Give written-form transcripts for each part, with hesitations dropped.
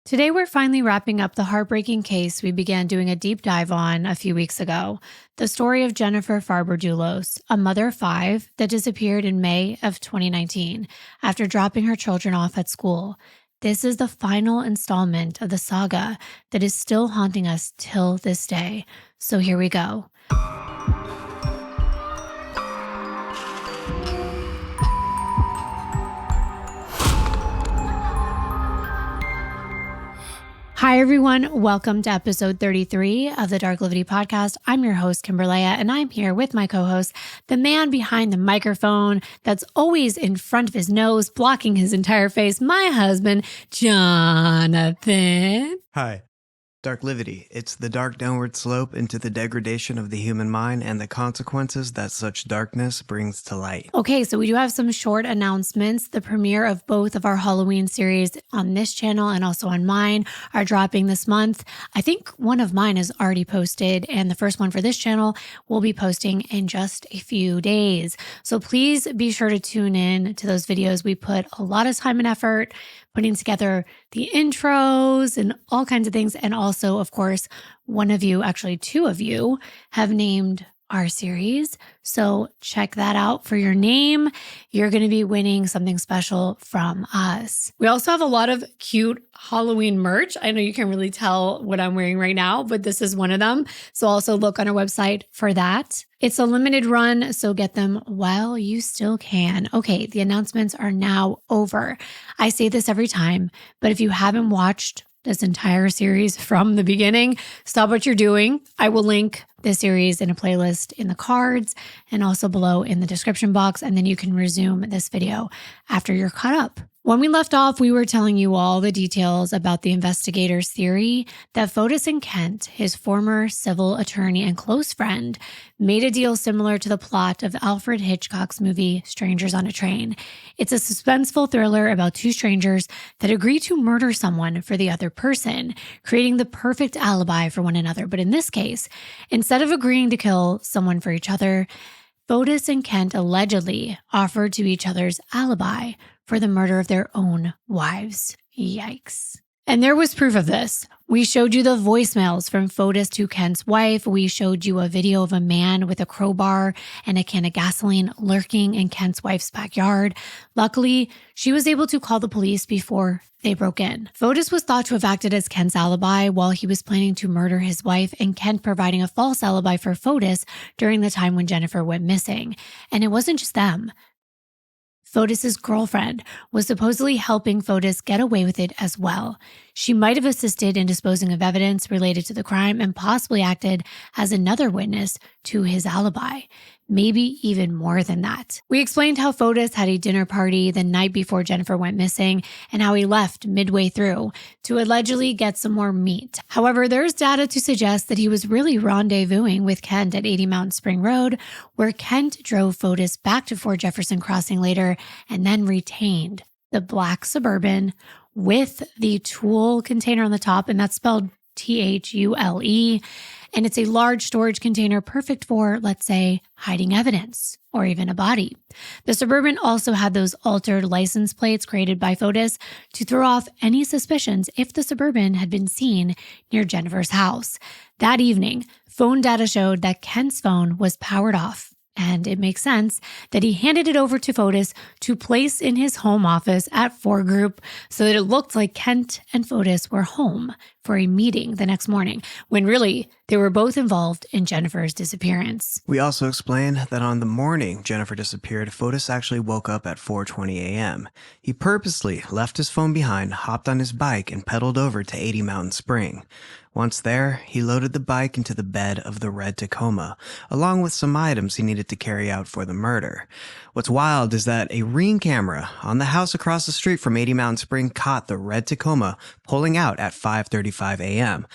Today, we're finally wrapping up the heartbreaking case we began doing a deep dive on a few weeks ago. The story of Jennifer Farber-Dulos, a mother of 5 that disappeared in May of 2019 after dropping her children off at school. This is the final installment of the saga that is still haunting us till this day. So here we go. Hi, everyone. Welcome to episode 33 of the Darklivity podcast. I'm your host, Kimbyr, and I'm here with my co-host, the man behind the microphone that's always in front of his nose, blocking his entire face, my husband, Jonathan. Hi. Darklivity. It's the dark downward slope into the degradation of the human mind and the consequences that such darkness brings to light. Okay, so we do have some short announcements. The premiere of both of our Halloween series on this channel and also on mine are dropping this month. I think one of mine is already posted, and the first one for this channel will be posting in just a few days. So please be sure to tune in to those videos. We put a lot of time and effort putting together the intros and all kinds of things. And also, of course, one of you, actually 2 of you, have named our series. So check that out for your name. You're going to be winning something special from us. We also have a lot of cute Halloween merch. I know you can't really tell what I'm wearing right now, but this is one of them. So also look on our website for that. It's a limited run, so get them while you still can. Okay, the announcements are now over. I say this every time, but if you haven't watched this entire series from the beginning, stop what you're doing. I will link this series in a playlist in the cards and also below in the description box, and then you can resume this video after you're caught up. When we left off, we were telling you all the details about the investigator's theory that Fotis and Kent, his former civil attorney and close friend, made a deal similar to the plot of Alfred Hitchcock's movie Strangers on a Train. It's a suspenseful thriller about 2 strangers that agree to murder someone for the other person, creating the perfect alibi for one another. But in this case, instead of agreeing to kill someone for each other, Fotis and Kent allegedly offered to each other's alibi for the murder of their own wives. Yikes. And there was proof of this. We showed you the voicemails from Fotis to Kent's wife. We showed you a video of a man with a crowbar and a can of gasoline lurking in Kent's wife's backyard. Luckily, she was able to call the police before they broke in. Fotis was thought to have acted as Kent's alibi while he was planning to murder his wife, and Kent providing a false alibi for Fotis during the time when Jennifer went missing. And it wasn't just them. Fotis's girlfriend was supposedly helping Fotis get away with it as well. She might have assisted in disposing of evidence related to the crime and possibly acted as another witness to his alibi. Maybe even more than that. We explained how Fotis had a dinner party the night before Jennifer went missing and how he left midway through to allegedly get some more meat. However, there's data to suggest that he was really rendezvousing with Kent at 80 Mountain Spring Road, where Kent drove Fotis back to Fort Jefferson Crossing later and then retained the black Suburban with the tool container on the top, and that's spelled Thule. And it's a large storage container perfect for, let's say, hiding evidence or even a body. The Suburban also had those altered license plates created by Fotis to throw off any suspicions if the Suburban had been seen near Jennifer's house. That evening, phone data showed that Kent's phone was powered off. And it makes sense that he handed it over to Fotis to place in his home office at 4 Group so that it looked like Kent and Fotis were home for a meeting the next morning, when really they were both involved in Jennifer's disappearance. We also explained that on the morning Jennifer disappeared, Fotis actually woke up at 4:20 a.m. He purposely left his phone behind, hopped on his bike, and pedaled over to 80 Mountain Spring. Once there, he loaded the bike into the bed of the red Tacoma, along with some items he needed to carry out for the murder. What's wild is that a Ring camera on the house across the street from 80 Mountain Spring caught the red Tacoma pulling out at 5:35 a.m.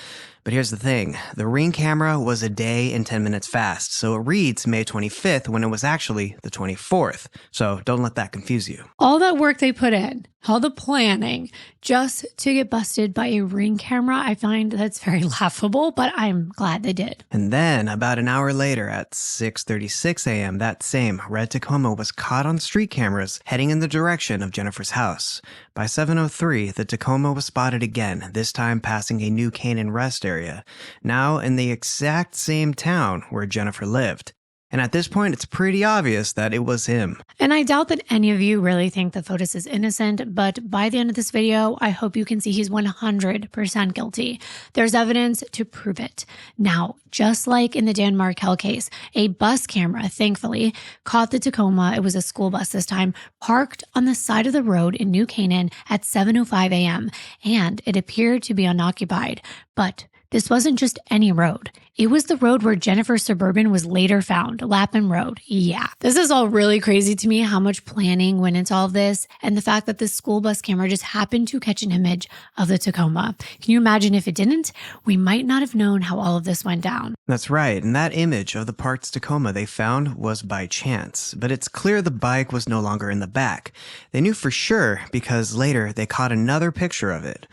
But here's the thing, the Ring camera was a day and 10 minutes fast, so it reads May 25th when it was actually the 24th. So don't let that confuse you. All that work they put in, All the planning just to get busted by a Ring camera. I find that's very laughable, but I'm glad they did. And then, about an hour later at 6:36 a.m., that same red Tacoma was caught on street cameras heading in the direction of Jennifer's house. By 7:03, the Tacoma was spotted again, this time passing a New Canaan rest area, now in the exact same town where Jennifer lived. And at this point, it's pretty obvious that it was him. And I doubt that any of you really think that Fotis is innocent, but by the end of this video, I hope you can see he's 100% guilty. There's evidence to prove it. Now, just like in the Dan Markel case, a bus camera, thankfully, caught the Tacoma, it was a school bus this time, parked on the side of the road in New Canaan at 7:05 a.m., and it appeared to be unoccupied. But this wasn't just any road. It was the road where Jennifer's Suburban was later found, Litem Road. Yeah, this is all really crazy to me, how much planning went into all of this, and the fact that this school bus camera just happened to catch an image of the Tacoma. Can you imagine if it didn't? We might not have known how all of this went down. That's right, and that image of the parked Tacoma they found was by chance, but it's clear the bike was no longer in the back. They knew for sure because later they caught another picture of it.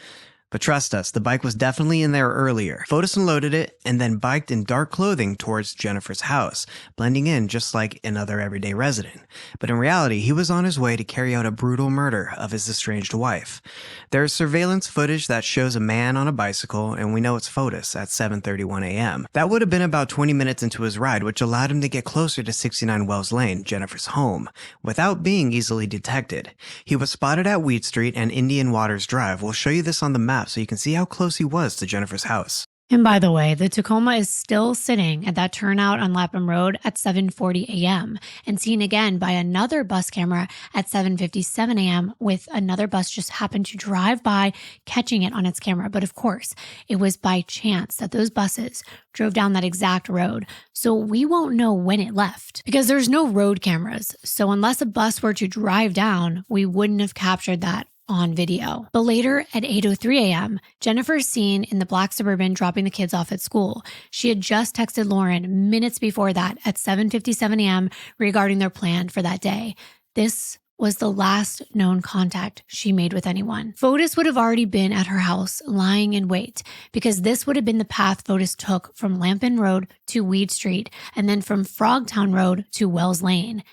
But trust us, the bike was definitely in there earlier. Fotis unloaded it and then biked in dark clothing towards Jennifer's house, blending in just like another everyday resident. But in reality, he was on his way to carry out a brutal murder of his estranged wife. There's surveillance footage that shows a man on a bicycle, and we know it's Fotis at 7:31 a.m. That would have been about 20 minutes into his ride, which allowed him to get closer to 69 Wells Lane, Jennifer's home, without being easily detected. He was spotted at Wheat Street and Indian Waters Drive. We'll show you this on the map so you can see how close he was to Jennifer's house. And by the way, the Tacoma is still sitting at that turnout on Lapham Road at 7:40 a.m. and seen again by another bus camera at 7:57 a.m. with another bus just happened to drive by, catching it on its camera. But of course, it was by chance that those buses drove down that exact road. So we won't know when it left because there's no road cameras. So unless a bus were to drive down, we wouldn't have captured that on video. But later at 8:03 a.m., Jennifer's seen in the black Suburban dropping the kids off at school. She had just texted Lauren minutes before that at 7:57 a.m. regarding their plan for that day. This was the last known contact she made with anyone. Fotis would have already been at her house lying in wait because this would have been the path Fotis took from Lampin Road to Weed Street and then from Frogtown Road to Wells Lane.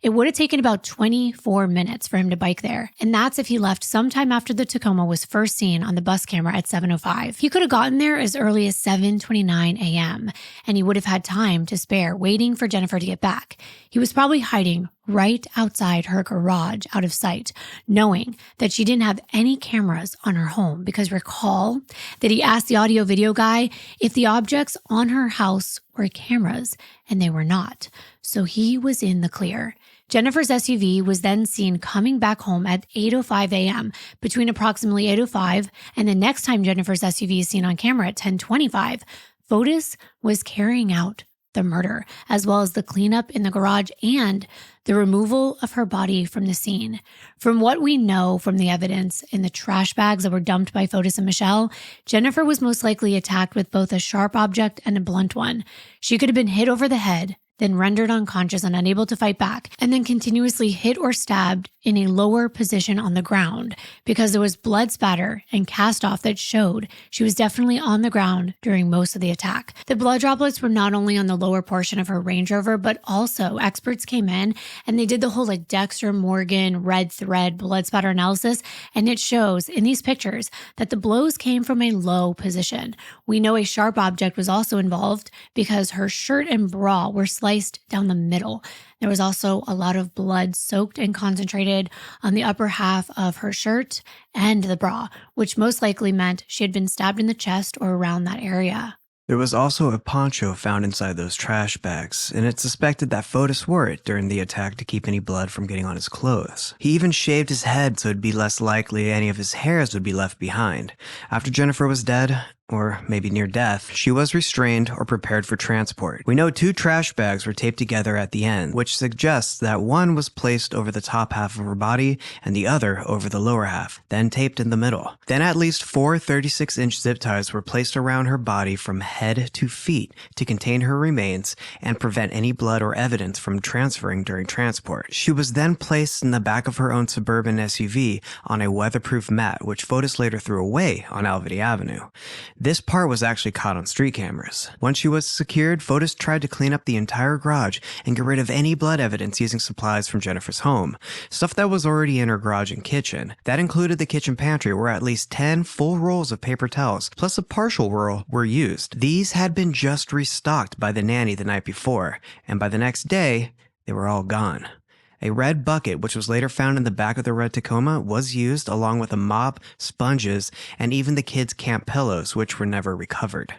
It would have taken about 24 minutes for him to bike there, and that's if he left sometime after the Tacoma was first seen on the bus camera at 7:05. He could have gotten there as early as 7:29 a.m., and he would have had time to spare waiting for Jennifer to get back. He was probably hiding right outside her garage out of sight, knowing that she didn't have any cameras on her home because recall that he asked the audio video guy if the objects on her house were cameras, and they were not. So he was in the clear. Jennifer's SUV was then seen coming back home at 8:05 a.m. between approximately 8:05 and the next time Jennifer's SUV is seen on camera at 10:25, Fotis was carrying out the murder, as well as the cleanup in the garage and the removal of her body from the scene. From what we know from the evidence in the trash bags that were dumped by Fotis and Michelle, Jennifer was most likely attacked with both a sharp object and a blunt one. She could have been hit over the head, then rendered unconscious and unable to fight back, and then continuously hit or stabbed in a lower position on the ground because there was blood spatter and cast off that showed she was definitely on the ground during most of the attack. The blood droplets were not only on the lower portion of her Range Rover, but also experts came in and they did the whole like Dexter Morgan red thread blood spatter analysis, and it shows in these pictures that the blows came from a low position. We know a sharp object was also involved because her shirt and bra were sliced down the middle. There was also a lot of blood soaked and concentrated on the upper half of her shirt and the bra, which most likely meant she had been stabbed in the chest or around that area. There was also a poncho found inside those trash bags, and it's suspected that Fotis wore it during the attack to keep any blood from getting on his clothes. He even shaved his head so it'd be less likely any of his hairs would be left behind. After Jennifer was dead, or maybe near death, she was restrained or prepared for transport. We know 2 trash bags were taped together at the end, which suggests that one was placed over the top half of her body and the other over the lower half, then taped in the middle. Then at least 4 36-inch zip ties were placed around her body from head to feet to contain her remains and prevent any blood or evidence from transferring during transport. She was then placed in the back of her own suburban SUV on a weatherproof mat, which Fotis later threw away on Albany Avenue. This part was actually caught on street cameras. Once she was secured, Fotis tried to clean up the entire garage and get rid of any blood evidence using supplies from Jennifer's home, stuff that was already in her garage and kitchen. That included the kitchen pantry, where at least 10 full rolls of paper towels, plus a partial roll, were used. These had been just restocked by the nanny the night before, and by the next day, they were all gone. A red bucket, which was later found in the back of the red Tacoma, was used along with a mop, sponges, and even the kids' camp pillows, which were never recovered.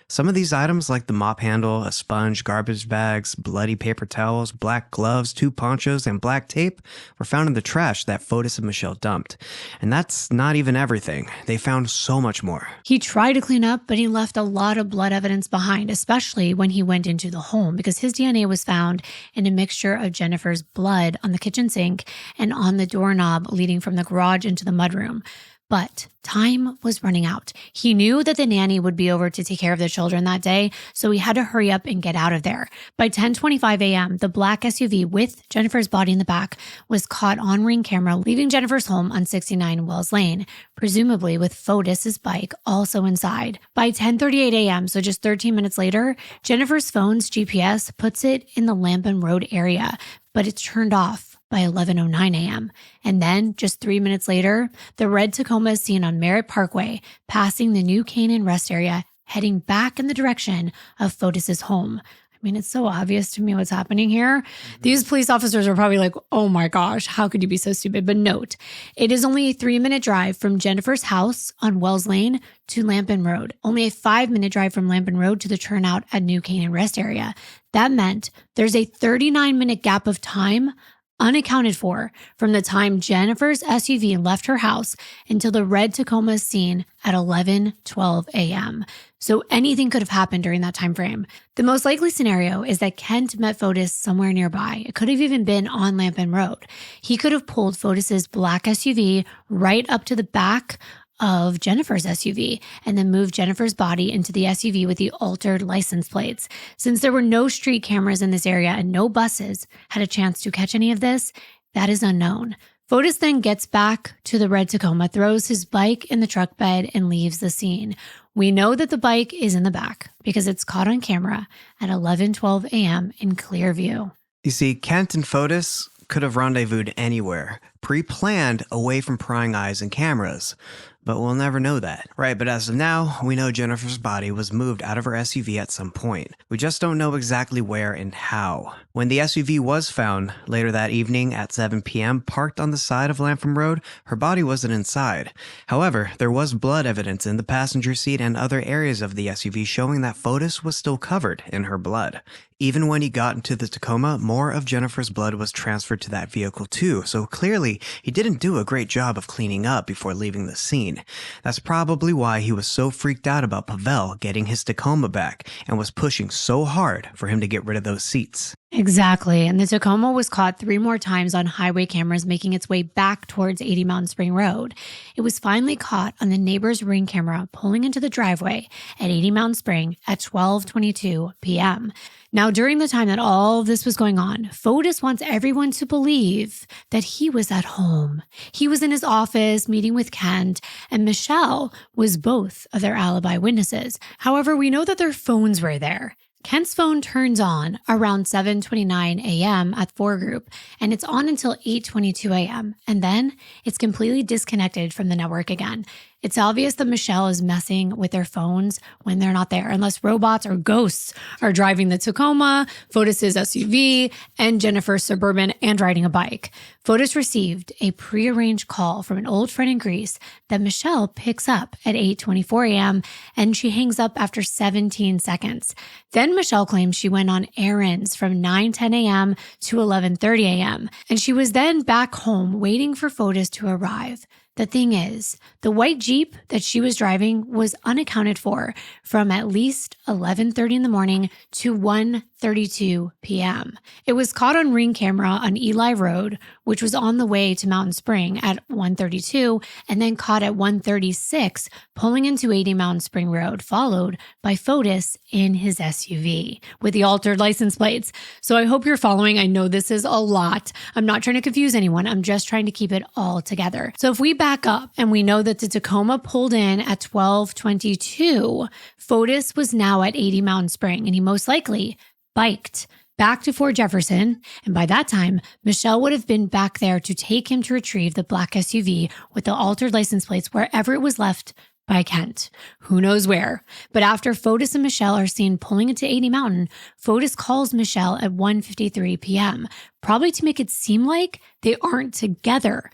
Some of these items, like the mop handle, a sponge, garbage bags, bloody paper towels, black gloves, 2 ponchos, and black tape, were found in the trash that Fotis and Michelle dumped. And that's not even everything. They found so much more. He tried to clean up, but he left a lot of blood evidence behind, especially when he went into the home, because his DNA was found in a mixture of Jennifer's blood on the kitchen sink and on the doorknob leading from the garage into the mudroom. But time was running out. He knew that the nanny would be over to take care of the children that day, so he had to hurry up and get out of there. By 10:25 a.m., the black SUV with Jennifer's body in the back was caught on Ring camera leaving Jennifer's home on 69 Wells Lane, presumably with Fotis' bike also inside. By 10:38 a.m., so just 13 minutes later, Jennifer's phone's GPS puts it in the Lampin Road area, but it's turned off by 11:09 a.m. And then, just 3 minutes later, the red Tacoma is seen on Merritt Parkway, passing the New Canaan rest area, heading back in the direction of Fotis' home. I mean, it's so obvious to me what's happening here. These police officers are probably like, oh my gosh, how could you be so stupid? But note, it is only a 3-minute drive from Jennifer's house on Wells Lane to Lampin Road. Only a 5-minute drive from Lampin Road to the turnout at New Canaan rest area. That meant there's a 39-minute gap of time unaccounted for from the time Jennifer's SUV left her house until the red Tacoma is seen at 11:12 a.m. So anything could have happened during that time frame. The most likely scenario is that Kent met Fotis somewhere nearby. It could have even been on Lampin Road. He could have pulled Fotis' black SUV right up to the back of Jennifer's SUV and then moved Jennifer's body into the SUV with the altered license plates. Since there were no street cameras in this area and no buses had a chance to catch any of this, that is unknown. Fotis then gets back to the red Tacoma, throws his bike in the truck bed, and leaves the scene. We know that the bike is in the back because it's caught on camera at 11:12 a.m. in clear view. You see, Kent and Fotis could have rendezvoused anywhere, pre-planned away from prying eyes and cameras. But we'll never know that. Right, but as of now, we know Jennifer's body was moved out of her SUV at some point. We just don't know exactly where and how. When the SUV was found later that evening at 7 p.m., parked on the side of Lampin Road, her body wasn't inside. However, there was blood evidence in the passenger seat and other areas of the SUV showing that Fotis was still covered in her blood. Even when he got into the Tacoma, more of Jennifer's blood was transferred to that vehicle too, so clearly he didn't do a great job of cleaning up before leaving the scene. That's probably why he was so freaked out about Pavel getting his Tacoma back and was pushing so hard for him to get rid of those seats. Exactly. And the Tacoma was caught 3 more times on highway cameras making its way back towards 80 Mountain Spring Road. It was finally caught on the neighbor's Ring camera pulling into the driveway at 80 Mountain Spring at 12:22 p.m. Now, during the time that all of this was going on, Fotis wants everyone to believe that he was at home. He was in his office meeting with Kent, and Michelle was both of their alibi witnesses. However, we know that their phones were there. Kent's phone turns on around 7:29 a.m. at 4 Group, and it's on until 8:22 a.m. And then it's completely disconnected from the network again. It's obvious that Michelle is messing with their phones when they're not there, unless robots or ghosts are driving the Tacoma, Fotis' SUV, and Jennifer's Suburban and riding a bike. Fotis received a prearranged call from an old friend in Greece that Michelle picks up at 8:24 a.m. and she hangs up after 17 seconds. Then Michelle claims she went on errands from 9:10 a.m. to 11:30 a.m. and she was then back home waiting for Fotis to arrive. The thing is, the white Jeep that she was driving was unaccounted for from at least 11:30 in the morning to 1:32 p.m. It was caught on Ring camera on Eli Road, which was on the way to Mountain Spring at 1:32, and then caught at 1:36 pulling into 80 Mountain Spring Road, followed by Fotis in his SUV with the altered license plates. So I hope you're following. I know this is a lot. I'm not trying to confuse anyone. I'm just trying to keep it all together. So if we back up and we know that the Tacoma pulled in at 12:22, Fotis was now at 80 Mountain Spring, and he most likely biked back to Fort Jefferson. And by that time, Michelle would have been back there to take him to retrieve the black SUV with the altered license plates wherever it was left by Kent. Who knows where? But after Fotis and Michelle are seen pulling into 80 Mountain, Fotis calls Michelle at 1:53 p.m., probably to make it seem like they aren't together,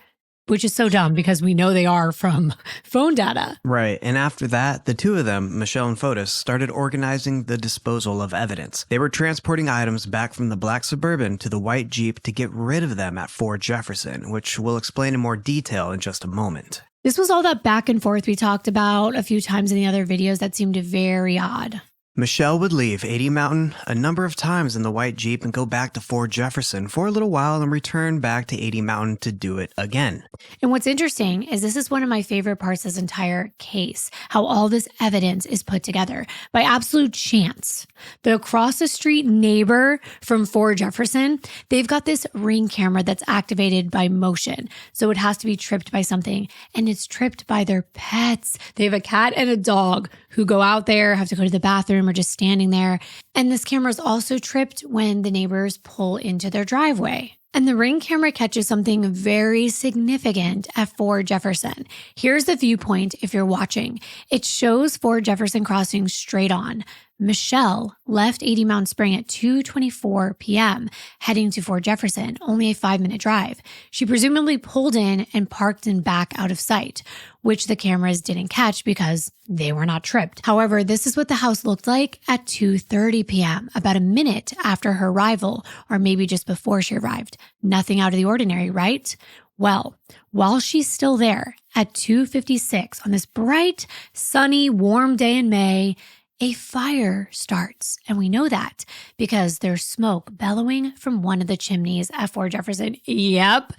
which is so dumb because we know they are from phone data. Right, and after that, the two of them, Michelle and Fotis, started organizing the disposal of evidence. They were transporting items back from the black Suburban to the white Jeep to get rid of them at Fort Jefferson, which we'll explain in more detail in just a moment. This was all that back and forth we talked about a few times in the other videos that seemed very odd. Michelle would leave 80 Mountain a number of times in the white Jeep and go back to Fort Jefferson for a little while and return back to 80 Mountain to do it again. And what's interesting is this is one of my favorite parts of this entire case, how all this evidence is put together by absolute chance. The across the street neighbor from Fort Jefferson, they've got this Ring camera that's activated by motion. So it has to be tripped by something, and it's tripped by their pets. They have a cat and a dog who go out there, have to go to the bathroom, or just standing there. And this camera is also tripped when the neighbors pull into their driveway. And the Ring camera catches something very significant at Fort Jefferson. Here's the viewpoint if you're watching. It shows Fort Jefferson crossing straight on. Michelle left 80 Mountain Spring at 2:24 p.m., heading to Fort Jefferson, only a 5-minute drive. She presumably pulled in and parked in back out of sight, which the cameras didn't catch because they were not tripped. However, this is what the house looked like at 2:30 p.m., about a minute after her arrival, or maybe just before she arrived. Nothing out of the ordinary, right? Well, while she's still there at 2:56 on this bright, sunny, warm day in May, a fire starts. And we know that because there's smoke bellowing from one of the chimneys at Fort Jefferson. Yep.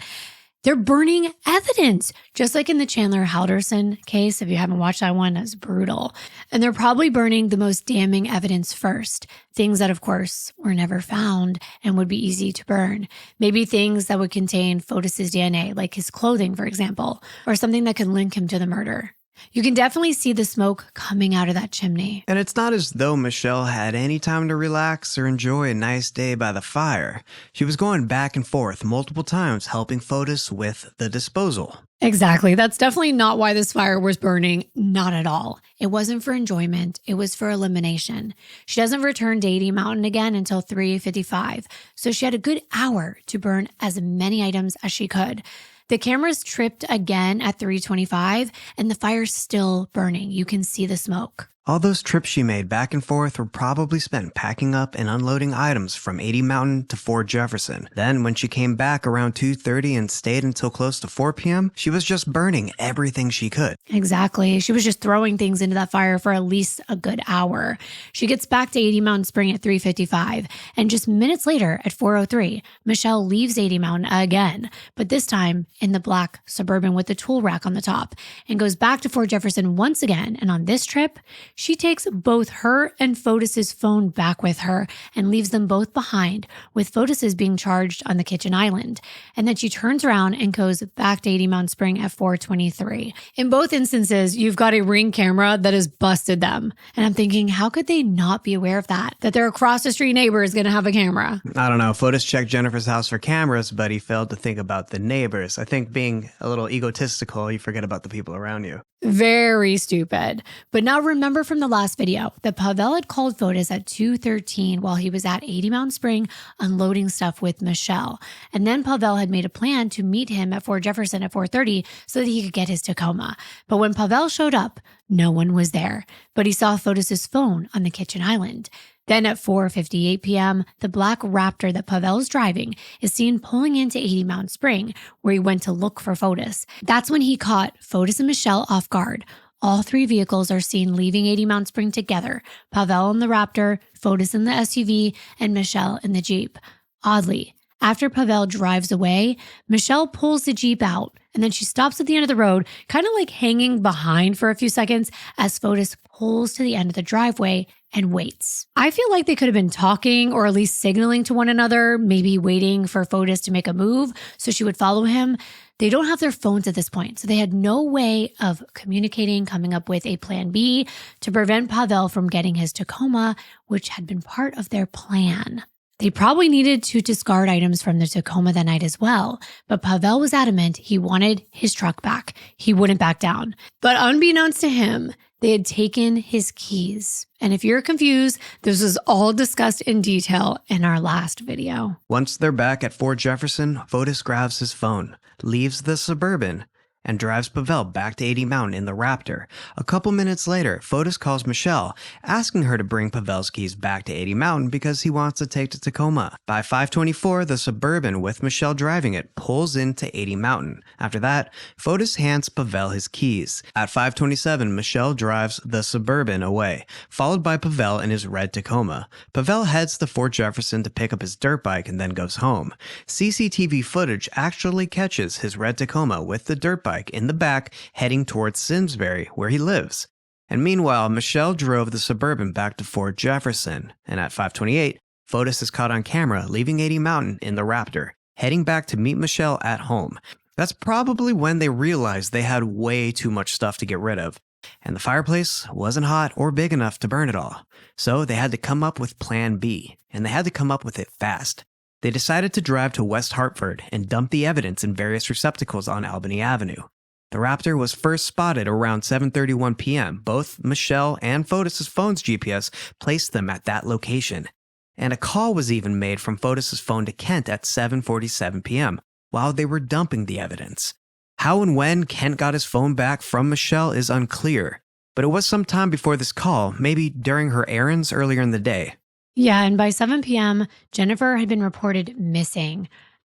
They're burning evidence, just like in the Chandler Halderson case. If you haven't watched that one, that's brutal. And they're probably burning the most damning evidence first. Things that, of course, were never found and would be easy to burn. Maybe things that would contain Fotis' DNA, like his clothing, for example, or something that could link him to the murder. You can definitely see the smoke coming out of that chimney. And it's not as though Michelle had any time to relax or enjoy a nice day by the fire. She was going back and forth multiple times helping Fotis with the disposal. Exactly. That's definitely not why this fire was burning. Not at all. It wasn't for enjoyment. It was for elimination. She doesn't return to 80 Mountain again until 3:55. So she had a good hour to burn as many items as she could. The camera's tripped again at 3:25 and the fire's still burning. You can see the smoke. All those trips she made back and forth were probably spent packing up and unloading items from 80 Mountain to Fort Jefferson. Then when she came back around 2:30 and stayed until close to 4 p.m., she was just burning everything she could. Exactly. She was just throwing things into that fire for at least a good hour. She gets back to 80 Mountain Spring at 3:55, and just minutes later at 4:03, Michelle leaves 80 Mountain again, but this time in the black Suburban with the tool rack on the top, and goes back to Fort Jefferson once again. And on this trip, she takes both her and Fotis' phone back with her and leaves them both behind, with Fotis' being charged on the kitchen island. And then she turns around and goes back to 80 Mountain Spring at 4:23. In both instances, you've got a Ring camera that has busted them. And I'm thinking, how could they not be aware of that? That their across the street neighbor is going to have a camera? I don't know. Fotis checked Jennifer's house for cameras, but he failed to think about the neighbors. I think being a little egotistical, you forget about the people around you. Very stupid. But now remember from the last video that Pavel had called Fotis at 2:13 while he was at 80 Mountain Spring unloading stuff with Michelle. And then Pavel had made a plan to meet him at Fort Jefferson at 4:30 so that he could get his Tacoma. But when Pavel showed up, no one was there. But he saw Fotis' phone on the kitchen island. Then at 4:58 p.m., the black Raptor that Pavel is driving is seen pulling into 80 Mountain Spring, where he went to look for Fotis. That's when he caught Fotis and Michelle off guard. All three vehicles are seen leaving 80 Mountain Spring together. Pavel in the Raptor, Fotis in the SUV, and Michelle in the Jeep. Oddly, after Pavel drives away, Michelle pulls the Jeep out, and then she stops at the end of the road, kind of like hanging behind for a few seconds as Fotis pulls to the end of the driveway and waits. I feel like they could have been talking or at least signaling to one another, maybe waiting for Fotis to make a move so she would follow him. They don't have their phones at this point, so they had no way of communicating, coming up with a plan B to prevent Pavel from getting his Tacoma, which had been part of their plan. They probably needed to discard items from the Tacoma that night as well, but Pavel was adamant he wanted his truck back. He wouldn't back down. But unbeknownst to him, they had taken his keys. And if you're confused, this was all discussed in detail in our last video. Once they're back at Fort Jefferson, Fotis grabs his phone, leaves the Suburban, and drives Pavel back to 80 Mountain in the Raptor. A couple minutes later, Fotis calls Michelle, asking her to bring Pavel's keys back to 80 Mountain because he wants to take to Tacoma. By 5:24, the Suburban, with Michelle driving it, pulls into 80 Mountain. After that, Fotis hands Pavel his keys. At 5:27, Michelle drives the Suburban away, followed by Pavel in his red Tacoma. Pavel heads to Fort Jefferson to pick up his dirt bike and then goes home. CCTV footage actually catches his red Tacoma with the dirt bike in the back heading towards Simsbury, where he lives. And meanwhile, Michelle drove the Suburban back to Fort Jefferson, and at 5:28, Fotis is caught on camera leaving 80 Mountain in the Raptor, heading back to meet Michelle at home. That's probably when they realized they had way too much stuff to get rid of, and the fireplace wasn't hot or big enough to burn it all. So they had to come up with Plan B, and they had to come up with it fast. They decided to drive to West Hartford and dump the evidence in various receptacles on Albany Avenue. The Raptor was first spotted around 7:31 p.m. Both Michelle and Fotis' phone's GPS placed them at that location. And a call was even made from Fotis' phone to Kent at 7:47 p.m. while they were dumping the evidence. How and when Kent got his phone back from Michelle is unclear, but it was some time before this call, maybe during her errands earlier in the day. Yeah, and by 7 p.m., Jennifer had been reported missing.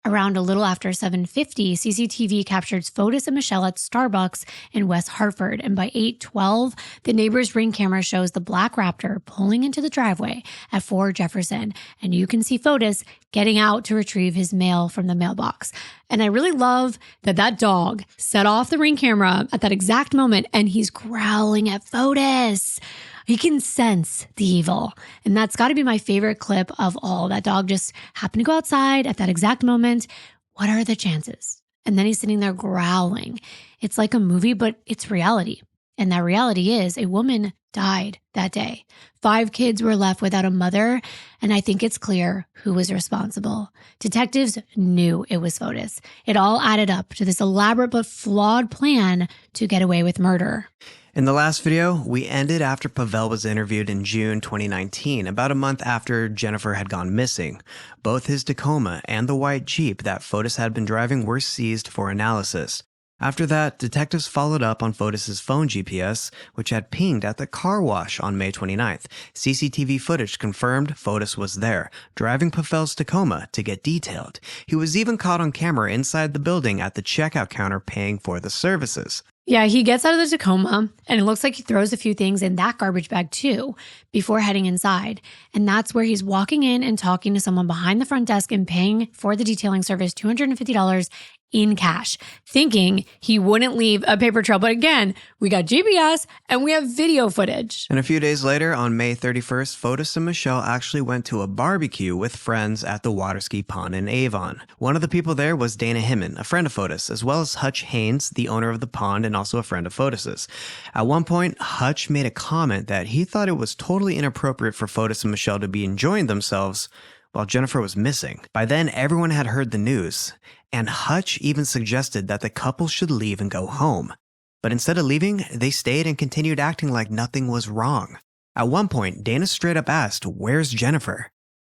Around a little after 7:50, CCTV captures Fotis and Michelle at Starbucks in West Hartford, and by 8:12, the neighbor's Ring camera shows the black Raptor pulling into the driveway at Fort Jefferson, and you can see Fotis getting out to retrieve his mail from the mailbox. And I really love that that dog set off the Ring camera at that exact moment, and he's growling at Fotis. He can sense the evil. And that's got to be my favorite clip of all. That dog just happened to go outside at that exact moment. What are the chances? And then he's sitting there growling. It's like a movie, but it's reality. And that reality is a woman died that day. 5 kids were left without a mother. And I think it's clear who was responsible. Detectives knew it was Fotis. It all added up to this elaborate but flawed plan to get away with murder. In the last video, we ended after Pavel was interviewed in June 2019, about a month after Jennifer had gone missing. Both his Tacoma and the white Jeep that Fotis had been driving were seized for analysis. After that, detectives followed up on Fotis' phone GPS, which had pinged at the car wash on May 29th. CCTV footage confirmed Fotis was there, driving Pavel's Tacoma to get detailed. He was even caught on camera inside the building at the checkout counter paying for the services. Yeah, he gets out of the Tacoma, and it looks like he throws a few things in that garbage bag too before heading inside. And that's where he's walking in and talking to someone behind the front desk and paying for the detailing service $250 in cash, thinking he wouldn't leave a paper trail. But again, we got GPS and we have video footage. And a few days later, on May 31st, Fotis and Michelle actually went to a barbecue with friends at the waterski pond in Avon. One of the people there was Dana Himman, a friend of Fotis, as well as Hutch Haynes, the owner of the pond and also a friend of Fotis's. At one point, Hutch made a comment that he thought it was totally inappropriate for Fotis and Michelle to be enjoying themselves while Jennifer was missing. By then, everyone had heard the news, and Hutch even suggested that the couple should leave and go home. But instead of leaving, they stayed and continued acting like nothing was wrong. At one point, Dana straight up asked, "Where's Jennifer?"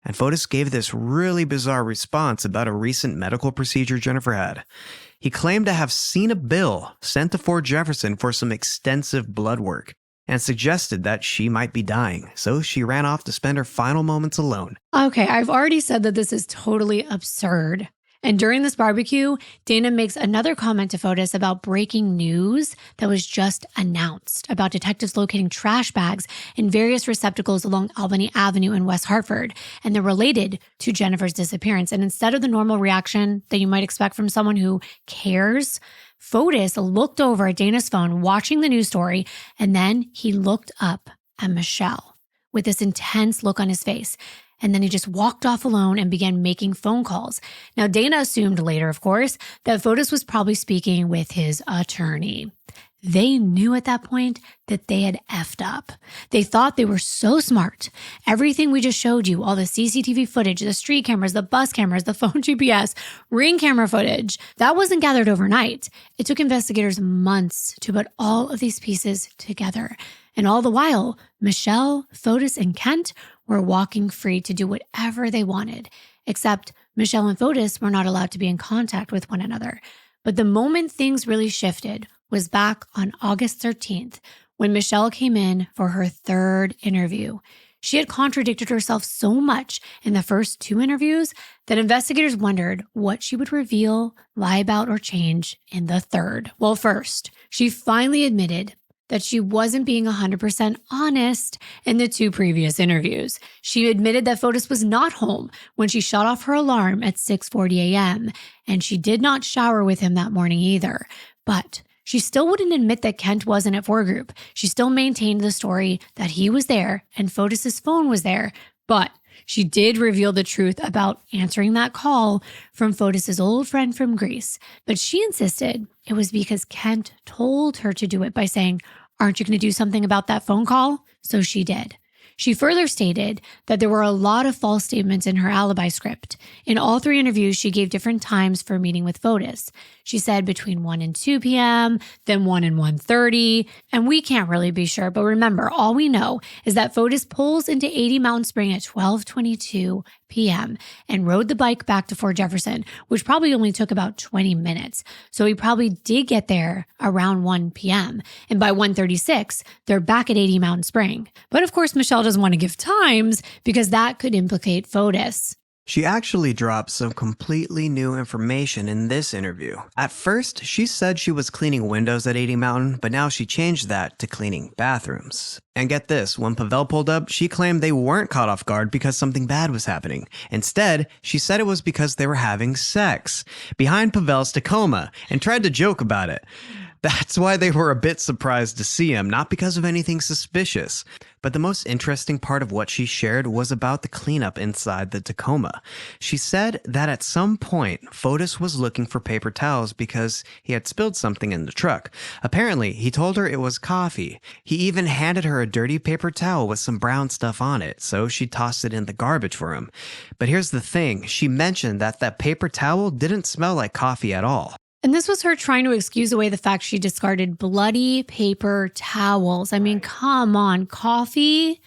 And Fotis gave this really bizarre response about a recent medical procedure Jennifer had. He claimed to have seen a bill sent to Fort Jefferson for some extensive blood work, and suggested that she might be dying, so she ran off to spend her final moments alone. Okay, I've already said that this is totally absurd. And during this barbecue, Dana makes another comment to Fotis about breaking news that was just announced about detectives locating trash bags in various receptacles along Albany Avenue in West Hartford, and they're related to Jennifer's disappearance. And instead of the normal reaction that you might expect from someone who cares, Fotis looked over at Dana's phone watching the news story, and then he looked up at Michelle with this intense look on his face. And then he just walked off alone and began making phone calls. Now, Dana assumed later, of course, that Fotis was probably speaking with his attorney. They knew at that point that they had effed up. They thought they were so smart. Everything we just showed you, all the CCTV footage, the street cameras, the bus cameras, the phone GPS, ring camera footage, that wasn't gathered overnight. It took investigators months to put all of these pieces together. And all the while, Michelle, Fotis, and Kent were walking free to do whatever they wanted, except Michelle and Fotis were not allowed to be in contact with one another. But the moment things really shifted was back on August 13th, when Michelle came in for her third interview. She had contradicted herself so much in the first two interviews that investigators wondered what she would reveal, lie about, or change in the third. Well, first, she finally admitted that she wasn't being 100% honest in the two previous interviews. She admitted that Fotis was not home when she shut off her alarm at 6:40 a.m., and she did not shower with him that morning either. But she still wouldn't admit that Kent wasn't at Foregroup. She still maintained the story that he was there and Fotis's phone was there, but she did reveal the truth about answering that call from Fotis's old friend from Greece. But she insisted it was because Kent told her to do it by saying, "Aren't you going to do something about that phone call?" So she did. She further stated that there were a lot of false statements in her alibi script. In all three interviews, she gave different times for meeting with Fotis. She said between 1 and 2 p.m., then 1 and 1:30, and we can't really be sure. But remember, all we know is that Fotis pulls into 80 Mountain Spring at 12:22 p.m. and rode the bike back to Fort Jefferson, which probably only took about 20 minutes. So he probably did get there around 1 p.m. And by 1:36, they're back at 80 Mountain Spring. But of course, Michelle doesn't want to give times because that could implicate Fotis. She actually dropped some completely new information in this interview. At first, she said she was cleaning windows at 80 Mountain, but now she changed that to cleaning bathrooms. And get this, when Pavel pulled up, she claimed they weren't caught off guard because something bad was happening. Instead, she said it was because they were having sex behind Pavel's Tacoma and tried to joke about it. That's why they were a bit surprised to see him, not because of anything suspicious. But the most interesting part of what she shared was about the cleanup inside the Tacoma. She said that at some point, Fotis was looking for paper towels because he had spilled something in the truck. Apparently, he told her it was coffee. He even handed her a dirty paper towel with some brown stuff on it, so she tossed it in the garbage for him. But here's the thing, she mentioned that paper towel didn't smell like coffee at all. And this was her trying to excuse away the fact she discarded bloody paper towels. I mean, come on, coffee?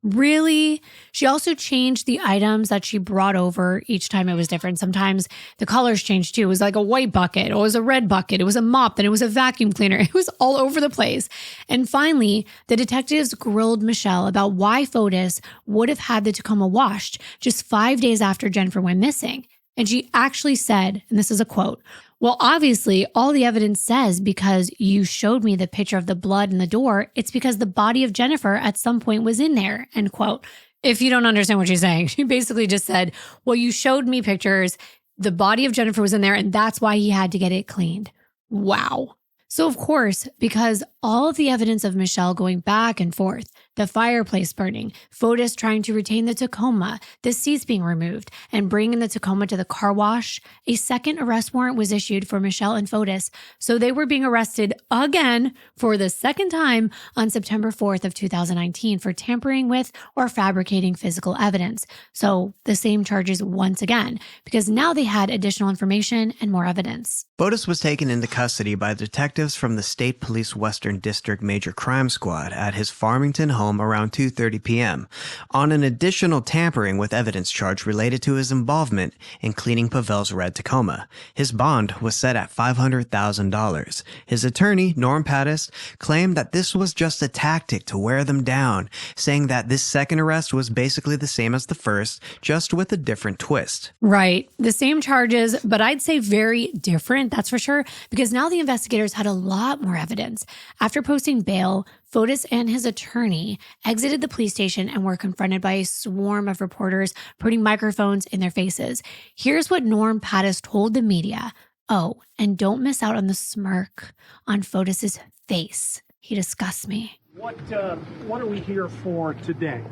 Really? She also changed the items that she brought over each time it was different. Sometimes the colors changed too. It was like a white bucket, or it was a red bucket, it was a mop, then it was a vacuum cleaner. It was all over the place. And finally, the detectives grilled Michelle about why Fotis would have had the Tacoma washed just 5 days after Jennifer went missing. And she actually said, and this is a quote, "Well, obviously, all the evidence says because you showed me the picture of the blood in the door, it's because the body of Jennifer at some point was in there," end quote. If you don't understand what she's saying, she basically just said, well, you showed me pictures, the body of Jennifer was in there, and that's why he had to get it cleaned. Wow. So of course, because all of the evidence of Michelle going back and forth, the fireplace burning, Fotis trying to retain the Tacoma, the seats being removed, and bringing the Tacoma to the car wash, a second arrest warrant was issued for Michelle and Fotis. So they were being arrested again for the second time on September 4th of 2019 for tampering with or fabricating physical evidence. So the same charges once again, because now they had additional information and more evidence. Fotis was taken into custody by detectives detectives from the State Police Western District Major Crime Squad at his Farmington home around 2:30 p.m. on an additional tampering with evidence charge related to his involvement in cleaning Pavel's red Tacoma. His bond was set at $500,000. His attorney, Norm Patis, claimed that this was just a tactic to wear them down, saying that this second arrest was basically the same as the first, just with a different twist. Right. The same charges, but I'd say very different, that's for sure, because now the investigators had a lot more evidence. After posting bail, Fotis and his attorney exited the police station and were confronted by a swarm of reporters putting microphones in their faces. Here's what Norm Patis told the media. Oh, and don't miss out on the smirk on Fotis's face. He disgusts me. What are we here for today?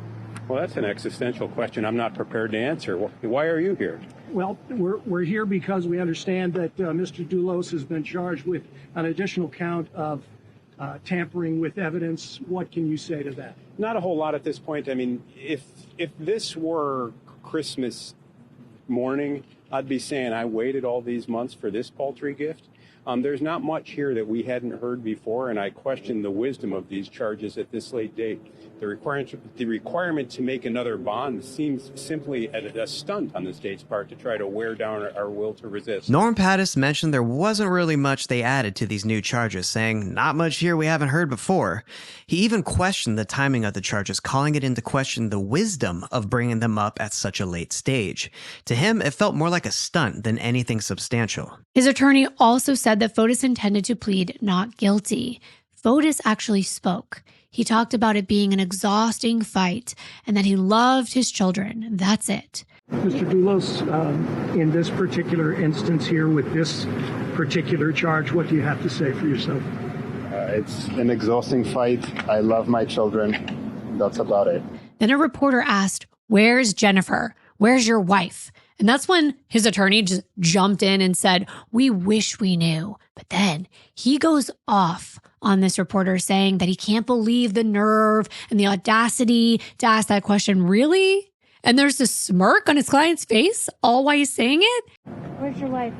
Well, that's an existential question I'm not prepared to answer. Why are you here? Well, we're here because we understand that Mr. Dulos has been charged with an additional count of tampering with evidence. What can you say to that? Not a whole lot at this point. I mean, if this were Christmas morning, I'd be saying I waited all these months for this paltry gift. There's not much here that we hadn't heard before, and I question the wisdom of these charges at this late date. The requirement to make another bond seems simply a stunt on the state's part to try to wear down our will to resist. Norm Patis mentioned there wasn't really much they added to these new charges, saying, not much here we haven't heard before. He even questioned the timing of the charges, calling it into question the wisdom of bringing them up at such a late stage. To him, it felt more like a stunt than anything substantial. His attorney also said that Fotis intended to plead not guilty. Fotis actually spoke. He talked about it being an exhausting fight and that he loved his children. That's it. Mr. Dulos, in this particular instance here with this particular charge, what do you have to say for yourself? It's an exhausting fight. I love my children. That's about it. Then a reporter asked, "Where's Jennifer? Where's your wife?" And that's when his attorney just jumped in and said, "We wish we knew." But then he goes off on this reporter saying that he can't believe the nerve and the audacity to ask that question. Really? And there's a smirk on his client's face all while he's saying it? Where's your wife?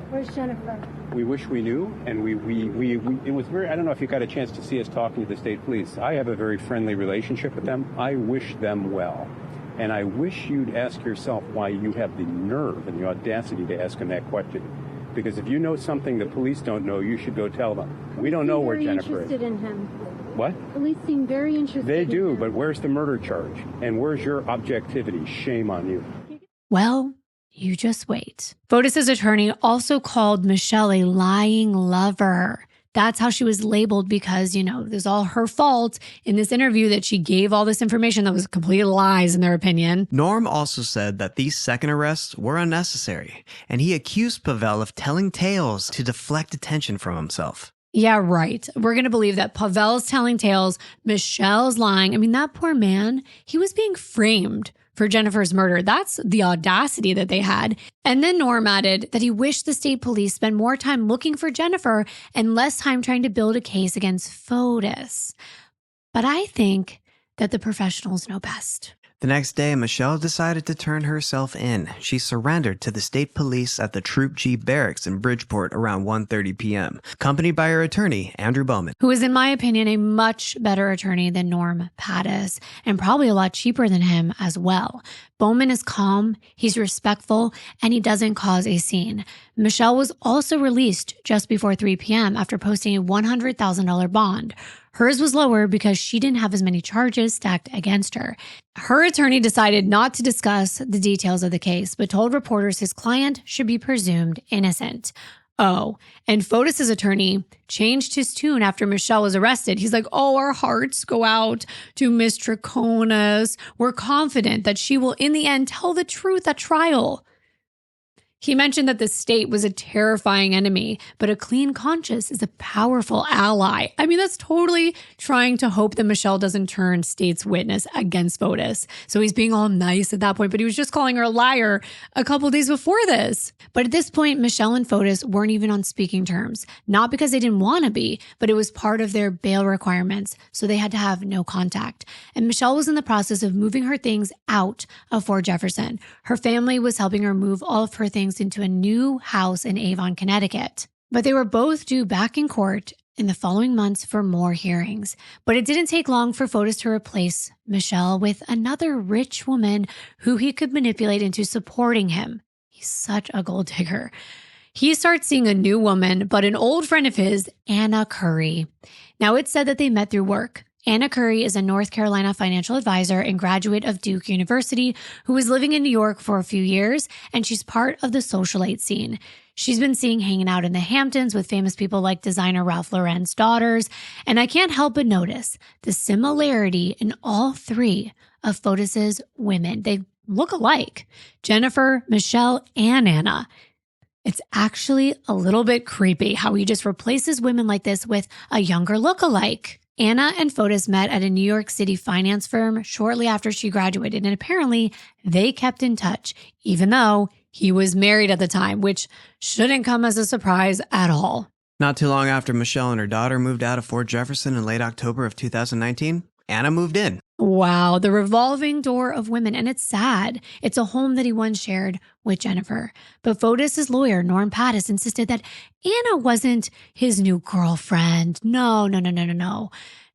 Where's Jennifer? We wish we knew, and it was very, I don't know if you got a chance to see us talking to the state police. I have a very friendly relationship with them. I wish them well. And I wish you'd ask yourself why you have the nerve and the audacity to ask him that question. Because if you know something the police don't know, you should go tell them. We don't know where Jennifer is. Interested in him. What? Police seem very interested. They do, in him. but where's the murder charge? And where's your objectivity? Shame on you. Well, you just wait. Fotis' attorney also called Michelle a lying lover. That's how she was labeled because, it was all her fault in this interview that she gave all this information that was complete lies in their opinion. Norm also said that these second arrests were unnecessary, and he accused Pavel of telling tales to deflect attention from himself. Yeah, right. We're going to believe that Pavel's telling tales, Michelle's lying. I mean, that poor man, he was being framed for Jennifer's murder. That's the audacity that they had. And then Norm added that he wished the state police spend more time looking for Jennifer and less time trying to build a case against Fotis. But I think that the professionals know best. The next day, Michelle decided to turn herself in. She surrendered to the state police at the Troop G barracks in Bridgeport around 1:30 p.m., accompanied by her attorney, Andrew Bowman, who is, in my opinion, a much better attorney than Norm Patis, and probably a lot cheaper than him as well. Bowman is calm, he's respectful, and he doesn't cause a scene. Michelle was also released just before 3 p.m. after posting a $100,000 bond. Hers was lower because she didn't have as many charges stacked against her. Her attorney decided not to discuss the details of the case, but told reporters his client should be presumed innocent. Oh, and Fotis' attorney changed his tune after Michelle was arrested. He's like, "Oh, our hearts go out to Miss Traconis. We're confident that she will in the end tell the truth at trial." He mentioned that the state was a terrifying enemy, but a clean conscience is a powerful ally. I mean, that's totally trying to hope that Michelle doesn't turn state's witness against Fotis. So he's being all nice at that point, but he was just calling her a liar a couple days before this. But at this point, Michelle and Fotis weren't even on speaking terms, not because they didn't want to be, but it was part of their bail requirements, so they had to have no contact. And Michelle was in the process of moving her things out of Fort Jefferson. Her family was helping her move all of her things into a new house in Avon, Connecticut. But they were both due back in court in the following months for more hearings. But it didn't take long for Fotis to replace Michelle with another rich woman who he could manipulate into supporting him. He's such a gold digger. He starts seeing a new woman, but an old friend of his, Anna Curry. Now, it's said that they met through work. Anna Curry is a North Carolina financial advisor and graduate of Duke University who was living in New York for a few years, and she's part of the socialite scene. She's been seen hanging out in the Hamptons with famous people like designer Ralph Lauren's daughters, and I can't help but notice the similarity in all three of Fotis's women. They look alike: Jennifer, Michelle, and Anna. It's actually a little bit creepy how he just replaces women like this with a younger lookalike. Anna and Fotis met at a New York City finance firm shortly after she graduated, and apparently they kept in touch, even though he was married at the time, which shouldn't come as a surprise at all. Not too long after Michelle and her daughter moved out of Fort Jefferson in late October of 2019, Anna moved in. Wow, the revolving door of women. And it's sad. It's a home that he once shared with Jennifer. But Fotis' lawyer, Norm Pattis, insisted that Anna wasn't his new girlfriend. No.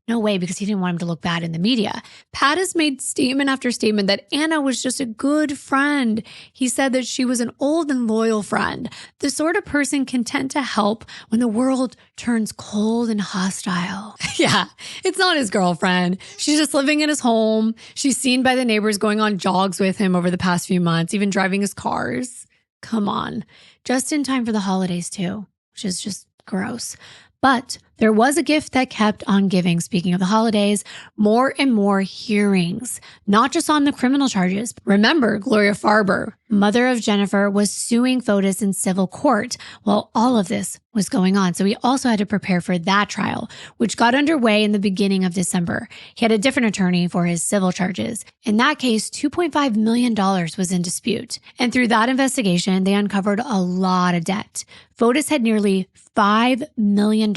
No way, because he didn't want him to look bad in the media. Pattis made statement after statement that Anna was just a good friend. He said that she was an old and loyal friend, the sort of person content to help when the world turns cold and hostile. Yeah, it's not his girlfriend. She's just living in his home. She's seen by the neighbors going on jogs with him over the past few months, even driving his cars. Come on. Just in time for the holidays too, which is just gross. But there was a gift that kept on giving. Speaking of the holidays, more and more hearings, not just on the criminal charges. Remember, Gloria Farber, mother of Jennifer, was suing Fotis in civil court while all of this was going on. So he also had to prepare for that trial, which got underway in the beginning of December. He had a different attorney for his civil charges. In that case, $2.5 million was in dispute. And through that investigation, they uncovered a lot of debt. Fotis had nearly $5 million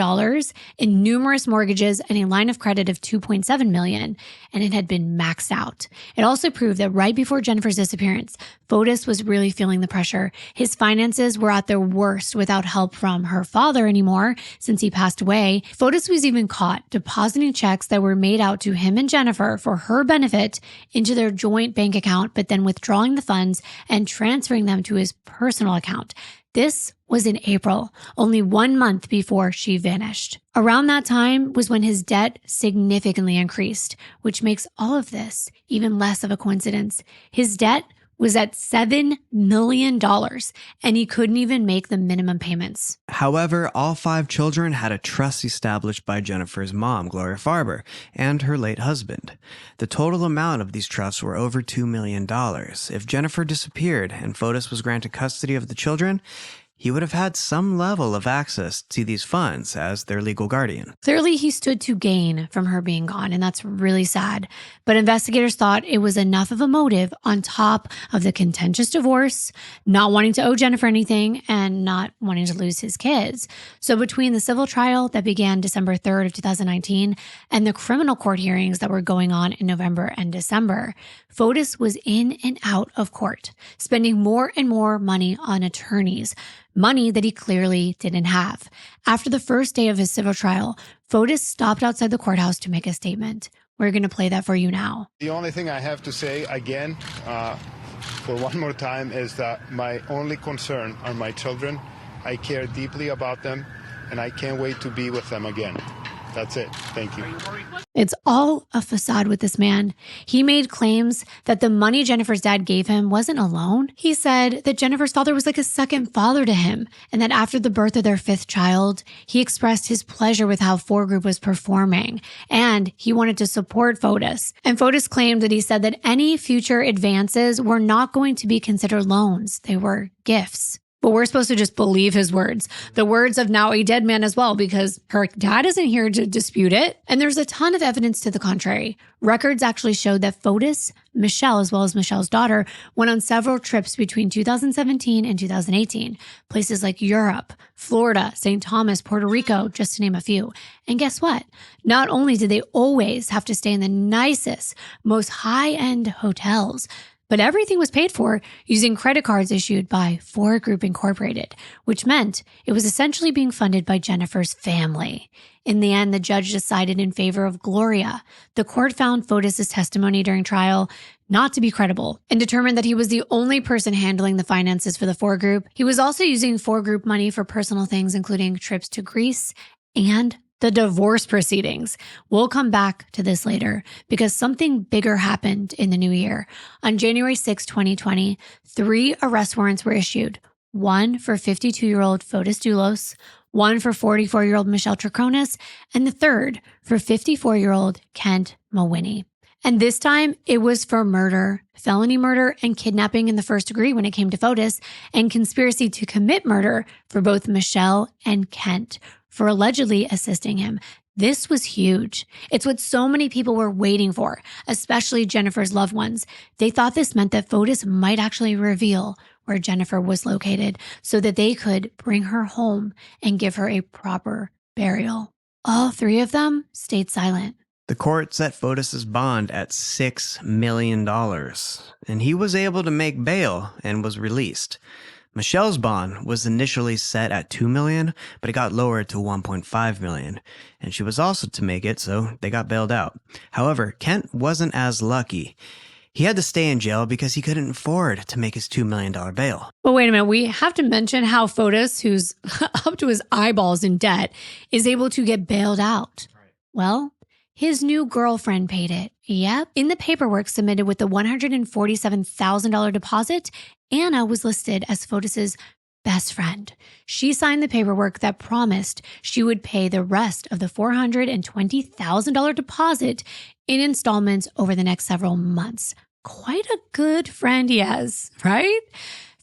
in numerous mortgages and a line of credit of $2.7 million, and it had been maxed out. It also proved that right before Jennifer's disappearance, Fotis was really feeling the pressure. His finances were at their worst without help from her father anymore since he passed away. Fotis was even caught depositing checks that were made out to him and Jennifer for her benefit into their joint bank account, but then withdrawing the funds and transferring them to his personal account. This was in April, only 1 month before she vanished. Around that time was when his debt significantly increased, which makes all of this even less of a coincidence. His debt was at $7 million, and he couldn't even make the minimum payments. However, all 5 children had a trust established by Jennifer's mom, Gloria Farber, and her late husband. The total amount of these trusts were over $2 million. If Jennifer disappeared and Fotis was granted custody of the children, he would have had some level of access to these funds as their legal guardian. Clearly, he stood to gain from her being gone, and that's really sad. But investigators thought it was enough of a motive on top of the contentious divorce, not wanting to owe Jennifer anything, and not wanting to lose his kids. So between the civil trial that began December 3rd of 2019 and the criminal court hearings that were going on in November and December, Fotis was in and out of court, spending more and more money on attorneys, money that he clearly didn't have. After the first day of his civil trial, Fotis stopped outside the courthouse to make a statement. We're going to play that for you now. The only thing I have to say again, for one more time, is that my only concern are my children. I care deeply about them, and I can't wait to be with them again. That's it. Thank you. It's all a facade with this man. He made claims that the money Jennifer's dad gave him wasn't a loan. He said that Jennifer's father was like a second father to him, and that after the birth of their 5th child, he expressed his pleasure with how 4 Group was performing, and he wanted to support Fotis. And Fotis claimed that he said that any future advances were not going to be considered loans. They were gifts. But we're supposed to just believe his words, the words of now a dead man as well, because her dad isn't here to dispute it. And there's a ton of evidence to the contrary. Records actually showed that Fotis, Michelle, as well as Michelle's daughter, went on several trips between 2017 and 2018. Places like Europe, Florida, St. Thomas, Puerto Rico, just to name a few. And guess what? Not only did they always have to stay in the nicest, most high-end hotels, But everything was paid for using credit cards issued by 4 Group Incorporated, which meant it was essentially being funded by Jennifer's family. In the end, the judge decided in favor of Gloria. The court found Fotis' testimony during trial not to be credible and determined that he was the only person handling the finances for the 4 Group. He was also using 4 Group money for personal things, including trips to Greece and the divorce proceedings. We'll come back to this later because something bigger happened in the new year. On January 6, 2020, 3 arrest warrants were issued. One for 52-year-old Fotis Dulos, one for 44-year-old Michelle Troconis, and the third for 54-year-old Kent Mawhinney. And this time it was for murder, felony murder, and kidnapping in the first degree when it came to Fotis, and conspiracy to commit murder for both Michelle and Kent for allegedly assisting him. This was huge. It's what so many people were waiting for, especially Jennifer's loved ones. They thought this meant that Fotis might actually reveal where Jennifer was located so that they could bring her home and give her a proper burial. All 3 of them stayed silent. The court set Fotis' bond at $6 million, and he was able to make bail and was released. Michelle's bond was initially set at $2 million, but it got lowered to $1.5 million, and she was also to make it, so they got bailed out. However, Kent wasn't as lucky. He had to stay in jail because he couldn't afford to make his $2 million bail. But wait a minute, we have to mention how Fotis, who's up to his eyeballs in debt, is able to get bailed out. Well, his new girlfriend paid it. Yep. In the paperwork submitted with the $147,000 deposit, Anna was listed as Fotis' best friend. She signed the paperwork that promised she would pay the rest of the $420,000 deposit in installments over the next several months. Quite a good friend he has, right?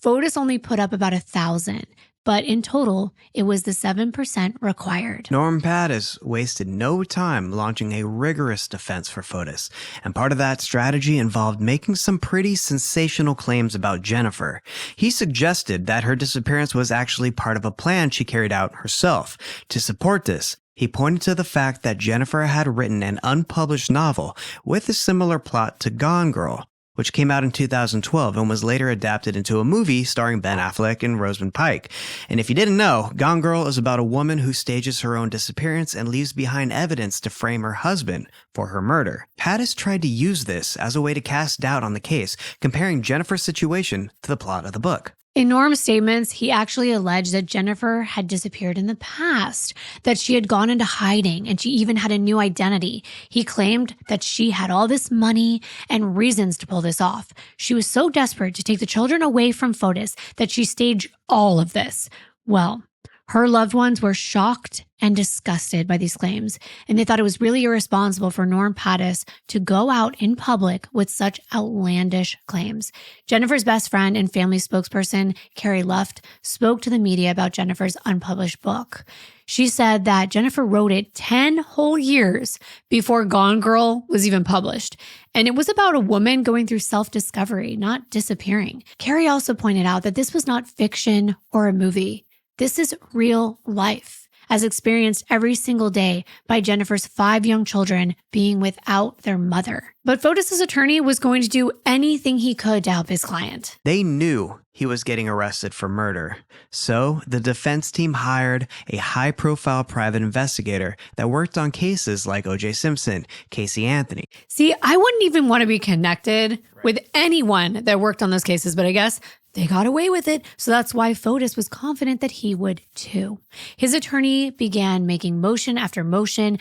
Fotis only put up about $1,000. But in total, it was the 7% required. Norm Pattis wasted no time launching a rigorous defense for Fotis, and part of that strategy involved making some pretty sensational claims about Jennifer. He suggested that her disappearance was actually part of a plan she carried out herself. To support this, he pointed to the fact that Jennifer had written an unpublished novel with a similar plot to Gone Girl, which came out in 2012 and was later adapted into a movie starring Ben Affleck and Rosamund Pike. And if you didn't know, Gone Girl is about a woman who stages her own disappearance and leaves behind evidence to frame her husband for her murder. Pattis tried to use this as a way to cast doubt on the case, comparing Jennifer's situation to the plot of the book. In Norm's statements, he actually alleged that Jennifer had disappeared in the past, that she had gone into hiding, and she even had a new identity. He claimed that she had all this money and reasons to pull this off. She was so desperate to take the children away from Fotis that she staged all of this. Well, her loved ones were shocked and disgusted by these claims, and they thought it was really irresponsible for Norm Pattis to go out in public with such outlandish claims. Jennifer's best friend and family spokesperson, Carrie Luft, spoke to the media about Jennifer's unpublished book. She said that Jennifer wrote it 10 whole years before Gone Girl was even published, and it was about a woman going through self-discovery, not disappearing. Carrie also pointed out that this was not fiction or a movie. This is real life, as experienced every single day by Jennifer's 5 young children being without their mother. But Fotis' attorney was going to do anything he could to help his client. They knew he was getting arrested for murder, so the defense team hired a high-profile private investigator that worked on cases like O.J. Simpson, Casey Anthony. See, I wouldn't even want to be connected with anyone that worked on those cases, but I guess they got away with it, so that's why Fotis was confident that he would too. His attorney began making motion after motion.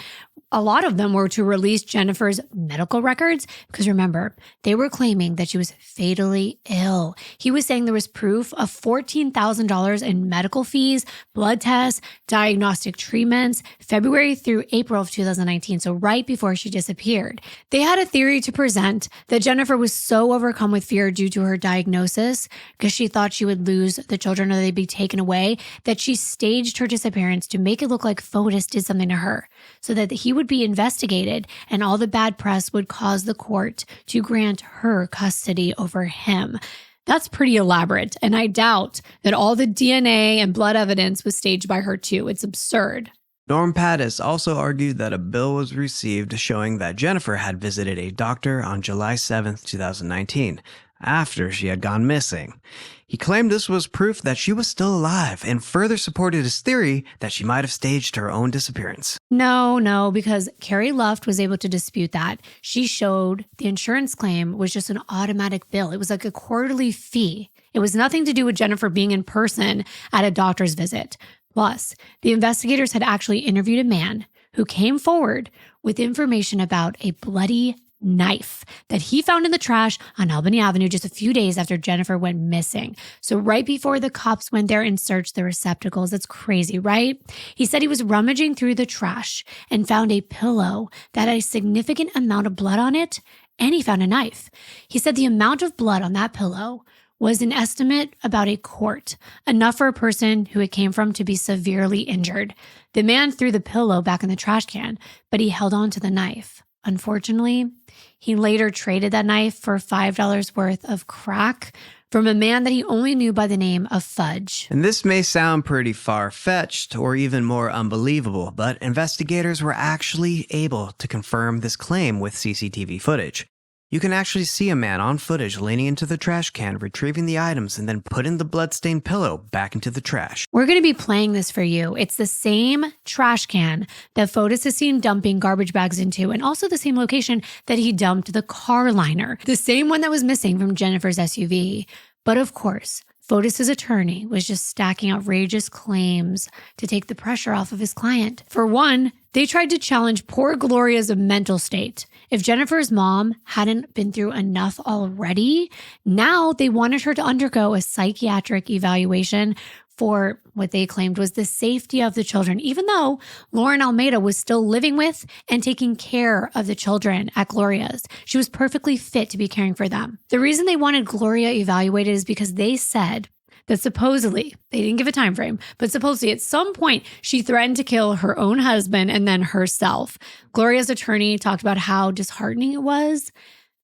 A lot of them were to release Jennifer's medical records, because remember, they were claiming that she was fatally ill. He was saying there was proof of $14,000 in medical fees, blood tests, diagnostic treatments, February through April of 2019, so right before she disappeared. They had a theory to present that Jennifer was so overcome with fear due to her diagnosis, because she thought she would lose the children or they'd be taken away, that she staged her disappearance to make it look like Fotis did something to her, so that he would be investigated and all the bad press would cause the court to grant her custody over him. That's pretty elaborate, and I doubt that all the DNA and blood evidence was staged by her too. It's absurd. Norm Pattis also argued that a bill was received showing that Jennifer had visited a doctor on July 7th, 2019. after she had gone missing. He claimed this was proof that she was still alive and further supported his theory that she might have staged her own disappearance. No, because Carrie Luft was able to dispute that. She showed the insurance claim was just an automatic bill. It was like a quarterly fee. It was nothing to do with Jennifer being in person at a doctor's visit. Plus, the investigators had actually interviewed a man who came forward with information about a bloody knife that he found in the trash on Albany Avenue just a few days after Jennifer went missing. So right before the cops went there and searched the receptacles. That's crazy, right? He said he was rummaging through the trash and found a pillow that had a significant amount of blood on it, and he found a knife. He said the amount of blood on that pillow was an estimate about a quart, enough for a person who it came from to be severely injured. The man threw the pillow back in the trash can, but he held on to the knife. Unfortunately, he later traded that knife for $5 worth of crack from a man that he only knew by the name of Fudge. And this may sound pretty far-fetched or even more unbelievable, but investigators were actually able to confirm this claim with CCTV footage. You can actually see a man on footage leaning into the trash can, retrieving the items, and then putting the bloodstained pillow back into the trash. We're going to be playing this for you. It's the same trash can that Fotis is seen dumping garbage bags into, and also the same location that he dumped the car liner, the same one that was missing from Jennifer's SUV. But of course, Fotis' attorney was just stacking outrageous claims to take the pressure off of his client. For one, they tried to challenge poor Gloria's mental state. If Jennifer's mom hadn't been through enough already, now they wanted her to undergo a psychiatric evaluation for what they claimed was the safety of the children, even though Lauren Almeida was still living with and taking care of the children at Gloria's. She was perfectly fit to be caring for them. The reason they wanted Gloria evaluated is because they said that supposedly, they didn't give a time frame, but supposedly at some point she threatened to kill her own husband and then herself. Gloria's attorney talked about how disheartening it was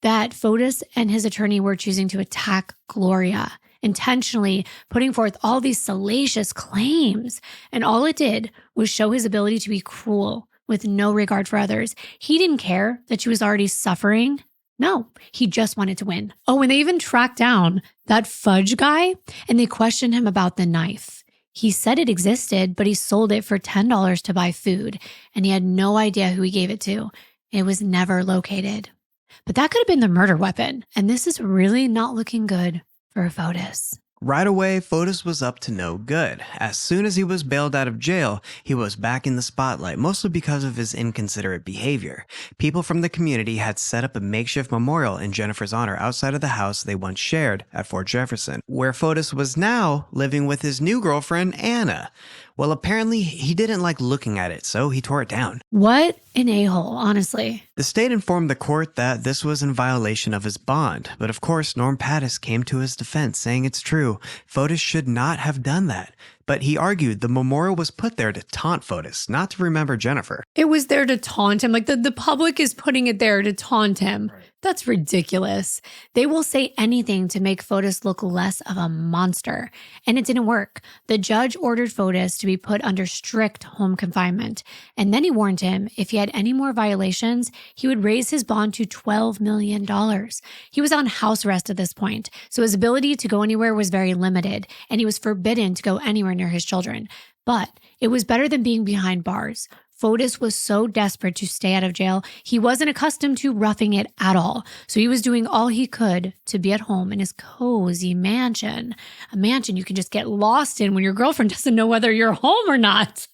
that Fotis and his attorney were choosing to attack Gloria, intentionally putting forth all these salacious claims. And all it did was show his ability to be cruel with no regard for others. He didn't care that she was already suffering. No, he just wanted to win. Oh, and they even tracked down that Fudge guy and they questioned him about the knife. He said it existed, but he sold it for $10 to buy food, and he had no idea who he gave it to. It was never located. But that could have been the murder weapon, and this is really not looking good for Fotis. Right away, Fotis was up to no good. As soon as he was bailed out of jail, he was back in the spotlight, mostly because of his inconsiderate behavior. People from the community had set up a makeshift memorial in Jennifer's honor outside of the house they once shared at Fort Jefferson, where Fotis was now living with his new girlfriend, Anna. Well, apparently he didn't like looking at it, so he tore it down. What an a-hole, honestly. The state informed the court that this was in violation of his bond, but of course Norm Pattis came to his defense, saying it's true. Fotis should not have done that. But he argued the memorial was put there to taunt Fotis, not to remember Jennifer. It was there to taunt him. Like the public is putting it there to taunt him. Right. That's ridiculous. They will say anything to make Fotis look less of a monster. And it didn't work. The judge ordered Fotis to be put under strict home confinement. And then he warned him if he had any more violations, he would raise his bond to $12 million. He was on house arrest at this point, so his ability to go anywhere was very limited, and he was forbidden to go anywhere near his children. But it was better than being behind bars. Fotis was so desperate to stay out of jail, he wasn't accustomed to roughing it at all. So he was doing all he could to be at home in his cozy mansion. A mansion you can just get lost in when your girlfriend doesn't know whether you're home or not.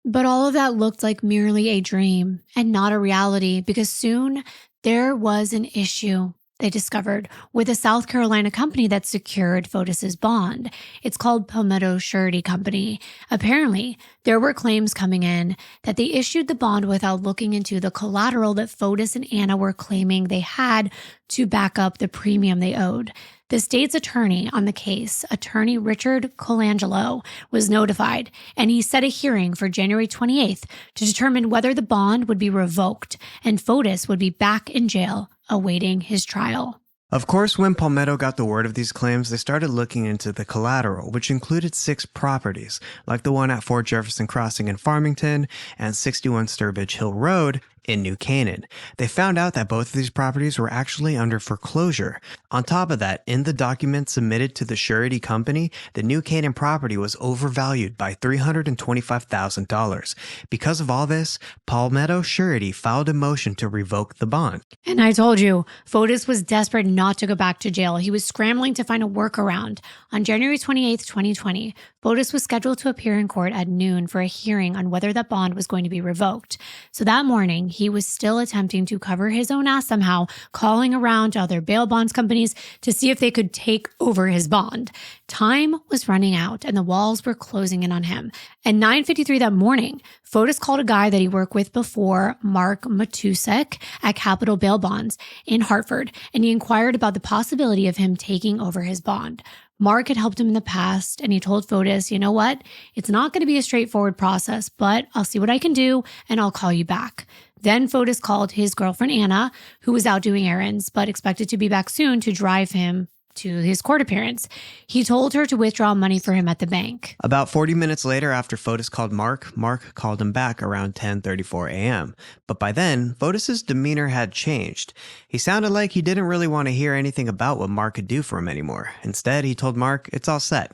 But all of that looked like merely a dream and not a reality, because soon there was an issue they discovered with a South Carolina company that secured Fotis' bond. It's called Palmetto Surety Company. Apparently, there were claims coming in that they issued the bond without looking into the collateral that Fotis and Anna were claiming they had to back up the premium they owed. The state's attorney on the case, attorney Richard Colangelo, was notified, and he set a hearing for January 28th to determine whether the bond would be revoked and Fotis would be back in jail awaiting his trial. Of course, when Palmetto got the word of these claims, they started looking into the collateral, which included 6 properties, like the one at Fort Jefferson Crossing in Farmington and 61 Sturbridge Hill Road in New Canaan. They found out that both of these properties were actually under foreclosure. On top of that, in the documents submitted to the surety company, the New Canaan property was overvalued by $325,000. Because of all this, Palmetto Surety filed a motion to revoke the bond. And I told you, Fotis was desperate not to go back to jail. He was scrambling to find a workaround. On January 28th, 2020, Fotis was scheduled to appear in court at noon for a hearing on whether that bond was going to be revoked. So that morning, he was still attempting to cover his own ass somehow, calling around to other bail bonds companies to see if they could take over his bond. Time was running out and the walls were closing in on him. At 9:53 that morning, Fotis called a guy that he worked with before, Mark Matusek, at Capital Bail Bonds in Hartford, and he inquired about the possibility of him taking over his bond. Mark had helped him in the past, and he told Fotis, you know what? It's not going to be a straightforward process, but I'll see what I can do, and I'll call you back. Then Fotis called his girlfriend, Anna, who was out doing errands, but expected to be back soon to drive him to his court appearance. He told her to withdraw money for him at the bank. About 40 minutes later, after Fotis called Mark called him back around 10:34 a.m. But by then, Fotis's demeanor had changed. He sounded like he didn't really want to hear anything about what Mark could do for him anymore. Instead, he told Mark it's all set.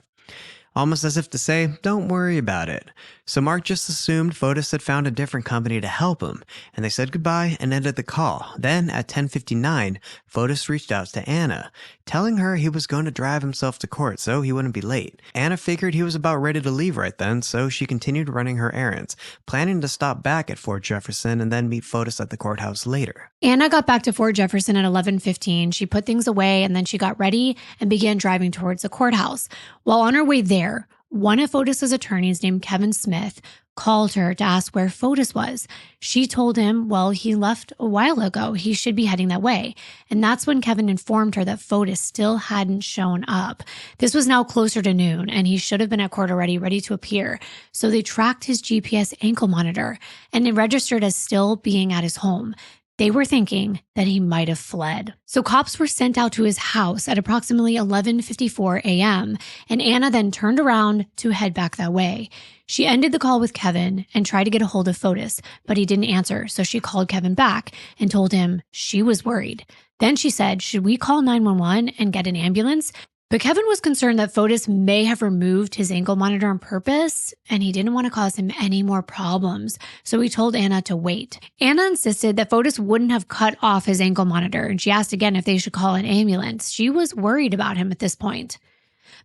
Almost as if to say, don't worry about it. So Mark just assumed Fotis had found a different company to help him, and they said goodbye and ended the call. Then, at 10:59, Fotis reached out to Anna, telling her he was going to drive himself to court so he wouldn't be late. Anna figured he was about ready to leave right then, so she continued running her errands, planning to stop back at Fort Jefferson and then meet Fotis at the courthouse later. Anna got back to Fort Jefferson at 11:15. She put things away and then she got ready and began driving towards the courthouse. While on her way there, one of Fotis's attorneys named Kevin Smith called her to ask where Fotis was. She told him, well, he left a while ago. He should be heading that way. And that's when Kevin informed her that Fotis still hadn't shown up. This was now closer to noon, and he should have been at court already, ready to appear. So they tracked his GPS ankle monitor, and it registered as still being at his home. They were thinking that he might have fled. So cops were sent out to his house at approximately 11:54 a.m., and Anna then turned around to head back that way. She ended the call with Kevin and tried to get a hold of Fotis, but he didn't answer, so she called Kevin back and told him she was worried. Then she said, should we call 911 and get an ambulance? But Kevin was concerned that Fotis may have removed his ankle monitor on purpose, and he didn't want to cause him any more problems, so he told Anna to wait. Anna insisted that Fotis wouldn't have cut off his ankle monitor, and she asked again if they should call an ambulance. She was worried about him at this point.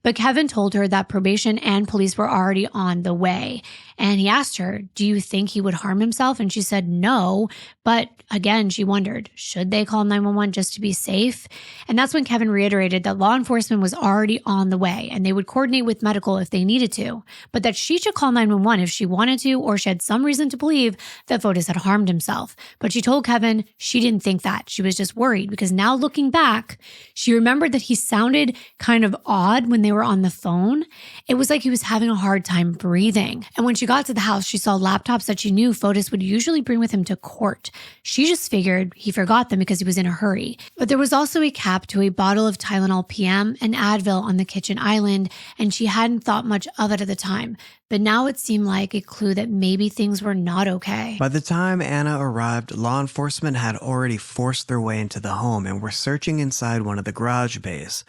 But Kevin told her that probation and police were already on the way. And he asked her, do you think he would harm himself? And she said no. But again, she wondered, should they call 911 just to be safe? And that's when Kevin reiterated that law enforcement was already on the way and they would coordinate with medical if they needed to, but that she should call 911 if she wanted to or she had some reason to believe that Fotis had harmed himself. But she told Kevin she didn't think that. She was just worried because now looking back, she remembered that he sounded kind of odd when they were on the phone. It was like he was having a hard time breathing. And when she got to the house, she saw laptops that she knew Fotis would usually bring with him to court. She just figured he forgot them because he was in a hurry. But there was also a cap to a bottle of Tylenol PM and Advil on the kitchen island, and she hadn't thought much of it at the time. But now it seemed like a clue that maybe things were not okay. By the time Anna arrived, law enforcement had already forced their way into the home and were searching inside one of the garage bays.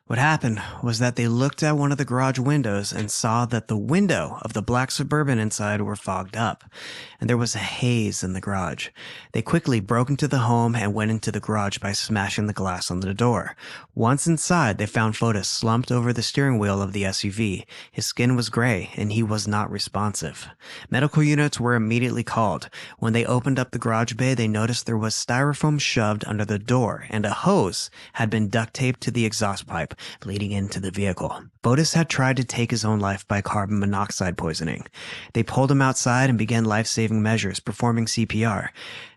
What happened was that they looked at one of the garage windows and saw that the window of the black Suburban inside were fogged up, and there was a haze in the garage. They quickly broke into the home and went into the garage by smashing the glass on the door. Once inside, they found Fotis slumped over the steering wheel of the SUV. His skin was gray, and he was not responsive. Medical units were immediately called. When they opened up the garage bay, they noticed there was styrofoam shoved under the door, and a hose had been duct taped to the exhaust pipe leading into the vehicle. Fotis had tried to take his own life by carbon monoxide poisoning. They pulled him outside and began life-saving measures, performing CPR.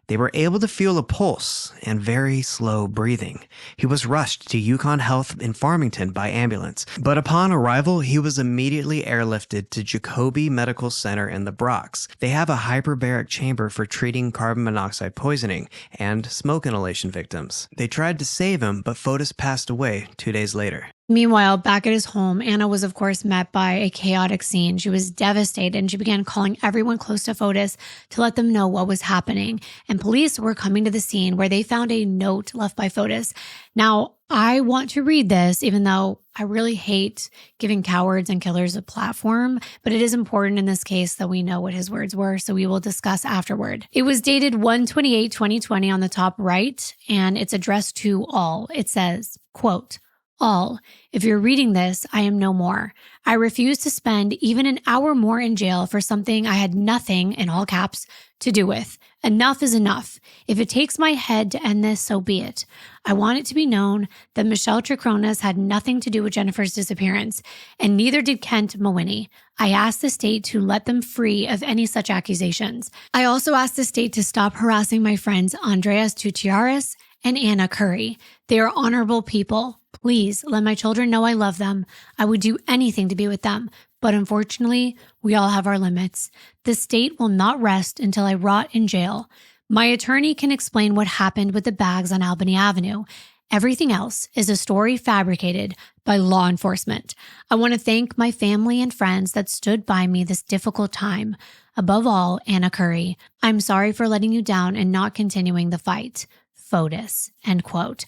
They were able to feel a pulse and very slow breathing. He was rushed to Yukon Health in Farmington by ambulance, but upon arrival, he was immediately airlifted to Jacobi Medical Center in the Bronx. They have a hyperbaric chamber for treating carbon monoxide poisoning and smoke inhalation victims. They tried to save him, but Fotis passed away 2 days later. Meanwhile, back at his home, Anna was, of course, met by a chaotic scene. She was devastated and she began calling everyone close to Fotis to let them know what was happening. And police were coming to the scene where they found a note left by Fotis. Now, I want to read this, even though I really hate giving cowards and killers a platform, but it is important in this case that we know what his words were, so we will discuss afterward. It was dated 1/28/2020 on the top right, and it's addressed to all. It says, quote, "All, if you're reading this, I am no more. I refuse to spend even an hour more in jail for something I had nothing, in all caps, to do with. Enough is enough. If it takes my head to end this, so be it. I want it to be known that Michelle Tricronas had nothing to do with Jennifer's disappearance, and neither did Kent Mawhinney. I asked the state to let them free of any such accusations. I also asked the state to stop harassing my friends Andreas Gutierrez and Anna Curry. They are honorable people. Please let my children know I love them. I would do anything to be with them. But unfortunately, we all have our limits. The state will not rest until I rot in jail. My attorney can explain what happened with the bags on Albany Avenue. Everything else is a story fabricated by law enforcement. I want to thank my family and friends that stood by me this difficult time. Above all, Anna Curry, I'm sorry for letting you down and not continuing the fight. Fotis," end quote.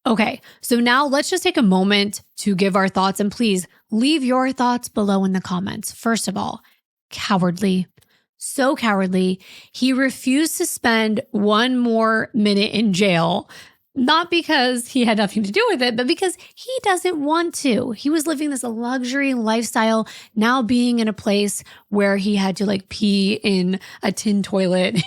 Okay, so now let's just take a moment to give our thoughts, and please leave your thoughts below in the comments. First of all, cowardly. So cowardly. He refused to spend one more minute in jail, not because he had nothing to do with it, but because he doesn't want to. He was living this luxury lifestyle, now being in a place where he had to pee in a tin toilet.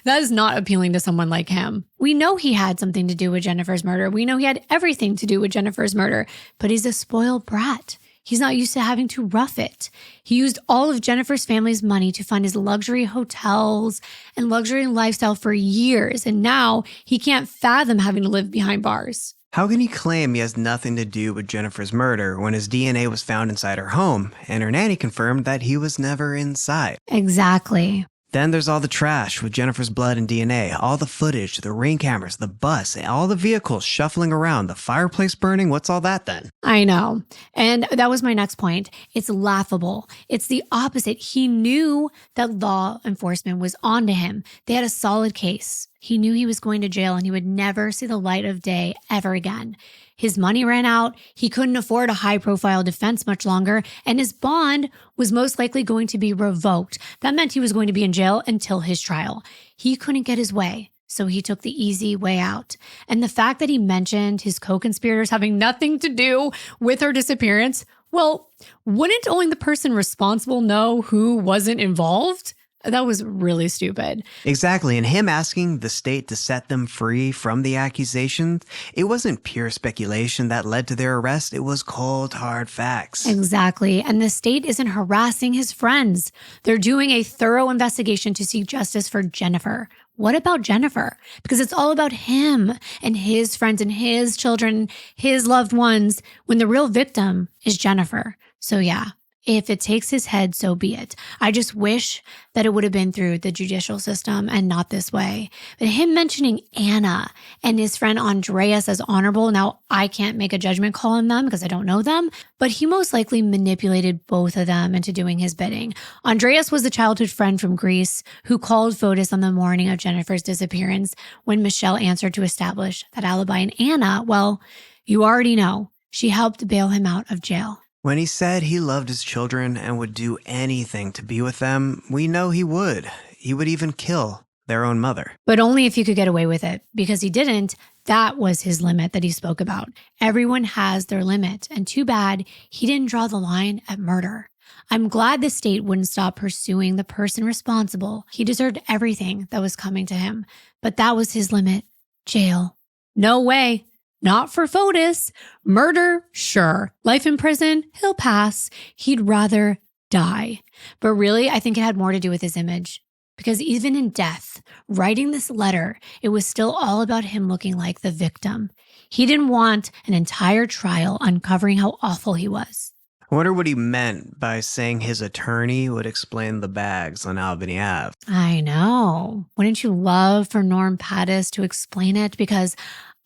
That is not appealing to someone like him. We know he had something to do with Jennifer's murder. We know he had everything to do with Jennifer's murder, but he's a spoiled brat. He's not used to having to rough it. He used all of Jennifer's family's money to fund his luxury hotels and luxury lifestyle for years, and now he can't fathom having to live behind bars. How can he claim he has nothing to do with Jennifer's murder when his DNA was found inside her home and her nanny confirmed that he was never inside? Exactly. Then there's all the trash with Jennifer's blood and DNA, all the footage, the ring cameras, the bus, all the vehicles shuffling around, the fireplace burning. What's all that then? I know. And that was my next point. It's laughable. It's the opposite. He knew that law enforcement was onto him. They had a solid case. He knew he was going to jail and he would never see the light of day ever again. His money ran out, he couldn't afford a high-profile defense much longer, and his bond was most likely going to be revoked. That meant he was going to be in jail until his trial. He couldn't get his way, so he took the easy way out. And the fact that he mentioned his co-conspirators having nothing to do with her disappearance, well, wouldn't only the person responsible know who wasn't involved? That was really stupid. Exactly, and him asking the state to set them free from the accusations, it wasn't pure speculation that led to their arrest. It was cold, hard facts. Exactly, and the state isn't harassing his friends. They're doing a thorough investigation to seek justice for Jennifer. What about Jennifer? Because it's all about him and his friends and his children, his loved ones, when the real victim is Jennifer. So yeah. If it takes his head, so be it. I just wish that it would have been through the judicial system and not this way. But him mentioning Anna and his friend Andreas as honorable, now I can't make a judgment call on them because I don't know them, but he most likely manipulated both of them into doing his bidding. Andreas was the childhood friend from Greece who called Fotis on the morning of Jennifer's disappearance when Michelle answered to establish that alibi. And Anna, well, you already know, she helped bail him out of jail. When he said he loved his children and would do anything to be with them, we know he would. He would even kill their own mother. But only if he could get away with it. Because he didn't, that was his limit that he spoke about. Everyone has their limit. And too bad he didn't draw the line at murder. I'm glad the state wouldn't stop pursuing the person responsible. He deserved everything that was coming to him. But that was his limit. Jail. No way. Not for Fotis. Murder, sure. Life in prison, he'll pass. He'd rather die. But really, I think it had more to do with his image. Because even in death, writing this letter, it was still all about him looking like the victim. He didn't want an entire trial uncovering how awful he was. I wonder what he meant by saying his attorney would explain the bags on Albany Ave. I know. Wouldn't you love for Norm Pattis to explain it? Because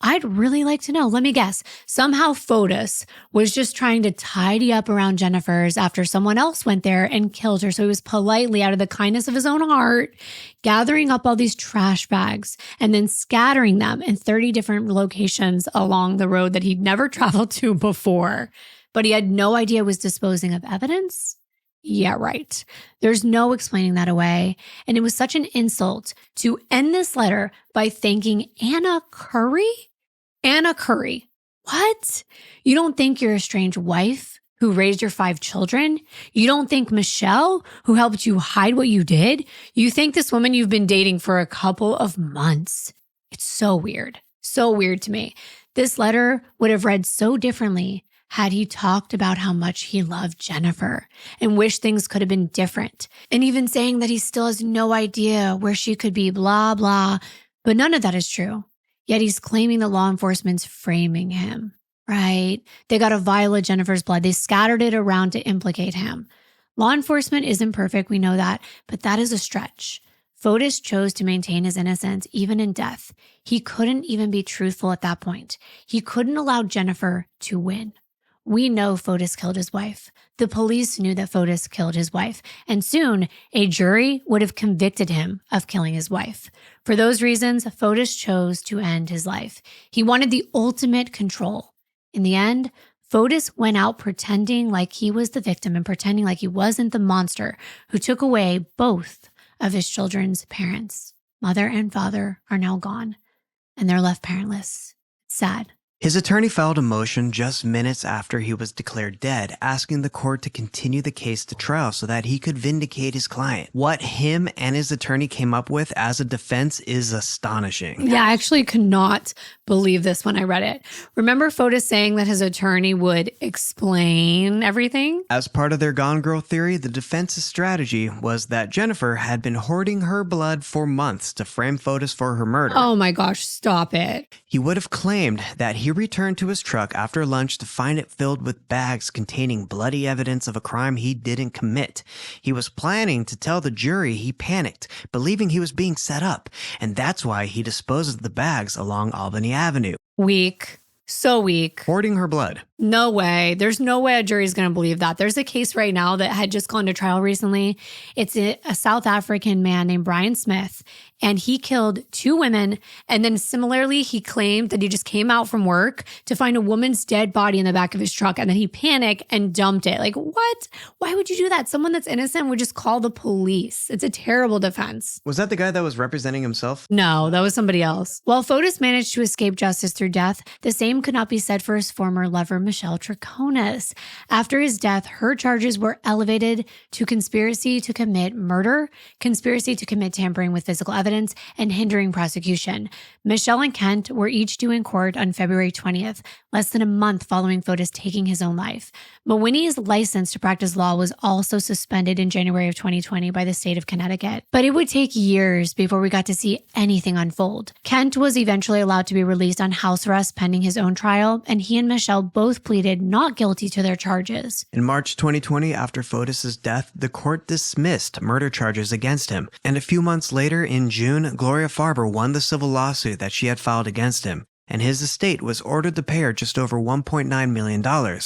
I'd really like to know. Let me guess. Somehow Fotis was just trying to tidy up around Jennifer's after someone else went there and killed her. So he was politely, out of the kindness of his own heart, gathering up all these trash bags and then scattering them in 30 different locations along the road that he'd never traveled to before. But he had no idea was disposing of evidence? Yeah, right. There's no explaining that away. And it was such an insult to end this letter by thanking Anna Curry? Anna Curry. What? You don't think your estranged wife who raised your 5 children? You don't think Michelle, who helped you hide what you did? You think this woman you've been dating for a couple of months? It's so weird. So weird to me. This letter would have read so differently had he talked about how much he loved Jennifer and wished things could have been different, and even saying that he still has no idea where she could be, blah, blah. But none of that is true. Yet he's claiming the law enforcement's framing him, right? They got a vial of Jennifer's blood. They scattered it around to implicate him. Law enforcement isn't perfect, we know that, but that is a stretch. Fotis chose to maintain his innocence even in death. He couldn't even be truthful at that point. He couldn't allow Jennifer to win. We know Fotis killed his wife. The police knew that Fotis killed his wife, and soon a jury would have convicted him of killing his wife. For those reasons, Fotis chose to end his life. He wanted the ultimate control. In the end, Fotis went out pretending like he was the victim and pretending like he wasn't the monster who took away both of his children's parents. Mother and father are now gone, and they're left parentless. It's sad. His attorney filed a motion just minutes after he was declared dead, asking the court to continue the case to trial so that he could vindicate his client. What him and his attorney came up with as a defense is astonishing. Yeah, I actually could not believe this when I read it. Remember Fotis saying that his attorney would explain everything? As part of their Gone Girl theory, the defense's strategy was that Jennifer had been hoarding her blood for months to frame Fotis for her murder. Oh my gosh, stop it. He would have claimed that he returned to his truck after lunch to find it filled with bags containing bloody evidence of a crime he didn't commit. He was planning to tell the jury he panicked, believing he was being set up, and that's why he disposed of the bags along Albany Avenue. Weak. So weak. Hoarding her blood. No way. There's no way a jury's going to believe that. There's a case right now that had just gone to trial recently. It's a South African man named Brian Smith, and he killed 2 women. And then similarly, he claimed that he just came out from work to find a woman's dead body in the back of his truck, and then he panicked and dumped it. Like, what? Why would you do that? Someone that's innocent would just call the police. It's a terrible defense. Was that the guy that was representing himself? No, that was somebody else. While Fotis managed to escape justice through death, the same could not be said for his former lover, Michelle Troconis. After his death, her charges were elevated to conspiracy to commit murder, conspiracy to commit tampering with physical evidence, and hindering prosecution. Michelle and Kent were each due in court on February 20th, less than a month following Fotis taking his own life. Mawini's license to practice law was also suspended in January of 2020 by the state of Connecticut. But it would take years before we got to see anything unfold. Kent was eventually allowed to be released on house arrest pending his own trial, and he and Michelle both pleaded not guilty to their charges. In March 2020, after Fotis' death, the court dismissed murder charges against him. And a few months later, in June, Gloria Farber won the civil lawsuit that she had filed against him, and his estate was ordered to pay her just over $1.9 million.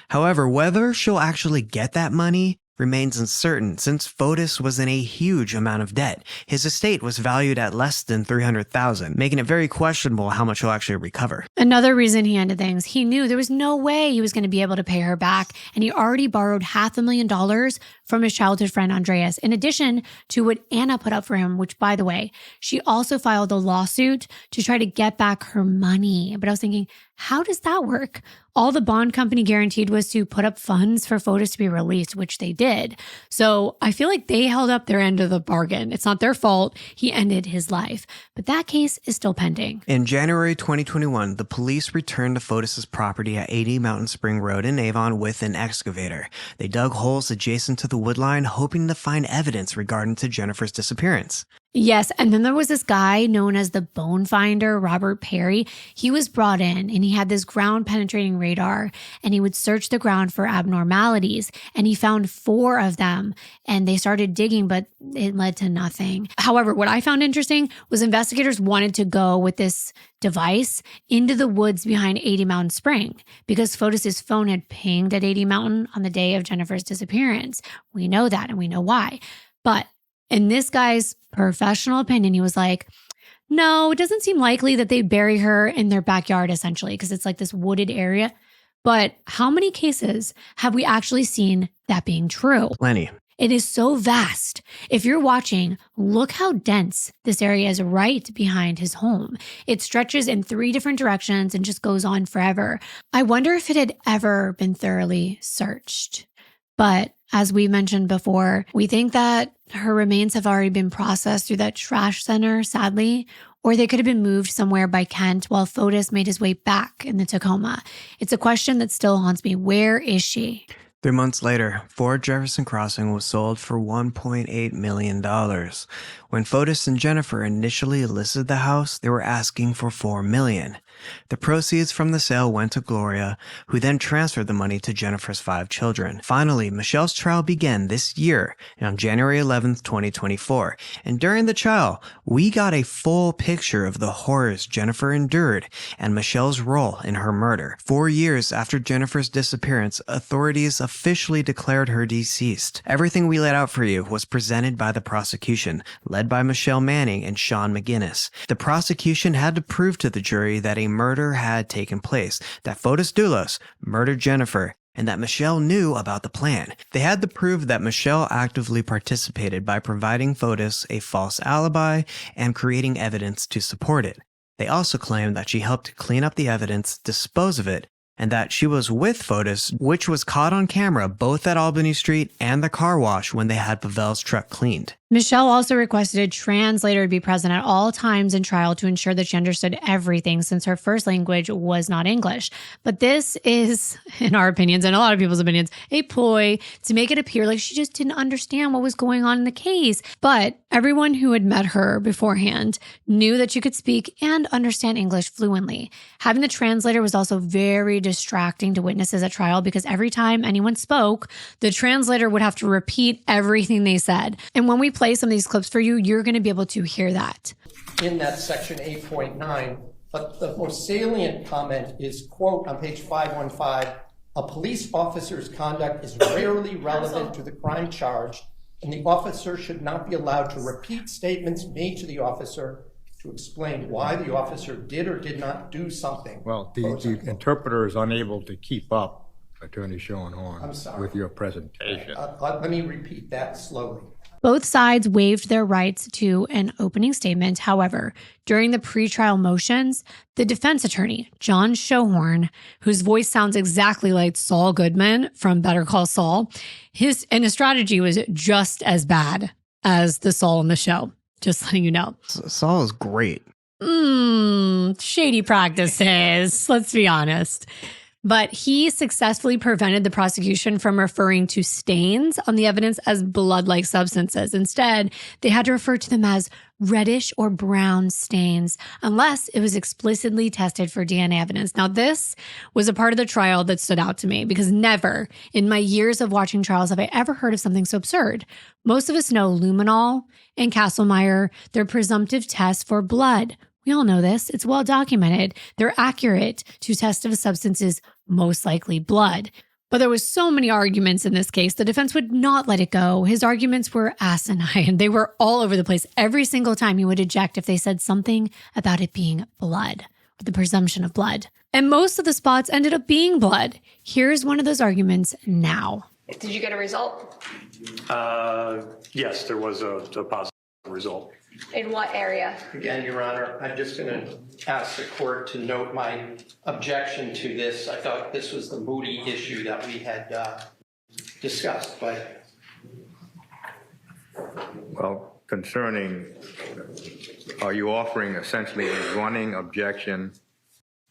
However, whether she'll actually get that money remains uncertain since Fotis was in a huge amount of debt. His estate was valued at less than $300,000, making it very questionable how much he'll actually recover. Another reason he ended things, he knew there was no way he was going to be able to pay her back, and he already borrowed $500,000 from his childhood friend Andreas, in addition to what Anna put up for him, which, by the way, she also filed a lawsuit to try to get back her money. But I was thinking, how does that work? All the bond company guaranteed was to put up funds for Fotis to be released, which they did. So I feel like they held up their end of the bargain. It's not their fault. He ended his life. But that case is still pending. In January 2021, the police returned to Fotis' property at 80 Mountain Spring Road in Avon with an excavator. They dug holes adjacent to the woodline, hoping to find evidence regarding to Jennifer's disappearance. Yes, and then there was this guy known as the Bone Finder, Robert Perry. He was brought in and he had this ground penetrating radar and he would search the ground for abnormalities, and he found 4 of them, and they started digging, but it led to nothing. However, what I found interesting was investigators wanted to go with this device into the woods behind 80 Mountain Spring because Fotis's phone had pinged at 80 Mountain on the day of Jennifer's disappearance. We know that and we know why. But in this guy's professional opinion, he was like, no, it doesn't seem likely that they bury her in their backyard, essentially, because it's like this wooded area. But how many cases have we actually seen that being true? Plenty. It is so vast. If you're watching, look how dense this area is right behind his home. It stretches in 3 different directions and just goes on forever. I wonder if it had ever been thoroughly searched. But as we mentioned before, we think that her remains have already been processed through that trash center, sadly, or they could have been moved somewhere by Kent while Fotis made his way back in the Tacoma. It's a question that still haunts me. Where is she? 3 months later, Fort Jefferson Crossing was sold for $1.8 million. When Fotis and Jennifer initially listed the house, they were asking for $4 million. The proceeds from the sale went to Gloria, who then transferred the money to Jennifer's 5 children. Finally, Michelle's trial began this year on January 11th, 2024. And during the trial, we got a full picture of the horrors Jennifer endured and Michelle's role in her murder. 4 years after Jennifer's disappearance, authorities officially declared her deceased. Everything we laid out for you was presented by the prosecution, led by Michelle Manning and Sean McGinnis. The prosecution had to prove to the jury that a murder had taken place, that Fotis Dulos murdered Jennifer, and that Michelle knew about the plan. They had to prove that Michelle actively participated by providing Fotis a false alibi and creating evidence to support it. They also claimed that she helped clean up the evidence, dispose of it, and that she was with Fotis, which was caught on camera both at Albany Street and the car wash when they had Pavel's truck cleaned. Michelle also requested a translator to be present at all times in trial to ensure that she understood everything, since her first language was not English. But this is, in our opinions and a lot of people's opinions, a ploy to make it appear like she just didn't understand what was going on in the case. But everyone who had met her beforehand knew that she could speak and understand English fluently. Having the translator was also very distracting to witnesses at trial because every time anyone spoke, the translator would have to repeat everything they said. And when we play some of these clips for you, you're going to be able to hear that. In that section 8.9, but the most salient comment is, quote, on page 515, a police officer's conduct is rarely relevant to the crime charged, and the officer should not be allowed to repeat statements made to the officer to explain why the officer did or did not do something. Well, the interpreter is unable to keep up, Attorney Schoenhorn, I'm sorry. with your presentation. Let me repeat that slowly. Both sides waived their rights to an opening statement. However, during the pretrial motions, the defense attorney, John Schoenhorn, whose voice sounds exactly like Saul Goodman from Better Call Saul, his strategy was just as bad as the Saul in the show. Just letting you know. Saul is great. Shady practices, let's be honest. But he successfully prevented the prosecution from referring to stains on the evidence as blood-like substances. Instead, they had to refer to them as reddish or brown stains, unless it was explicitly tested for DNA evidence. Now, this was a part of the trial that stood out to me because never in my years of watching trials have I ever heard of something so absurd. Most of us know luminol and Castlemeyer, they're presumptive tests for blood. We all know this. It's well documented. They're accurate to test if a substance is most likely blood. But there was so many arguments in this case, the defense would not let it go. His arguments were asinine. They were all over the place. Every single time he would eject if they said something about it being blood, or the presumption of blood. And most of the spots ended up being blood. Here's one of those arguments now. Did you get a result? Yes, there was a positive result. In what area? Again, Your Honor, I'm just going to ask the court to note my objection to this. I thought this was the Moody issue that we had discussed, but... Well, concerning, are you offering essentially a running objection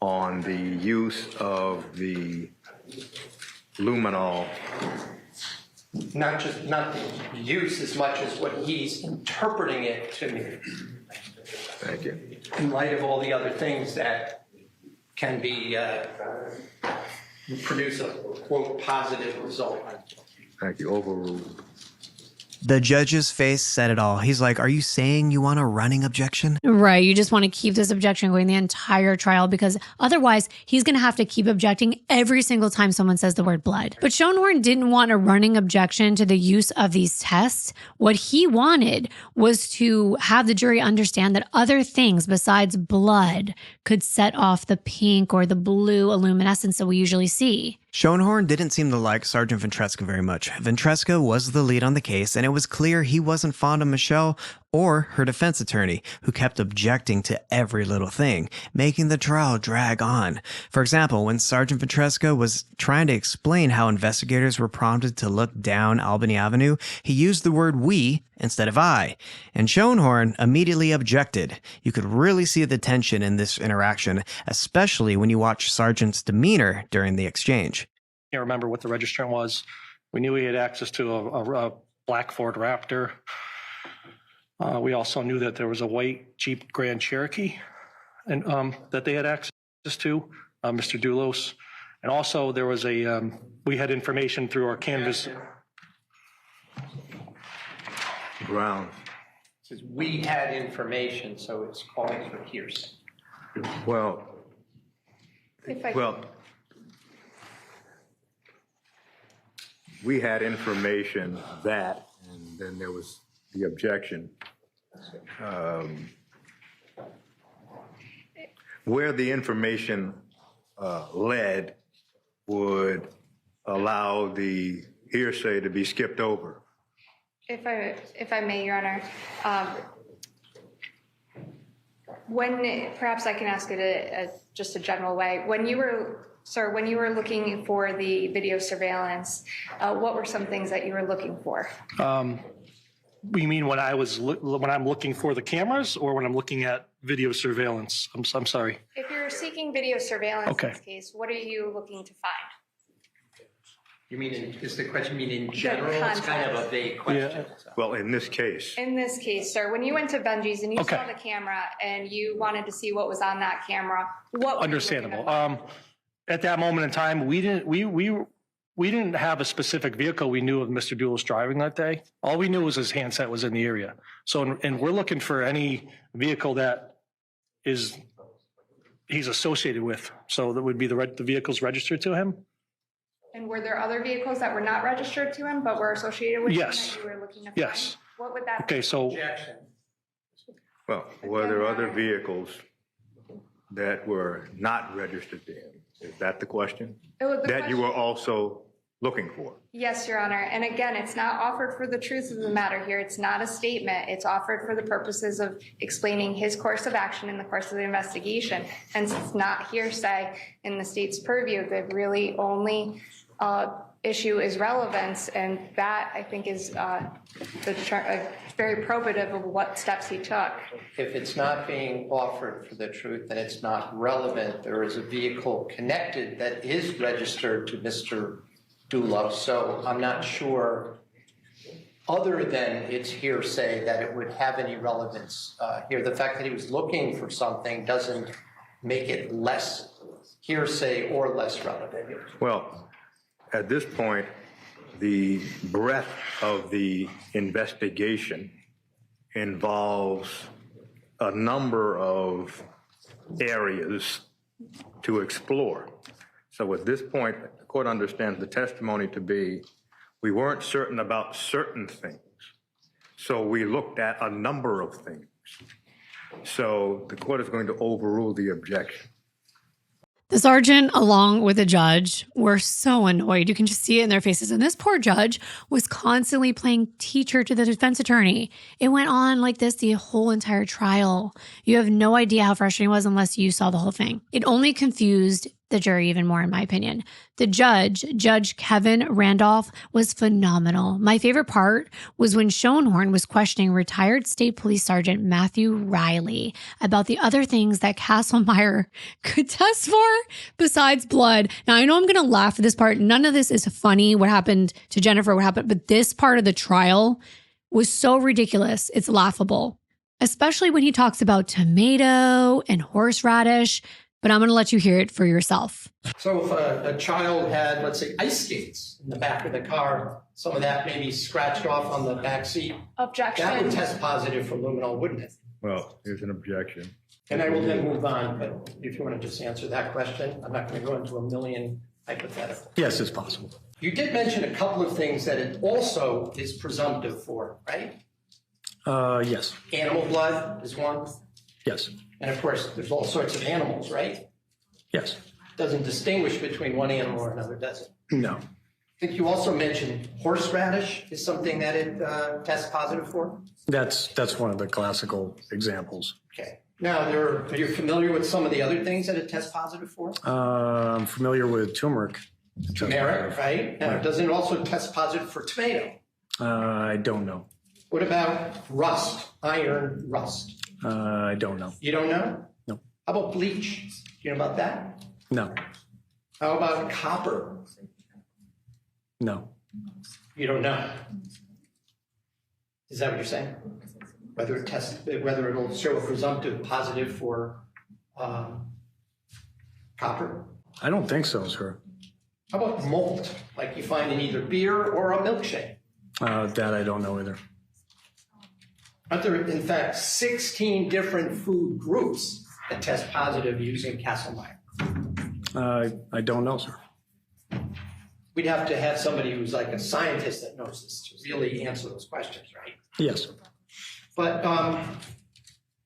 on the use of the luminol not the use as much as what he's interpreting it to mean. Thank you. In light of all the other things that can be produce a quote positive result. Thank you. Overruled. The judge's face said it all. He's like, are you saying you want a running objection? Right. You just want to keep this objection going the entire trial because otherwise he's going to have to keep objecting every single time someone says the word blood. But Schoenhorn didn't want a running objection to the use of these tests. What he wanted was to have the jury understand that other things besides blood could set off the pink or the blue luminescence that we usually see. Schoenhorn didn't seem to like Sergeant Ventresca very much. Ventresca was the lead on the case, and it was clear he wasn't fond of Michelle or her defense attorney, who kept objecting to every little thing, making the trial drag on. For example, when Sergeant Ventresca was trying to explain how investigators were prompted to look down Albany Avenue, he used the word we instead of I, and Schoenhorn immediately objected. You could really see the tension in this interaction, especially when you watch Sergeant's demeanor during the exchange. Can't remember what the registrant was. We knew he had access to a black Ford Raptor. We also knew that there was a white Jeep Grand Cherokee and that they had access to, Mr. Dulos. And also there was we had information through our canvas. Ground. Says we had information, so it's calling for hearsay. Well, we had information that, and then there was the objection. Where the information led would allow the hearsay to be skipped over. If I may, Your Honor, perhaps I can ask it just a general way. When you were looking for the video surveillance, what were some things that you were looking for? You mean when I'm looking for the cameras, or when I'm looking at video surveillance? I'm sorry. If you're seeking video surveillance in this case, what are you looking to find? You mean, is the question in general? It's kind of a vague question. Yeah. Well, in this case. In this case, sir, when you went to Benji's and you saw the camera and you wanted to see what was on that camera, what were understandable. At that moment in time, we didn't have a specific vehicle we knew of Mr. Dulos driving that day. All we knew was his handset was in the area. So, and we're looking for any vehicle that he's associated with. So that would be the vehicles registered to him. And were there other vehicles that were not registered to him but were associated with him that you were looking to find? Yes. What would that be? Okay, so. Well, were there other vehicles that were not registered to him? Is that the question? You were also looking for? Yes, Your Honor. And again, it's not offered for the truth of the matter here. It's not a statement. It's offered for the purposes of explaining his course of action in the course of the investigation. And it's not hearsay in the state's purview. The really only issue is relevance, and that, I think, is very probative of what steps he took. If it's not being offered for the truth, then it's not relevant. There is a vehicle connected that is registered to Mr. Dulos, so I'm not sure, other than it's hearsay, that it would have any relevance here. The fact that he was looking for something doesn't make it less hearsay or less relevant. Well, at this point, the breadth of the investigation involves a number of areas to explore. So at this point, the court understands the testimony to be, we weren't certain about certain things. So we looked at a number of things. So the court is going to overrule the objection. The sergeant, along with the judge, were so annoyed. You can just see it in their faces. And this poor judge was constantly playing teacher to the defense attorney. It went on like this the whole entire trial. You have no idea how frustrating it was unless you saw the whole thing. It only confused the jury even more, in my opinion. The Judge Kevin Randolph, was phenomenal. My favorite part was when Schoenhorn was questioning retired State Police Sergeant Matthew Riley about the other things that Castlemeyer could test for besides blood. Now, I know I'm going to laugh at this part. None of this is funny, what happened to Jennifer, what happened, but this part of the trial was so ridiculous. It's laughable, especially when he talks about tomato and horseradish. But I'm going to let you hear it for yourself. So if a child had, let's say, ice skates in the back of the car, some of that maybe scratched off on the back seat. Objection. That would test positive for luminol, wouldn't it? Well, here's an objection. And I will then move on, but if you want to just answer that question, I'm not going to go into a million hypotheticals. Yes, it's possible. You did mention a couple of things that it also is presumptive for, right? Yes. Animal blood is one. Yes. And of course, there's all sorts of animals, right? Yes. Doesn't distinguish between one animal or another, does it? No. I think you also mentioned horseradish is something that it tests positive for. That's one of the classical examples. Okay. Now, are you familiar with some of the other things that it tests positive for? I'm familiar with turmeric. Turmeric, right? Now, doesn't it also test positive for tomato? I don't know. What about rust, iron rust? I don't know. You don't know? No. How about bleach? Do you know about that? No. How about copper? No. You don't know. Is that what you're saying? Whether it'll show a presumptive positive for copper? I don't think so, sir. How about malt, like you find in either beer or a milkshake? That I don't know either. Aren't there, in fact, 16 different food groups that test positive using Castlemeyer? I don't know, sir. We'd have to have somebody who's like a scientist that knows this to really answer those questions, right? Yes. But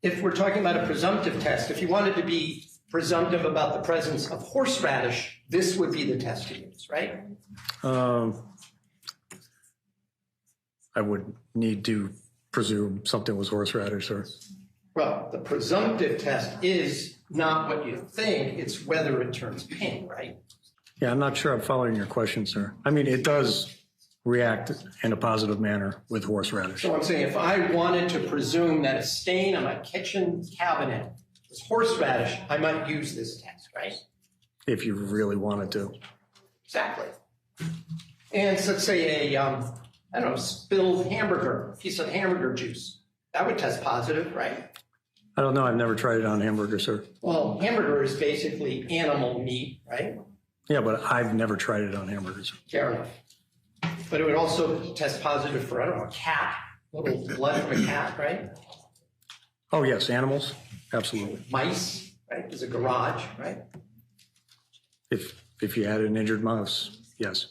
if we're talking about a presumptive test, if you wanted to be presumptive about the presence of horseradish, this would be the test to use, right? I would need to presume something was horseradish, sir. Well, the presumptive test is not what you think, it's whether it turns pink, right? Yeah, I'm not sure I'm following your question, sir. I mean, it does react in a positive manner with horseradish. So I'm saying if I wanted to presume that a stain on my kitchen cabinet was horseradish, I might use this test, right? If you really wanted to. Exactly. And so let's say a, I don't know, spilled hamburger, piece of hamburger juice. That would test positive, right? I don't know. I've never tried it on hamburger, sir. Well, hamburger is basically animal meat, right? Yeah, but I've never tried it on hamburgers. Fair enough. But it would also test positive for, I don't know, a cat, a little blood from a cat, right? Oh, yes, animals? Absolutely. Mice, right? There's a garage, right? If you had an injured mouse, yes.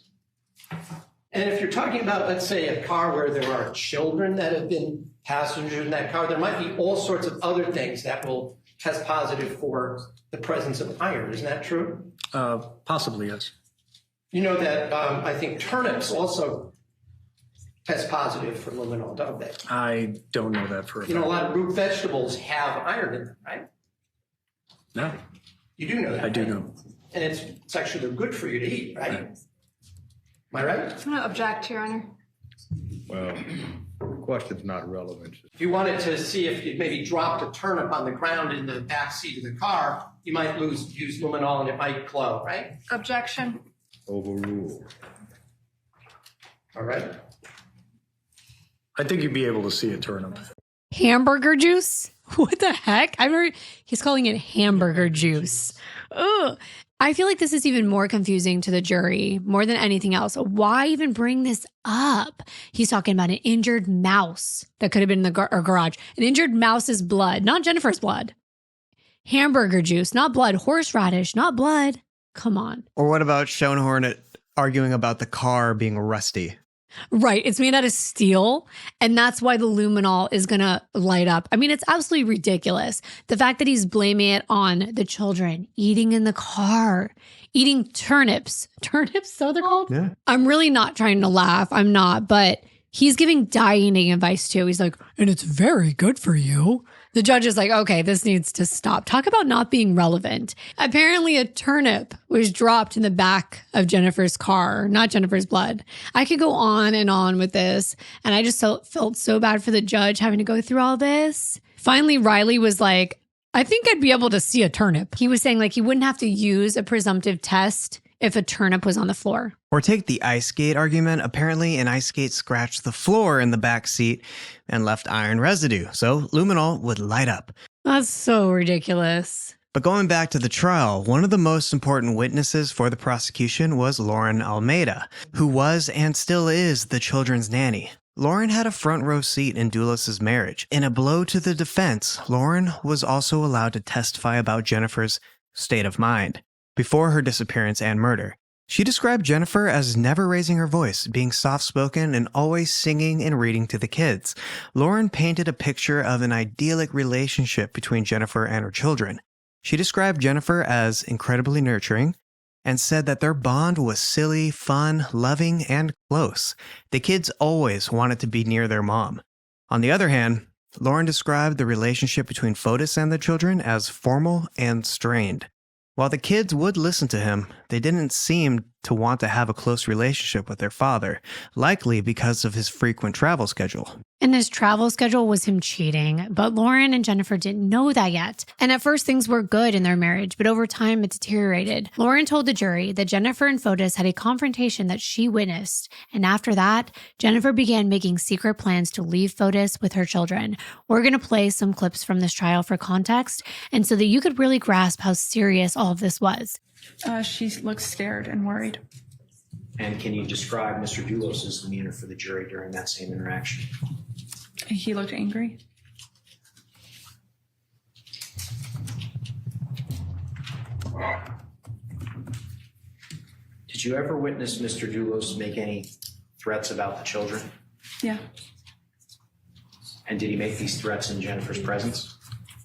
And if you're talking about, let's say, a car where there are children that have been passengers in that car, there might be all sorts of other things that will test positive for the presence of iron. Isn't that true? Possibly, yes. You know that I think turnips also test positive for luminol, don't they? I don't know that for a fact. You know, a lot of root vegetables have iron in them, right? No. You do know that. I do right? know. And it's actually, they're good for you to eat, right? Am I right? I'm going to object, Your Honor. Well, the question's not relevant. If you wanted to see if you maybe dropped a turnip on the ground in the back seat of the car, you might use luminol and it might glow, right? Objection. Overruled. All right. I think you'd be able to see a turnip. Hamburger juice? What the heck? He's calling it hamburger juice. Ugh. I feel like this is even more confusing to the jury, more than anything else. Why even bring this up? He's talking about an injured mouse that could have been in the garage. An injured mouse's blood, not Jennifer's blood. Hamburger juice, not blood. Horseradish, not blood. Come on. Or what about Schoenhorn arguing about the car being rusty? Right. It's made out of steel, and that's why the luminol is going to light up. I mean, it's absolutely ridiculous. The fact that he's blaming it on the children eating in the car, eating turnips. Turnips, so they're called? Yeah. I'm really not trying to laugh. I'm not, but he's giving dieting advice too. He's like, and it's very good for you. The judge is like, okay, this needs to stop. Talk about not being relevant. Apparently a turnip was dropped in the back of Jennifer's car, not Jennifer's blood. I could go on and on with this. And I just felt so bad for the judge having to go through all this. Finally, Riley was like, I think I'd be able to see a turnip. He was saying like he wouldn't have to use a presumptive test if a turnip was on the floor. Or take the ice skate argument. Apparently, an ice skate scratched the floor in the back seat and left iron residue, so luminol would light up. That's so ridiculous. But going back to the trial, one of the most important witnesses for the prosecution was Lauren Almeida, who was and still is the children's nanny. Lauren had a front row seat in Dulos' marriage. In a blow to the defense, Lauren was also allowed to testify about Jennifer's state of mind before her disappearance and murder. She described Jennifer as never raising her voice, being soft-spoken, and always singing and reading to the kids. Lauren painted a picture of an idyllic relationship between Jennifer and her children. She described Jennifer as incredibly nurturing and said that their bond was silly, fun, loving, and close. The kids always wanted to be near their mom. On the other hand, Lauren described the relationship between Fotis and the children as formal and strained. While the kids would listen to him, they didn't seem to want to have a close relationship with their father, likely because of his frequent travel schedule. And his travel schedule was him cheating, but Lauren and Jennifer didn't know that yet. And at first things were good in their marriage, but over time it deteriorated. Lauren told the jury that Jennifer and Fotis had a confrontation that she witnessed. And after that, Jennifer began making secret plans to leave Fotis with her children. We're going to play some clips from this trial for context, and so that you could really grasp how serious all of this was. She looks scared and worried. And can you describe Mr. Dulos' demeanor for the jury during that same interaction? He looked angry. Did you ever witness Mr. Dulos make any threats about the children? Yeah. And did he make these threats in Jennifer's presence?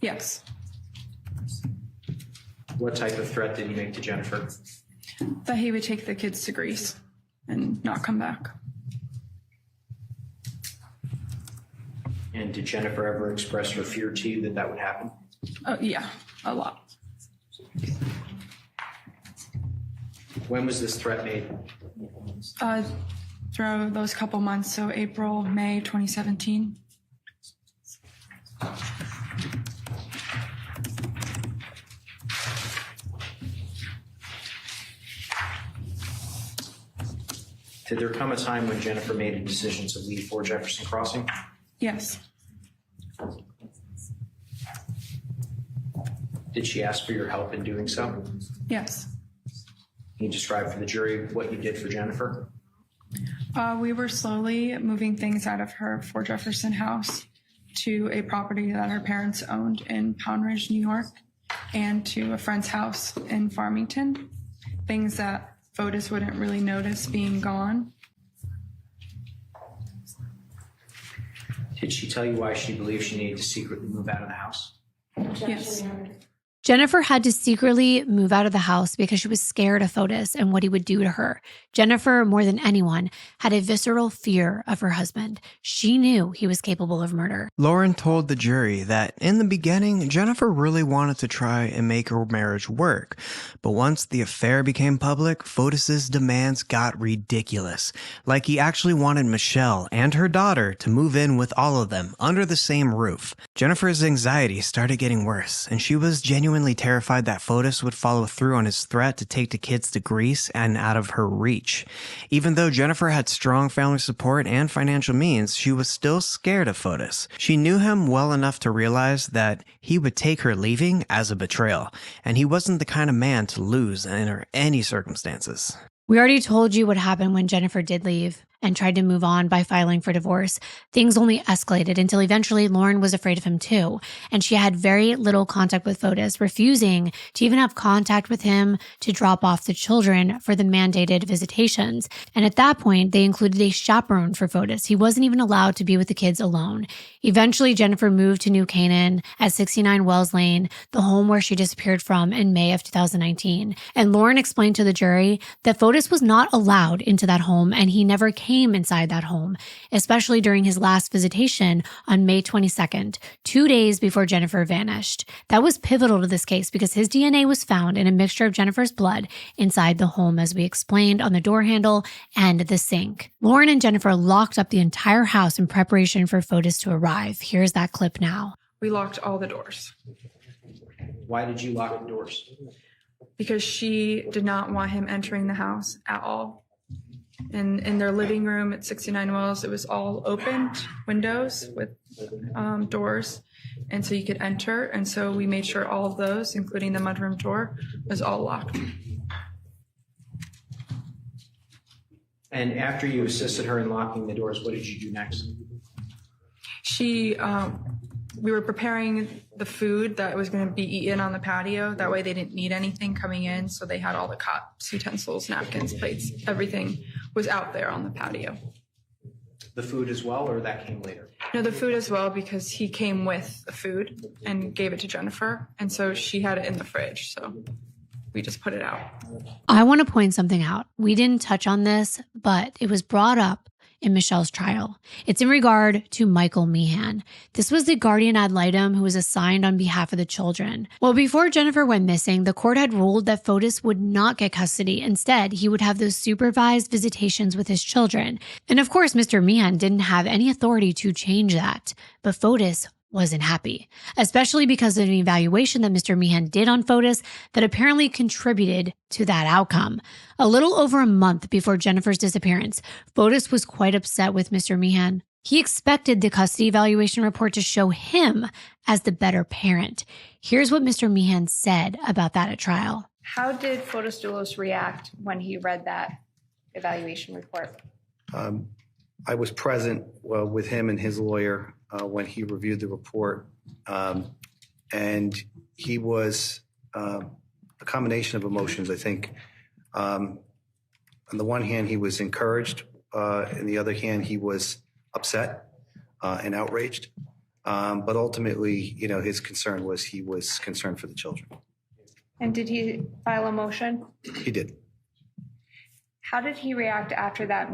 Yes. What type of threat did he make to Jennifer? That he would take the kids to Greece and not come back. And did Jennifer ever express her fear to you that that would happen? Yeah, a lot. When was this threat made? Through those couple months, so April, May 2017. Did there come a time when Jennifer made a decision to leave for Jefferson Crossing? Yes. Did she ask for your help in doing so? Yes. Can you describe for the jury what you did for Jennifer? We were slowly moving things out of her Fort Jefferson house to a property that her parents owned in Pound Ridge, New York, and to a friend's house in Farmington. Things that Fotis wouldn't really notice being gone. Did she tell you why she believed she needed to secretly move out of the house? Yes. Jennifer had to secretly move out of the house because she was scared of Fotis and what he would do to her. Jennifer, more than anyone, had a visceral fear of her husband. She knew he was capable of murder. Lauren told the jury that in the beginning, Jennifer really wanted to try and make her marriage work. But once the affair became public, Fotis' demands got ridiculous. Like he actually wanted Michelle and her daughter to move in with all of them under the same roof. Jennifer's anxiety started getting worse, and she was genuinely terrified that Fotis would follow through on his threat to take the kids to Greece and out of her reach. Even though Jennifer had strong family support and financial means, she was still scared of Fotis. She knew him well enough to realize that he would take her leaving as a betrayal, and he wasn't the kind of man to lose under any circumstances. We already told you what happened when Jennifer did leave and tried to move on by filing for divorce. Things only escalated until eventually Lauren was afraid of him too, and she had very little contact with Fotis, refusing to even have contact with him to drop off the children for the mandated visitations. And at that point, they included a chaperone for Fotis. He wasn't even allowed to be with the kids alone. Eventually, Jennifer moved to New Canaan at 69 Wells Lane, the home where she disappeared from in May of 2019. And Lauren explained to the jury that Fotis was not allowed into that home, and he never came came inside that home, especially during his last visitation on May 22nd, 2 days before Jennifer vanished. That was pivotal to this case because his DNA was found in a mixture of Jennifer's blood inside the home, as we explained, on the door handle and the sink. Lauren and Jennifer locked up the entire house in preparation for Fotis to arrive. Here's that clip now. We locked all the doors. Why did you lock the doors? Because she did not want him entering the house at all. And in their living room at 69 Wells, it was all opened, windows with doors, and so you could enter. And so we made sure all of those, including the mudroom door, was all locked. And after you assisted her in locking the doors, what did you do next? We were preparing the food that was going to be eaten on the patio. That way they didn't need anything coming in. So they had all the cups, utensils, napkins, plates, everything was out there on the patio. The food as well, or that came later? No, the food as well, because he came with the food and gave it to Jennifer. And so she had it in the fridge. So we just put it out. I want to point something out. We didn't touch on this, but it was brought up in Michelle's trial. It's in regard to Michael Meehan. This was the guardian ad litem who was assigned on behalf of the children. Well, before Jennifer went missing, the court had ruled that Fotis would not get custody. Instead, he would have those supervised visitations with his children. And of course, Mr. Meehan didn't have any authority to change that. But Fotis wasn't happy, especially because of an evaluation that Mr. Meehan did on Fotis that apparently contributed to that outcome. A little over a month before Jennifer's disappearance, Fotis was quite upset with Mr. Meehan. He expected the custody evaluation report to show him as the better parent. Here's what Mr. Meehan said about that at trial. How did Fotis Dulos react when he read that evaluation report? I was present with him and his lawyer when he reviewed the report, and he was a combination of emotions, I think. On the one hand, he was encouraged. On the other hand, he was upset and outraged. But ultimately, his concern was he was concerned for the children. And did he file a motion? He did. How did he react after that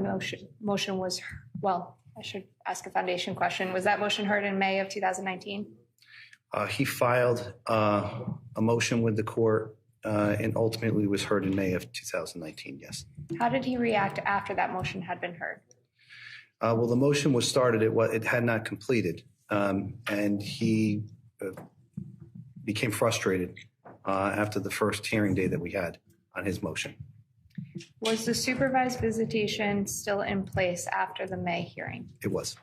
motion was, well, I should ask a foundation question. Was that motion heard in May of 2019? He filed a motion with the court and ultimately was heard in May of 2019, yes. How did he react after that motion had been heard? Well, the motion was started, it had not completed, and he became frustrated after the first hearing day that we had on his motion. Was the supervised visitation still in place after the May hearing? It was.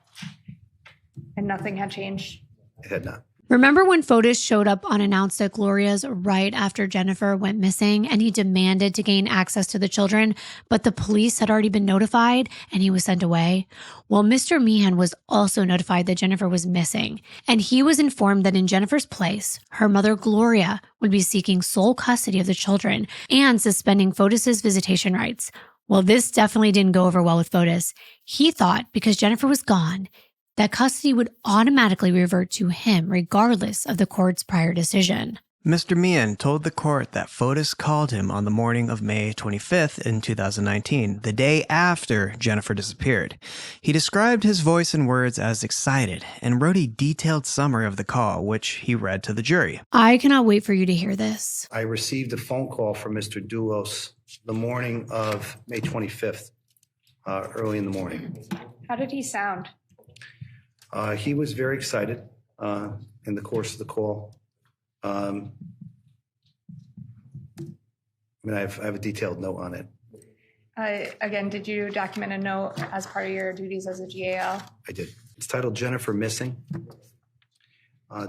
And nothing had changed? It had not. Remember when Fotis showed up unannounced at Gloria's right after Jennifer went missing and he demanded to gain access to the children, but the police had already been notified and he was sent away? Well, Mr. Meehan was also notified that Jennifer was missing, and he was informed that in Jennifer's place, her mother Gloria would be seeking sole custody of the children and suspending Fotis's visitation rights. Well, this definitely didn't go over well with Fotis. He thought because Jennifer was gone, that custody would automatically revert to him regardless of the court's prior decision. Mr. Meehan told the court that Fotis called him on the morning of May 25th in 2019, the day after Jennifer disappeared. He described his voice and words as excited and wrote a detailed summary of the call, which he read to the jury. I cannot wait for you to hear this. I received a phone call from Mr. Dulos the morning of May 25th, early in the morning. How did he sound? He was very excited in the course of the call. I have a detailed note on it. Again, did you document a note as part of your duties as a GAL? I did. It's titled Jennifer Missing,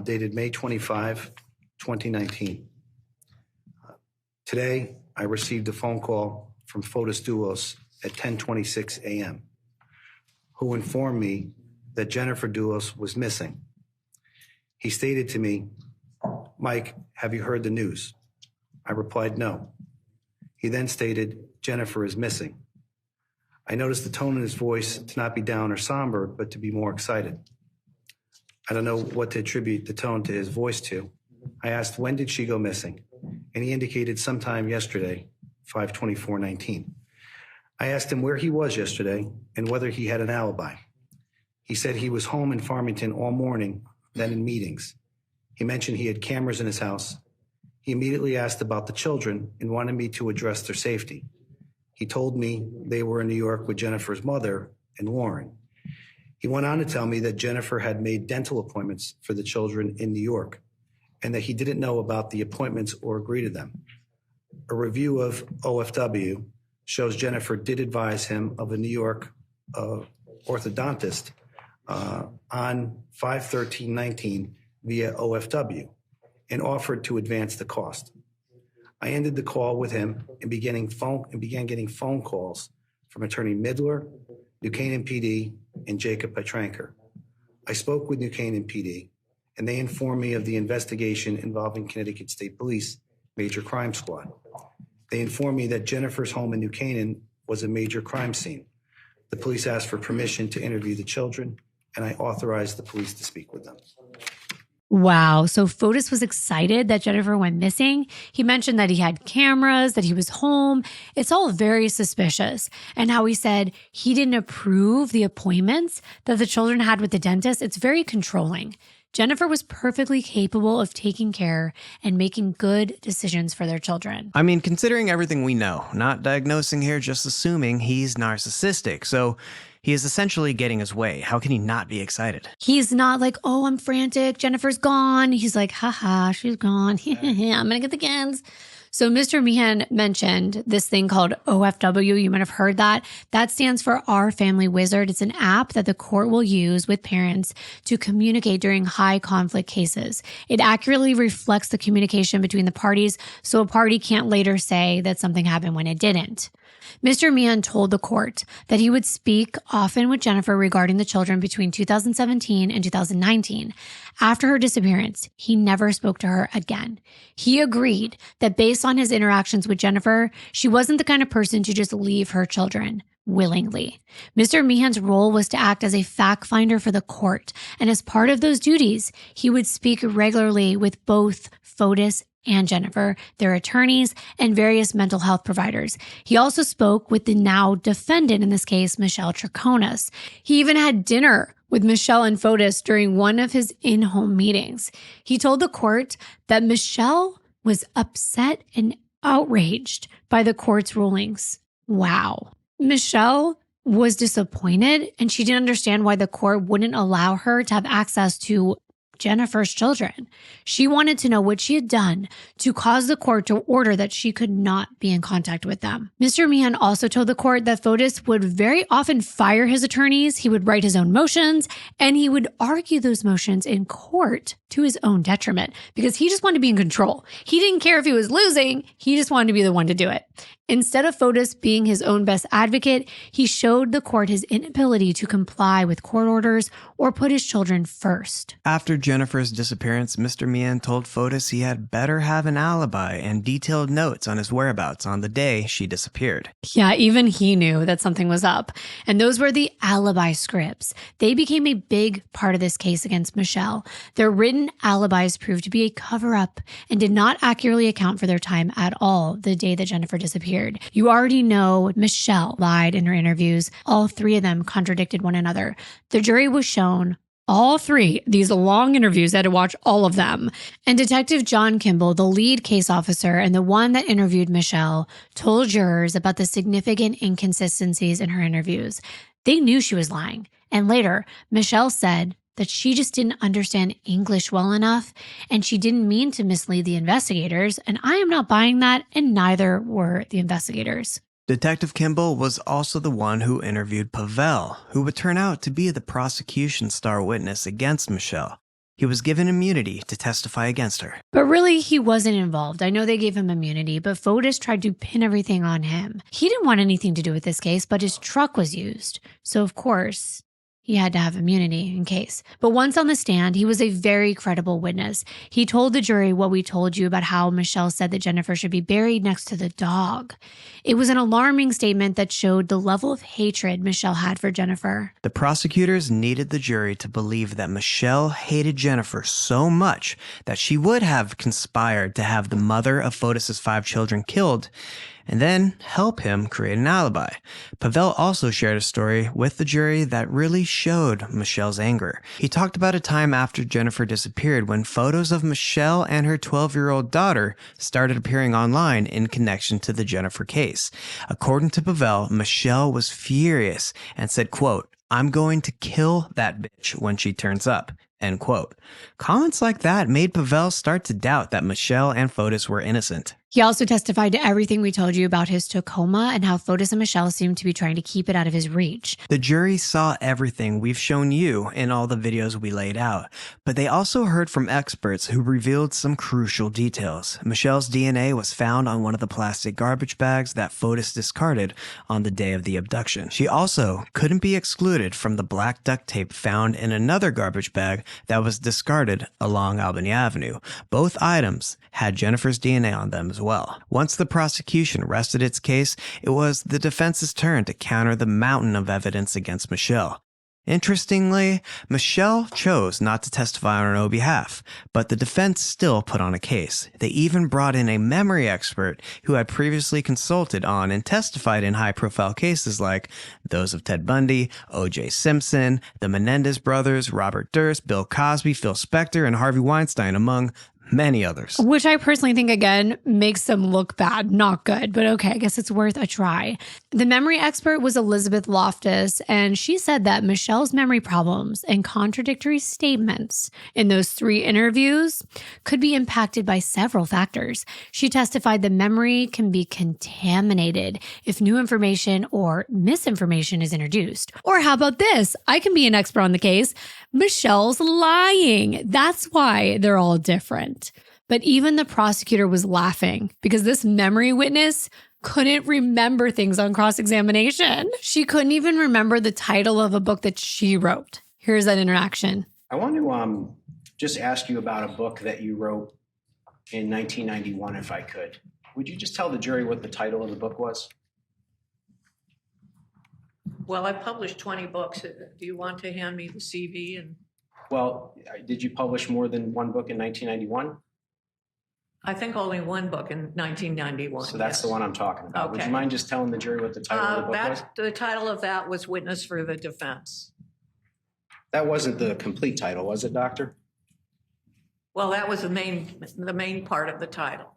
dated May 25, 2019. Today, I received a phone call from Fotis Dulos at 10:26 a.m., who informed me that Jennifer Dulos was missing. He stated to me, "Mike, have you heard the news?" I replied, "No." He then stated, "Jennifer is missing." I noticed the tone in his voice to not be down or somber, but to be more excited. I don't know what to attribute the tone to his voice to. I asked, "When did she go missing?" And he indicated sometime yesterday, 5/24/19. I asked him where he was yesterday and whether he had an alibi. He said he was home in Farmington all morning, then in meetings. He mentioned he had cameras in his house. He immediately asked about the children and wanted me to address their safety. He told me they were in New York with Jennifer's mother and Lauren. He went on to tell me that Jennifer had made dental appointments for the children in New York and that he didn't know about the appointments or agree to them. A review of OFW shows Jennifer did advise him of a New York orthodontist on 5/13/19 via OFW and offered to advance the cost. I ended the call with him and began getting phone calls from Attorney Midler, New Canaan PD, and Jacob Petranker. I spoke with New Canaan PD, and they informed me of the investigation involving Connecticut State Police Major Crime Squad. They informed me that Jennifer's home in New Canaan was a major crime scene. The police asked for permission to interview the children, and I authorized the police to speak with them. Wow. So Fotis was excited that Jennifer went missing. He mentioned that he had cameras, that he was home. It's all very suspicious. And how he said he didn't approve the appointments that the children had with the dentist. It's very controlling. Jennifer was perfectly capable of taking care and making good decisions for their children. I mean, considering everything we know, not diagnosing here, just assuming he's narcissistic. So he is essentially getting his way. How can he not be excited? He's not like, oh, I'm frantic, Jennifer's gone. He's like, haha, she's gone. I'm going to get the kids. So Mr. Meehan mentioned this thing called OFW. You might have heard that. That stands for Our Family Wizard. It's an app that the court will use with parents to communicate during high conflict cases. It accurately reflects the communication between the parties, so a party can't later say that something happened when it didn't. Mr. Meehan told the court that he would speak often with Jennifer regarding the children between 2017 and 2019. After her disappearance, he never spoke to her again. He agreed that based on his interactions with Jennifer, she wasn't the kind of person to just leave her children willingly. Mr. Meehan's role was to act as a fact finder for the court, and as part of those duties, he would speak regularly with both Fotis and Jennifer, their attorneys, and various mental health providers. He also spoke with the now defendant in this case, Michelle Triconis. He even had dinner with Michelle and Fotis during one of his in-home meetings. He told the court that Michelle was upset and outraged by the court's rulings. Wow. Michelle was disappointed, and she didn't understand why the court wouldn't allow her to have access to Jennifer's children. She wanted to know what she had done to cause the court to order that she could not be in contact with them. Mr. Meehan also told the court that Fotis would very often fire his attorneys, he would write his own motions, and he would argue those motions in court to his own detriment because he just wanted to be in control. He didn't care if he was losing, he just wanted to be the one to do it. Instead of Fotis being his own best advocate, he showed the court his inability to comply with court orders or put his children first. After Jennifer's disappearance, Mr. Meehan told Fotis he had better have an alibi and detailed notes on his whereabouts on the day she disappeared. Yeah, even he knew that something was up. And those were the alibi scripts. They became a big part of this case against Michelle. Their written alibis proved to be a cover-up and did not accurately account for their time at all the day that Jennifer disappeared. You already know Michelle lied in her interviews. All three of them contradicted one another. The jury was shown all three, these long interviews, they had to watch all of them. And Detective John Kimbell, the lead case officer and the one that interviewed Michelle, told jurors about the significant inconsistencies in her interviews. They knew she was lying. And later, Michelle said that she just didn't understand English well enough, and she didn't mean to mislead the investigators, and I am not buying that, and neither were the investigators. Detective Kimbell was also the one who interviewed Pavel, who would turn out to be the prosecution's star witness against Michelle. He was given immunity to testify against her. But really, he wasn't involved. I know they gave him immunity, but Fotis tried to pin everything on him. He didn't want anything to do with this case, but his truck was used. So, of course, he had to have immunity in case. But once on the stand, he was a very credible witness. He told the jury what we told you about how Michelle said that Jennifer should be buried next to the dog. It was an alarming statement that showed the level of hatred Michelle had for Jennifer. The prosecutors needed the jury to believe that Michelle hated Jennifer so much that she would have conspired to have the mother of Fotis' 5 children killed, and then help him create an alibi. Pavel also shared a story with the jury that really showed Michelle's anger. He talked about a time after Jennifer disappeared when photos of Michelle and her 12-year-old daughter started appearing online in connection to the Jennifer case. According to Pavel, Michelle was furious and said, quote, "I'm going to kill that bitch when she turns up." End quote. Comments like that made Pavel start to doubt that Michelle and Fotis were innocent. He also testified to everything we told you about his Tacoma and how Fotis and Michelle seemed to be trying to keep it out of his reach. The jury saw everything we've shown you in all the videos we laid out, but they also heard from experts who revealed some crucial details. Michelle's DNA was found on one of the plastic garbage bags that Fotis discarded on the day of the abduction. She also couldn't be excluded from the black duct tape found in another garbage bag that was discarded along Albany Avenue. Both items had Jennifer's DNA on them as well. Once the prosecution rested its case, it was the defense's turn to counter the mountain of evidence against Michelle. Interestingly, Michelle chose not to testify on her own behalf, but the defense still put on a case. They even brought in a memory expert who had previously consulted on and testified in high-profile cases like those of Ted Bundy, O.J. Simpson, the Menendez brothers, Robert Durst, Bill Cosby, Phil Spector, and Harvey Weinstein, among many others. Which I personally think, again, makes them look bad, not good. But okay, I guess it's worth a try. The memory expert was Elizabeth Loftus, and she said that Michelle's memory problems and contradictory statements in those 3 interviews could be impacted by several factors. She testified that memory can be contaminated if new information or misinformation is introduced. Or how about this? I can be an expert on the case. Michelle's lying. That's why they're all different. But even the prosecutor was laughing because this memory witness couldn't remember things on cross-examination. She couldn't even remember the title of a book that she wrote. Here's that interaction. I want to just ask you about a book that you wrote in 1991, if I could. Would you just tell the jury what the title of the book was? Well, I published 20 books. Do you want to hand me the CV? Well, did you publish more than one book in 1991? I think only one book in 1991. So that's yes. the one I'm talking about. Okay. Would you mind just telling the jury what the title of the book was? The title of that was Witness for the Defense. That wasn't the complete title, was it, Doctor? Well, that was the main part of the title.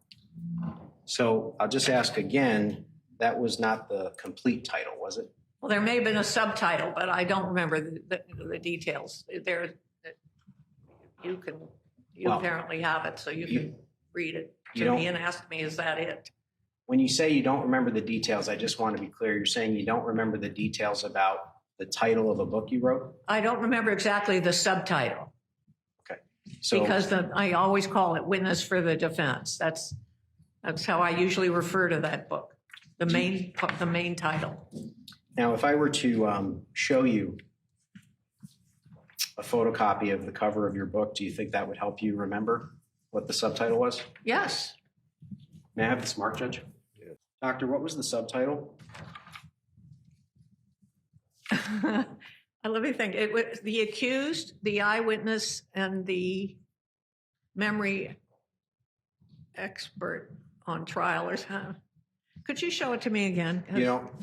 So I'll just ask again, that was not the complete title, was it? Well, there may have been a subtitle, but I don't remember the details. You apparently have it, so you can read it to me and ask me, is that it? When you say you don't remember the details, I just want to be clear. You're saying you don't remember the details about the title of a book you wrote? I don't remember exactly the subtitle. Okay. So, because I always call it Witness for the Defense. That's how I usually refer to that book, the main title. Now, if I were to show you a photocopy of the cover of your book, do you think that would help you remember what the subtitle was? Yes. May I have this mark, Judge? Yeah. Doctor, what was the subtitle? Let me think. It was the accused, the eyewitness, and the memory expert on trial or something. Could you show it to me again?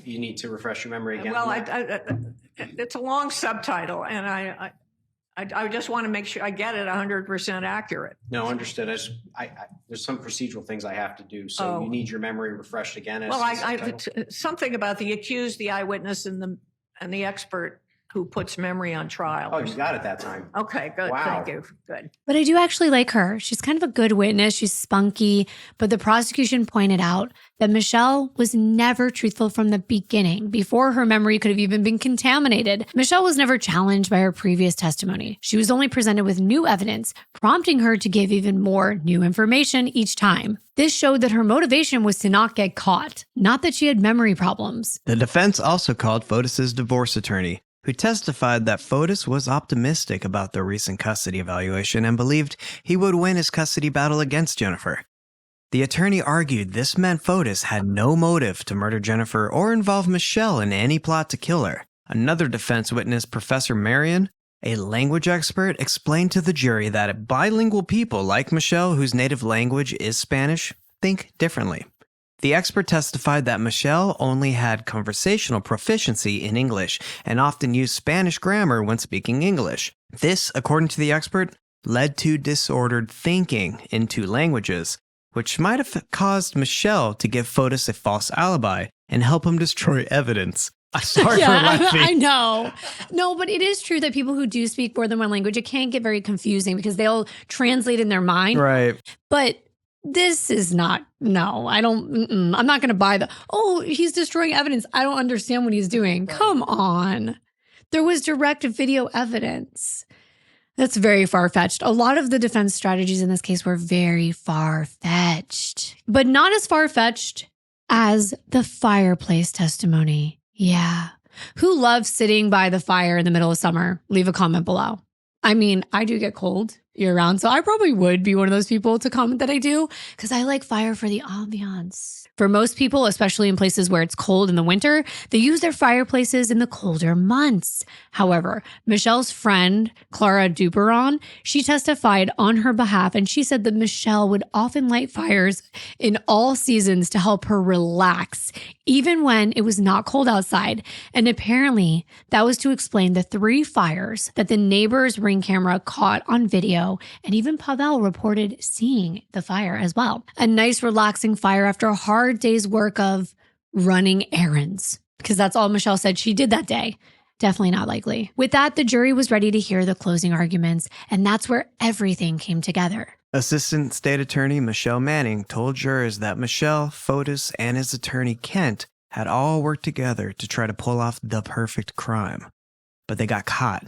You need to refresh your memory again. Well, it's a long subtitle, and I just want to make sure I get it 100% accurate. No, understood. There's some procedural things I have to do, so you need your memory refreshed again. Well, something about the accused, the eyewitness, and the expert who puts memory on trial. Oh, you got it that time. Okay, good. Wow. Thank you. Good. But I do actually like her. She's kind of a good witness. She's spunky. But the prosecution pointed out that Michelle was never truthful from the beginning, before her memory could have even been contaminated. Michelle was never challenged by her previous testimony. She was only presented with new evidence, prompting her to give even more new information each time. This showed that her motivation was to not get caught, not that she had memory problems. The defense also called Fotis' divorce attorney, who testified that Fotis was optimistic about the recent custody evaluation and believed he would win his custody battle against Jennifer. The attorney argued this meant Fotis had no motive to murder Jennifer or involve Michelle in any plot to kill her. Another defense witness, Professor Marion, a language expert, explained to the jury that bilingual people like Michelle, whose native language is Spanish, think differently. The expert testified that Michelle only had conversational proficiency in English and often used Spanish grammar when speaking English. This, according to the expert, led to disordered thinking in two languages, which might have caused Michelle to give Fotis a false alibi and help him destroy evidence. I'm sorry for laughing. I know. No, but it is true that people who do speak more than one language, it can get very confusing because they'll translate in their mind. Right. But this is not, no, I'm not going to buy he's destroying evidence. I don't understand what he's doing. Come on. There was direct video evidence. That's very far-fetched. A lot of the defense strategies in this case were very far-fetched, but not as far-fetched as the fireplace testimony. Yeah. Who loves sitting by the fire in the middle of summer? Leave a comment below. I mean, I do get cold year-round, so I probably would be one of those people to comment that I do, because I like fire for the ambiance. For most people, especially in places where it's cold in the winter, they use their fireplaces in the colder months. However, Michelle's friend, Clara Duperon, she testified on her behalf, and she said that Michelle would often light fires in all seasons to help her relax, even when it was not cold outside. And apparently, that was to explain the 3 fires that the neighbor's Ring camera caught on video, and even Pavel reported seeing the fire as well. A nice relaxing fire after a hard day's work of running errands, because that's all Michelle said she did that day. Definitely not likely. With that, the jury was ready to hear the closing arguments, and that's where everything came together. Assistant State Attorney Michelle Manning told jurors that Michelle, Fotis, and his attorney Kent had all worked together to try to pull off the perfect crime. But they got caught.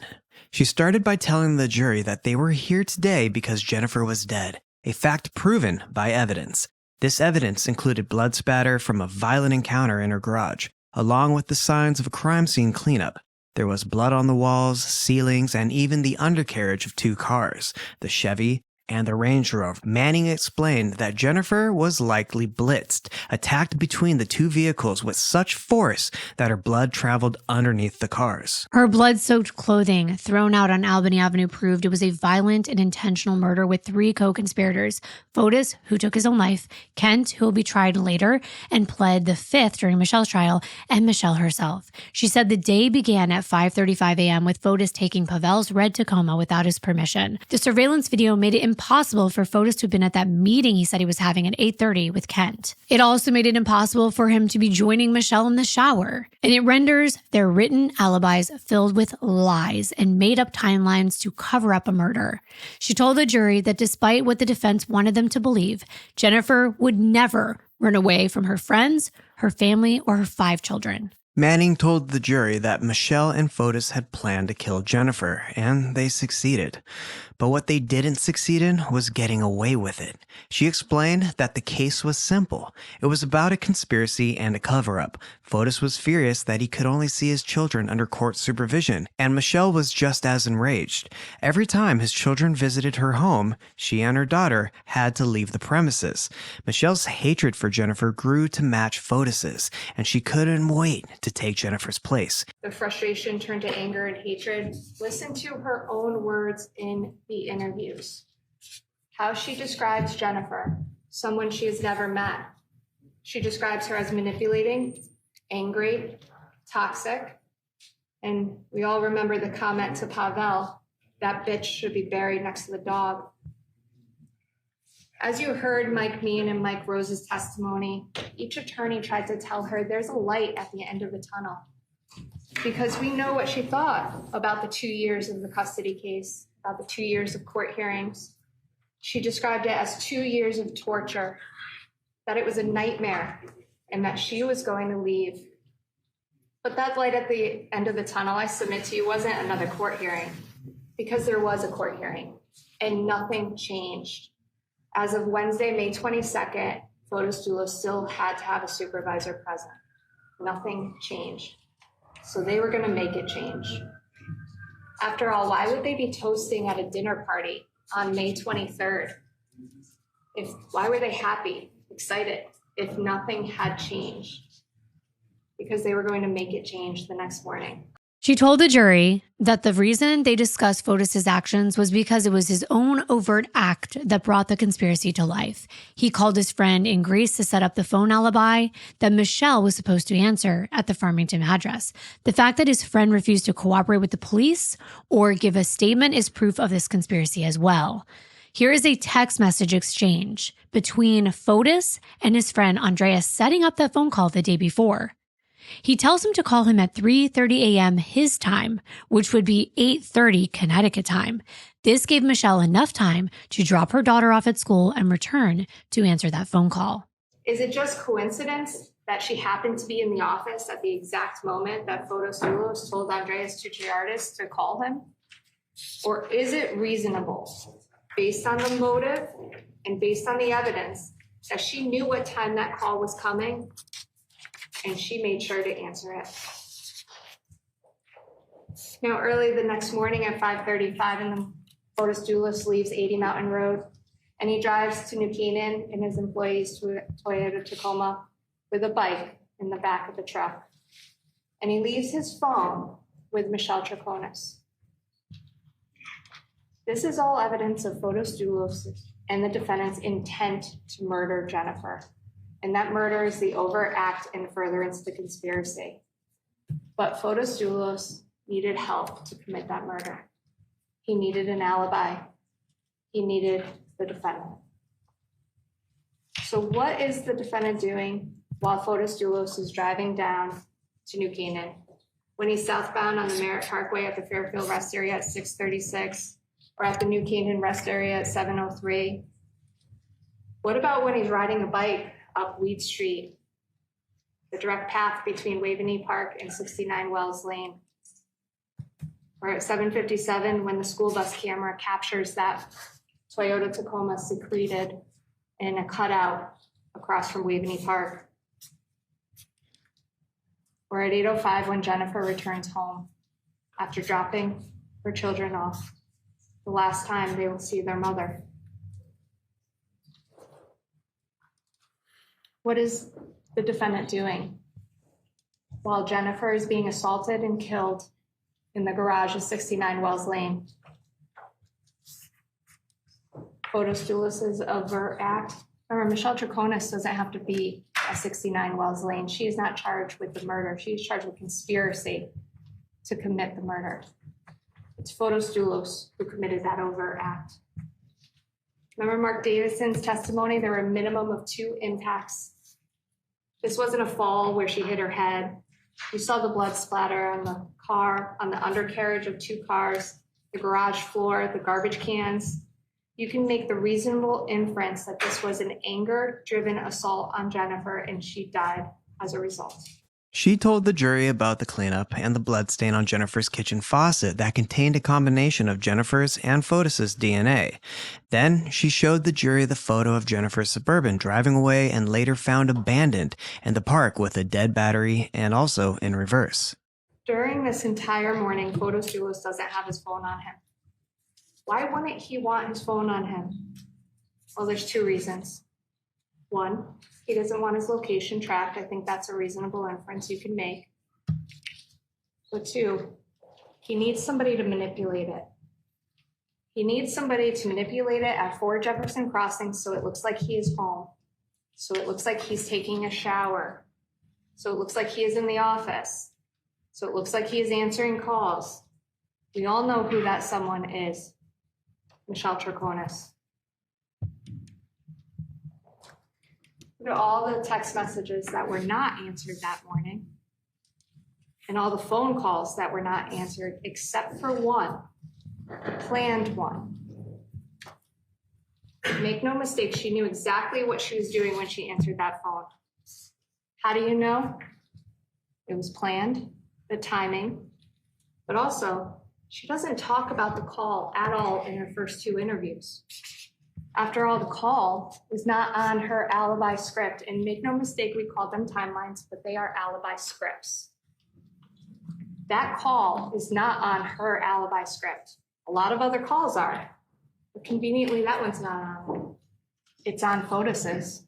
She started by telling the jury that they were here today because Jennifer was dead, a fact proven by evidence. This evidence included blood spatter from a violent encounter in her garage, along with the signs of a crime scene cleanup. There was blood on the walls, ceilings, and even the undercarriage of 2 cars, the Chevy and the Range Rover. Manning explained that Jennifer was likely blitzed, attacked between the 2 vehicles with such force that her blood traveled underneath the cars. Her blood-soaked clothing thrown out on Albany Avenue proved it was a violent and intentional murder with 3 co-conspirators: Fotis, who took his own life, Kent, who will be tried later and pled the 5th during Michelle's trial, and Michelle herself. She said the day began at 5:35 a.m. with Fotis taking Pavel's red Tacoma without his permission. The surveillance video made it impossible for Fotis to have been at that meeting he said he was having at 8:30 with Kent. It also made it impossible for him to be joining Michelle in the shower. And it renders their written alibis filled with lies and made-up timelines to cover up a murder. She told the jury that despite what the defense wanted them to believe, Jennifer would never run away from her friends, her family, or her 5 children. Manning told the jury that Michelle and Fotis had planned to kill Jennifer, and they succeeded. But what they didn't succeed in was getting away with it. She explained that the case was simple. It was about a conspiracy and a cover-up. Fotis was furious that he could only see his children under court supervision, and Michelle was just as enraged. Every time his children visited her home, she and her daughter had to leave the premises. Michelle's hatred for Jennifer grew to match Fotis's, and she couldn't wait to take Jennifer's place. The frustration turned to anger and hatred. Listen to her own words in the interviews. How she describes Jennifer, someone she has never met. She describes her as manipulating, angry, toxic, and we all remember the comment to Pavel, that bitch should be buried next to the dog. As you heard Mike Meehan and Mike Rose's testimony, each attorney tried to tell her there's a light at the end of the tunnel, because we know what she thought about the 2 years of the custody case, about the 2 years of court hearings. She described it as 2 years of torture, that it was a nightmare, and that she was going to leave. But that light at the end of the tunnel, I submit to you, wasn't another court hearing, because there was a court hearing, and nothing changed. As of Wednesday, May 22nd, Fotis Dulos still had to have a supervisor present. Nothing changed. So they were going to make it change. After all, why would they be toasting at a dinner party on May 23rd? Why were they happy, excited, if nothing had changed? Because they were going to make it change the next morning. She told the jury that the reason they discussed Fotis' actions was because it was his own overt act that brought the conspiracy to life. He called his friend in Greece to set up the phone alibi that Michelle was supposed to answer at the Farmington address. The fact that his friend refused to cooperate with the police or give a statement is proof of this conspiracy as well. Here is a text message exchange between Fotis and his friend Andreas setting up that phone call the day before. He tells him to call him at 3:30 a.m. his time, which would be 8:30 Connecticut time. This gave Michelle enough time to drop her daughter off at school and return to answer that phone call. Is it just coincidence that she happened to be in the office at the exact moment that Fotis Dulos told Andreas Tuchiardis to call him? Or is it reasonable, based on the motive and based on the evidence, that she knew what time that call was coming and she made sure to answer it? Now, early the next morning at 5:35, Fotis Dulos leaves 80 Mountain Road, and he drives to New Canaan in his employee's Toyota Tacoma with a bike in the back of the truck. And he leaves his phone with Michelle Troconis. This is all evidence of Fotis Dulos and the defendant's intent to murder Jennifer. And that murder is the overt act in furtherance of the conspiracy. But Fotis Dulos needed help to commit that murder. He needed an alibi. He needed the defendant. So what is the defendant doing while Fotis Dulos is driving down to New Canaan? When he's southbound on the Merritt Parkway at the Fairfield Rest Area at 6:36, or at the New Canaan Rest Area at 7:03? What about when he's riding a bike up Weed Street, the direct path between Waveney Park and 69 Wells Lane? Or at 7:57, when the school bus camera captures that Toyota Tacoma secreted in a cutout across from Waveney Park? Or at 8:05, when Jennifer returns home after dropping her children off, the last time they will see their mother. What is the defendant doing while Jennifer is being assaulted and killed in the garage of 69 Wells Lane? Fotis Dulos' overt act. Remember, Michelle Troconis doesn't have to be at 69 Wells Lane. She is not charged with the murder. She is charged with conspiracy to commit the murder. It's Fotis Dulos who committed that overt act. Remember Mark Davison's testimony? There were a minimum of 2 impacts. This wasn't a fall where she hit her head. You saw the blood splatter on the car, on the undercarriage of 2 cars, the garage floor, the garbage cans. You can make the reasonable inference that this was an anger-driven assault on Jennifer, and she died as a result. She told the jury about the cleanup and the bloodstain on Jennifer's kitchen faucet that contained a combination of Jennifer's and Fotis' DNA. Then she showed the jury the photo of Jennifer's Suburban driving away and later found abandoned in the park with a dead battery and also in reverse. During this entire morning, Fotis Dulos doesn't have his phone on him. Why wouldn't he want his phone on him? Well, there's 2 reasons. 1, he doesn't want his location tracked. I think that's a reasonable inference you can make. But 2, he needs somebody to manipulate it. He needs somebody to manipulate it at 4 Jefferson Crossing so it looks like he is home. So it looks like he's taking a shower. So it looks like he is in the office. So it looks like he is answering calls. We all know who that someone is. Michelle Troconis. Look at all the text messages that were not answered that morning and all the phone calls that were not answered except for one, planned one. Make no mistake, she knew exactly what she was doing when she answered that phone. How do you know? It was planned, the timing, but also she doesn't talk about the call at all in her first 2 interviews. After all, the call is not on her alibi script. And make no mistake, we call them timelines, but they are alibi scripts. That call is not on her alibi script. A lot of other calls are, but conveniently that one's not on. It's on Fotis's.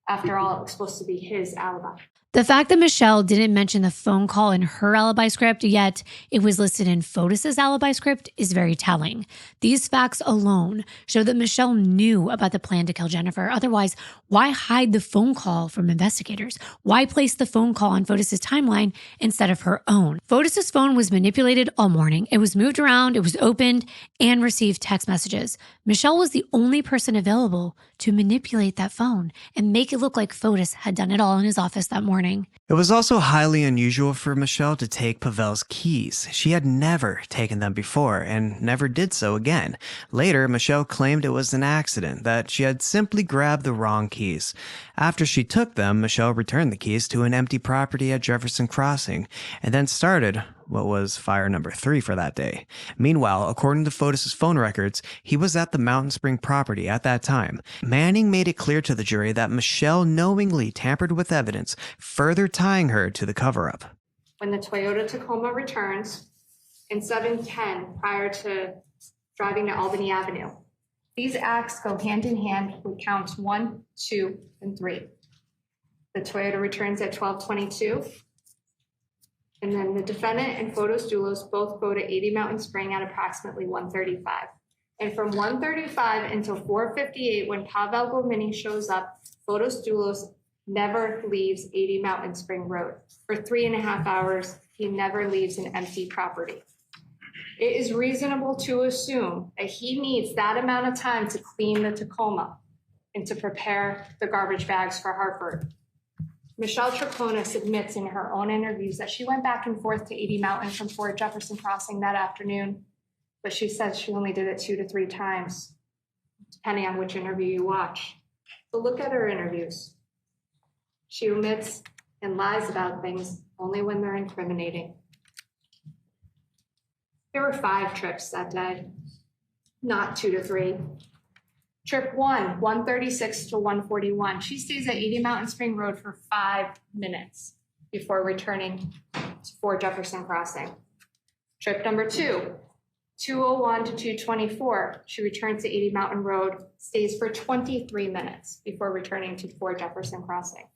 After all, it was supposed to be his alibi. The fact that Michelle didn't mention the phone call in her alibi script, yet it was listed in Fotis' alibi script, is very telling. These facts alone show that Michelle knew about the plan to kill Jennifer. Otherwise, why hide the phone call from investigators? Why place the phone call on Fotis' timeline instead of her own? Fotis' phone was manipulated all morning. It was moved around, it was opened, and received text messages. Michelle was the only person available to manipulate that phone and make it look like Fotis had done it all in his office that morning. It was also highly unusual for Michelle to take Pavel's keys. She had never taken them before and never did so again. Later, Michelle claimed it was an accident, that she had simply grabbed the wrong keys. After she took them, Michelle returned the keys to an empty property at Jefferson Crossing and then started what was fire number 3 for that day. Meanwhile, according to Fotis' phone records, he was at the Mountain Spring property at that time. Manning made it clear to the jury that Michelle knowingly tampered with evidence, further tying her to the cover-up. When the Toyota Tacoma returns in 7:10 prior to driving to Albany Avenue, these acts go hand in hand with counts 1, 2, and 3. The Toyota returns at 12:22. And then the defendant and Fotis Dulos both go to 80 Mountain Spring at approximately 1:35. And from 1:35 until 4:58, when Pavel Gomini shows up, Fotis Dulos never leaves 80 Mountain Spring Road. For 3.5 hours, he never leaves an empty property. It is reasonable to assume that he needs that amount of time to clean the Tacoma and to prepare the garbage bags for Hartford. Michelle Troconis admits in her own interviews that she went back and forth to 80 Mountain from Fort Jefferson Crossing that afternoon, but she says she only did it 2 to 3 times, depending on which interview you watch. So look at her interviews. She omits and lies about things only when they're incriminating. There were 5 trips that day, not 2 to 3. Trip 1, 1:36 to 1:41. She stays at 80 Mountain Spring Road for 5 minutes before returning to Fort Jefferson Crossing. Trip number 2, 2:01 to 2:24. She returns to 80 Mountain Road, stays for 23 minutes before returning to Fort Jefferson Crossing.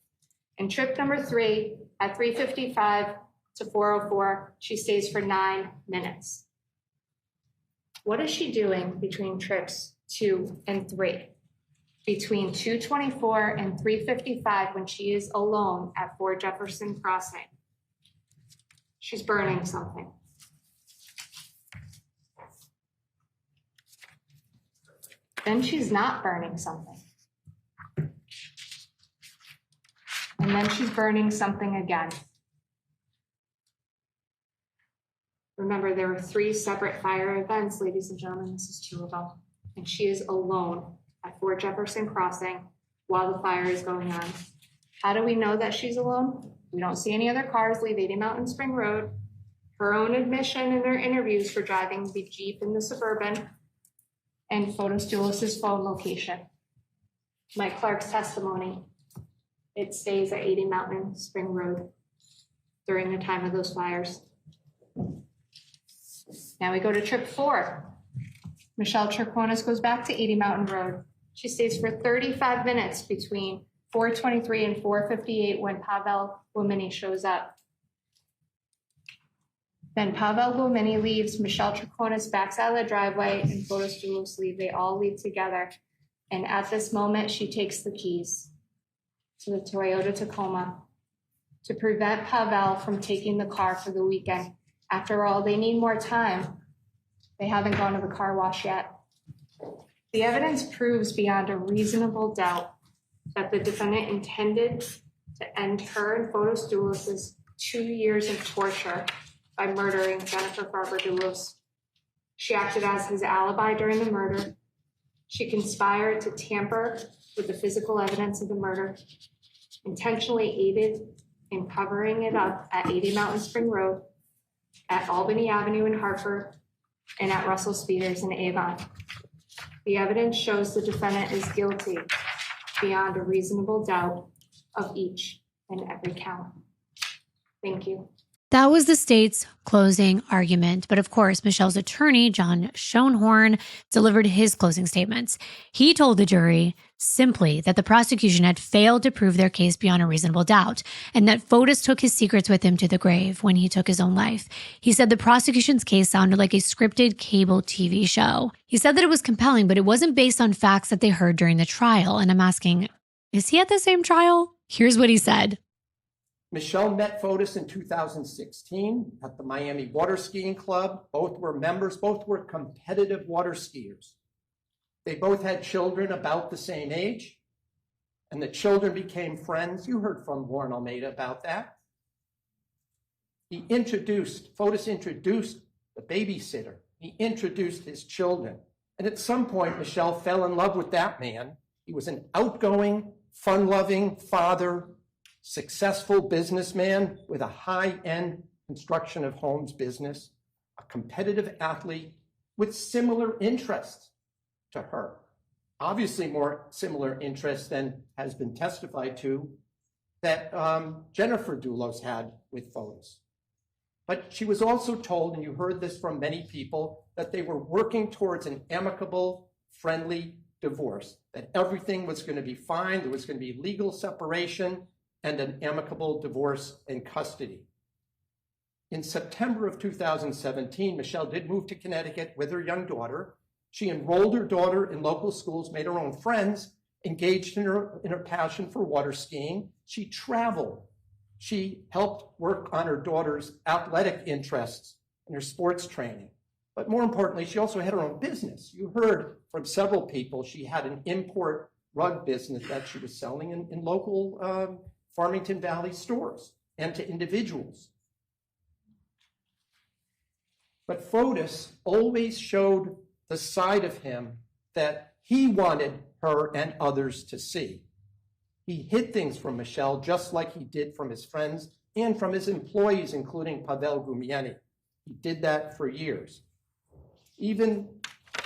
And trip number 3, at 3:55 to 4:04, she stays for 9 minutes. What is she doing between trips 2 and 3? Between 2:24 and 3:55, when she is alone at Fort Jefferson Crossing, she's burning something. Then she's not burning something. And then she's burning something again. Remember, there were 3 separate fire events, ladies and gentlemen. This is 2 of them. And she is alone at Fort Jefferson Crossing while the fire is going on. How do we know that she's alone? We don't see any other cars leave 80 Mountain Spring Road. Her own admission in her interviews for driving the Jeep in the Suburban, and Fotis Dulos' phone location. Mike Clark's testimony, it stays at 80 Mountain Spring Road during the time of those fires. Now we go to trip 4. Michelle Troconis goes back to 80 Mountain Road. She stays for 35 minutes between 4:23 and 4:58 when Pavel Gomini shows up. Then Pavel Gomini leaves, Michelle Troconis backs out of the driveway, and Fotis Dulos leave. They all leave together. And at this moment, she takes the keys to the Toyota Tacoma to prevent Pavel from taking the car for the weekend. After all, they need more time. They haven't gone to the car wash yet. The evidence proves beyond a reasonable doubt that the defendant intended to end her and Fotis Dulos' 2 years of torture by murdering Jennifer Farber Dulos. She acted as his alibi during the murder. She conspired to tamper with the physical evidence of the murder, intentionally aided in covering it up at 80 Mountain Spring Road, at Albany Avenue in Hartford, and at Russell Speeders in Avon. The evidence shows the defendant is guilty beyond a reasonable doubt of each and every count. Thank you. That was the state's closing argument. But of course, Michelle's attorney, Jon Schoenhorn, delivered his closing statements. He told the jury simply that the prosecution had failed to prove their case beyond a reasonable doubt, and that Fotis took his secrets with him to the grave when he took his own life. He said the prosecution's case sounded like a scripted cable TV show. He said that it was compelling, but it wasn't based on facts that they heard during the trial. And I'm asking, is he at the same trial? Here's what he said. Michelle met Fotis in 2016 at the Miami Water Skiing Club. Both were members, both were competitive water skiers. They both had children about the same age, and the children became friends. You heard from Warren Almeida about that. Fotis introduced the babysitter. He introduced his children. And at some point, Michelle fell in love with that man. He was an outgoing, fun-loving father, successful businessman with a high-end construction of homes business, a competitive athlete with similar interests to her. Obviously more similar interests than has been testified to that Jennifer Dulos had with Fotis. But she was also told, and you heard this from many people, that they were working towards an amicable, friendly divorce, that everything was going to be fine, there was going to be legal separation, and an amicable divorce and custody. In September of 2017, Michelle did move to Connecticut with her young daughter. She enrolled her daughter in local schools, made her own friends, engaged in her passion for water skiing. She traveled. She helped work on her daughter's athletic interests and her sports training. But more importantly, she also had her own business. You heard from several people she had an import rug business that she was selling in local Farmington Valley stores and to individuals. But Fotis always showed the side of him that he wanted her and others to see. He hid things from Michelle just like he did from his friends and from his employees, including Pavel Gumieni. He did that for years. Even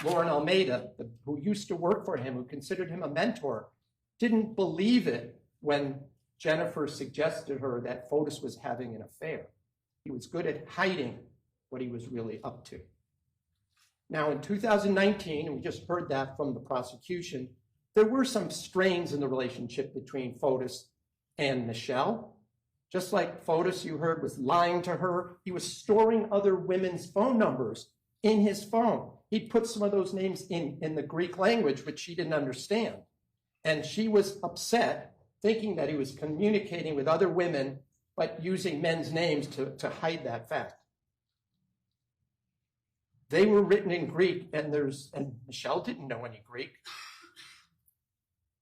Lauren Almeida, who used to work for him, who considered him a mentor, didn't believe it when Jennifer suggested to her that Fotis was having an affair. He was good at hiding what he was really up to. Now, in 2019, and we just heard that from the prosecution, there were some strains in the relationship between Fotis and Michelle. Just like Fotis, you heard, was lying to her, he was storing other women's phone numbers in his phone. He'd put some of those names in the Greek language, which she didn't understand. And she was upset, thinking that he was communicating with other women, but using men's names to hide that fact. They were written in Greek, and Michelle didn't know any Greek.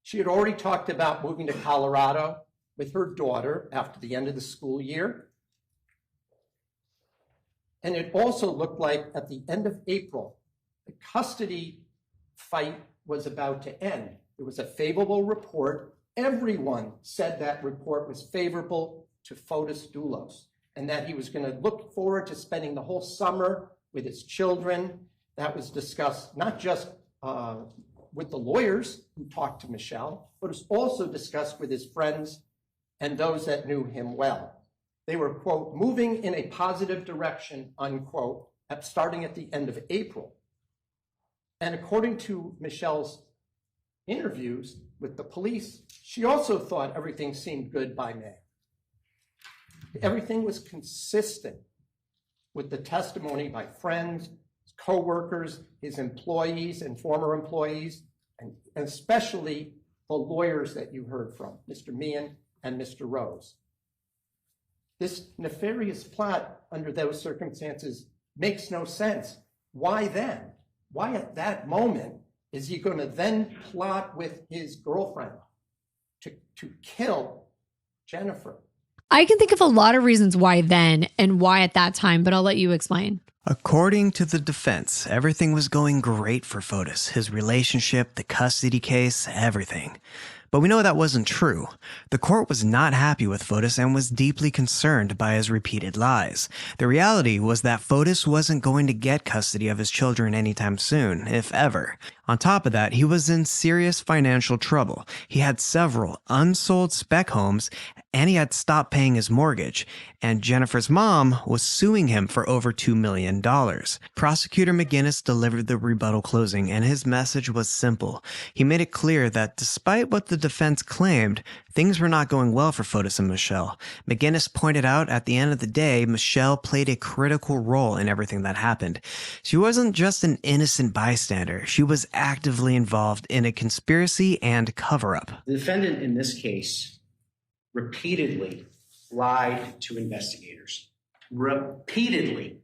She had already talked about moving to Colorado with her daughter after the end of the school year. And it also looked like at the end of April, the custody fight was about to end. There was a favorable report. Everyone said that report was favorable to Fotis Dulos and that he was going to look forward to spending the whole summer with his children. That was discussed not just with the lawyers who talked to Michelle, but it was also discussed with his friends and those that knew him well. They were, quote, moving in a positive direction, unquote, starting at the end of April. And according to Michelle's interviews with the police, she also thought everything seemed good by May. Everything was consistent with the testimony by friends, co-workers, his employees and former employees, and especially the lawyers that you heard from, Mr. Meehan and Mr. Rose. This nefarious plot under those circumstances makes no sense. Why then? Why at that moment is he going to then plot with his girlfriend to kill Jennifer? I can think of a lot of reasons why then and why at that time, but I'll let you explain. According to the defense, everything was going great for Fotis. His relationship, the custody case, everything. But we know that wasn't true. The court was not happy with Fotis and was deeply concerned by his repeated lies. The reality was that Fotis wasn't going to get custody of his children anytime soon, if ever. On top of that, he was in serious financial trouble. He had several unsold spec homes, and he had stopped paying his mortgage, and Jennifer's mom was suing him for over $2 million. Prosecutor McGinnis delivered the rebuttal closing, and his message was simple. He made it clear that despite what the defense claimed, things were not going well for Fotis and Michelle. McGinnis pointed out at the end of the day, Michelle played a critical role in everything that happened. She wasn't just an innocent bystander. She was actively involved in a conspiracy and cover-up. The defendant in this case repeatedly lied to investigators. Repeatedly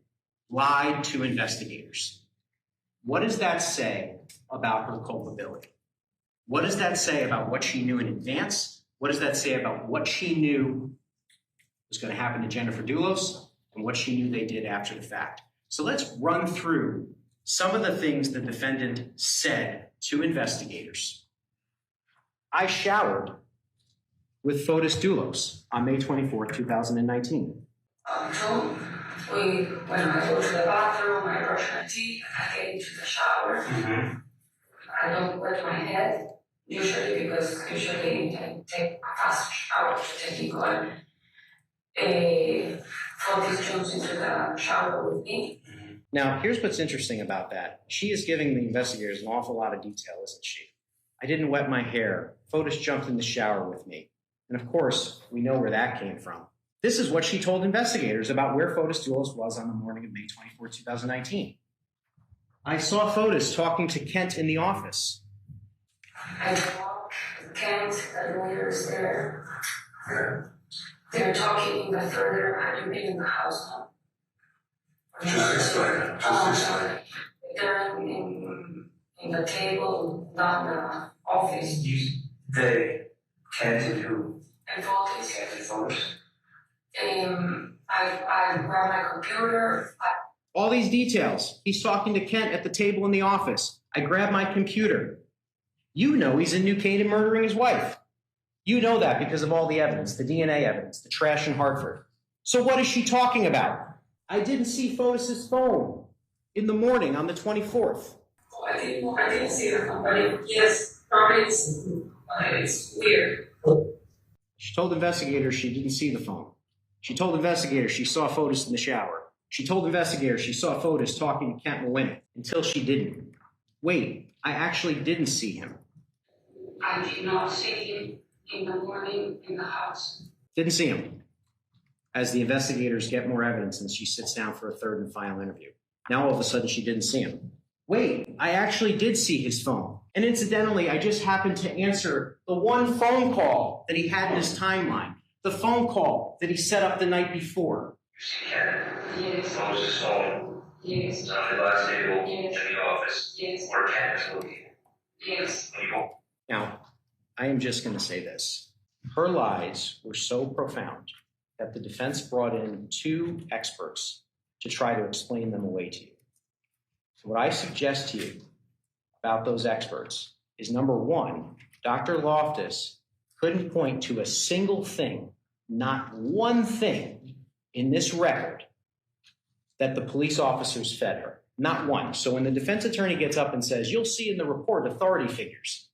lied to investigators. What does that say about her culpability? What does that say about what she knew in advance? What does that say about what she knew was going to happen to Jennifer Dulos and what she knew they did after the fact? So let's run through some of the things the defendant said to investigators. I showered with Fotis Dulos on May 24th, 2019. When I go to the bathroom, I brush my teeth, I get into the shower. Mm-hmm. I don't wet my head, usually because usually I take a fast shower to take one. Fotis jumps into the shower with me. Now, here's what's interesting about that. She is giving the investigators an awful lot of detail, isn't she? I didn't wet my hair. Fotis jumped in the shower with me. And of course, we know where that came from. This is what she told investigators about where Fotis Dulos was on the morning of May 24, 2019. I saw Fotis talking to Kent in the office. I walked Kent, the lawyers there. They're talking in the further, I've been in the house now. They're in the table, not the office. They Kent and who? And Fotis. Kent and Fotis. I grabbed my computer. All these details. He's talking to Kent at the table in the office. I grabbed my computer. You know he's in New Canaan murdering his wife. You know that because of all the evidence, the DNA evidence, the trash in Hartford. So what is she talking about? I didn't see Fotis' phone in the morning on the 24th. I didn't see the phone, but yes, probably it's weird. She told investigators she didn't see the phone. She told investigators she saw Fotis in the shower. She told investigators she saw Fotis talking to Kent Mawinnick until she didn't. Wait, I actually didn't see him. I did not see him in the morning in the house. Didn't see him. As the investigators get more evidence and she sits down for a third and final interview. Now all of a sudden she didn't see him. Wait, I actually did see his phone. And incidentally, I just happened to answer the one phone call that he had in his timeline. The phone call that he set up the night before. Yes. Fotis' phone. Yes. On the last table. Yes. In the office. Yes. Where Kent is located. Yes. Now, I am just going to say this. Her lies were so profound that the defense brought in 2 experts to try to explain them away to you. So what I suggest to you about those experts is, number one, Dr. Loftus couldn't point to a single thing, not one thing in this record that the police officers fed her. Not one. So when the defense attorney gets up and says, you'll see in the report authority figures,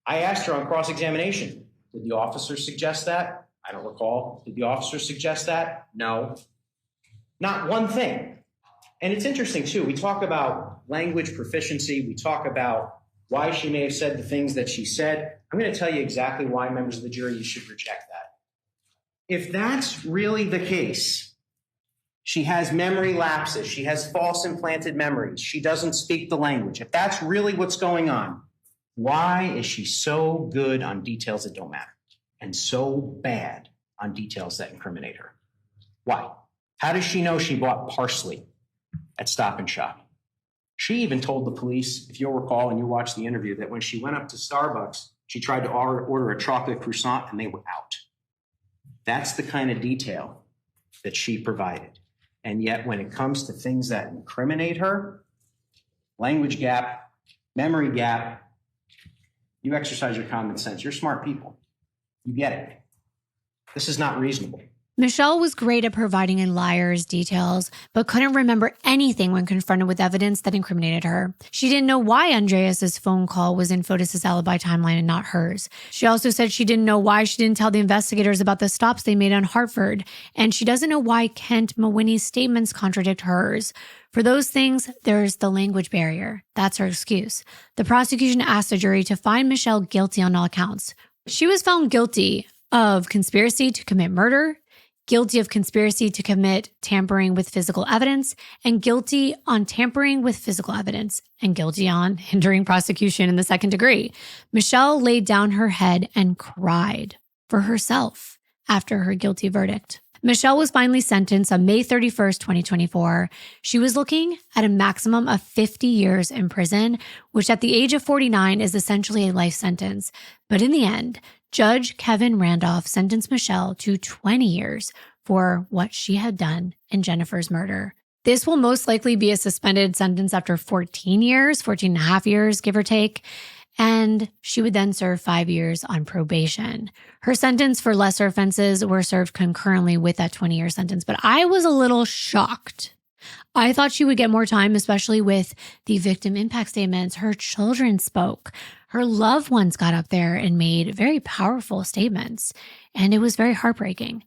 I asked her on cross-examination, did the officer suggest that? I don't recall. Did the officer suggest that? No. Not one thing. And it's interesting, too. We talk about language proficiency. We talk about why she may have said the things that she said. I'm going to tell you exactly why, members of the jury, you should reject that. If that's really the case, she has memory lapses. She has false implanted memories. She doesn't speak the language. If that's really what's going on, why is she so good on details that don't matter and so bad on details that incriminate her? Why? How does she know she bought parsley at Stop and Shop? She even told the police, if you'll recall and you watched the interview, that when she went up to Starbucks, she tried to order a chocolate croissant and they were out. That's the kind of detail that she provided. And yet when it comes to things that incriminate her, language gap, memory gap, You exercise your common sense. You're smart people. You get it. This is not reasonable. Michelle was great at providing a liar's details, but couldn't remember anything when confronted with evidence that incriminated her. She didn't know why Andreas's phone call was in Fotis' alibi timeline and not hers. She also said she didn't know why she didn't tell the investigators about the stops they made on Hartford, and she doesn't know why Kent Mawhinney's statements contradict hers. For those things, there's the language barrier. That's her excuse. The prosecution asked the jury to find Michelle guilty on all counts. She was found guilty of conspiracy to commit murder, guilty of conspiracy to commit tampering with physical evidence, and guilty on tampering with physical evidence, and guilty on hindering prosecution in the second degree. Michelle laid down her head and cried for herself after her guilty verdict. Michelle was finally sentenced on May 31st, 2024. She was looking at a maximum of 50 years in prison, which at the age of 49 is essentially a life sentence. But in the end, Judge Kevin Randolph sentenced Michelle to 20 years for what she had done in Jennifer's murder. This will most likely be a suspended sentence after 14 years, 14 and a half years, give or take. And she would then serve 5 years on probation. Her sentence for lesser offenses were served concurrently with that 20-year sentence, but I was a little shocked. I thought she would get more time, especially with the victim impact statements. Her children spoke. Her loved ones got up there and made very powerful statements, and it was very heartbreaking.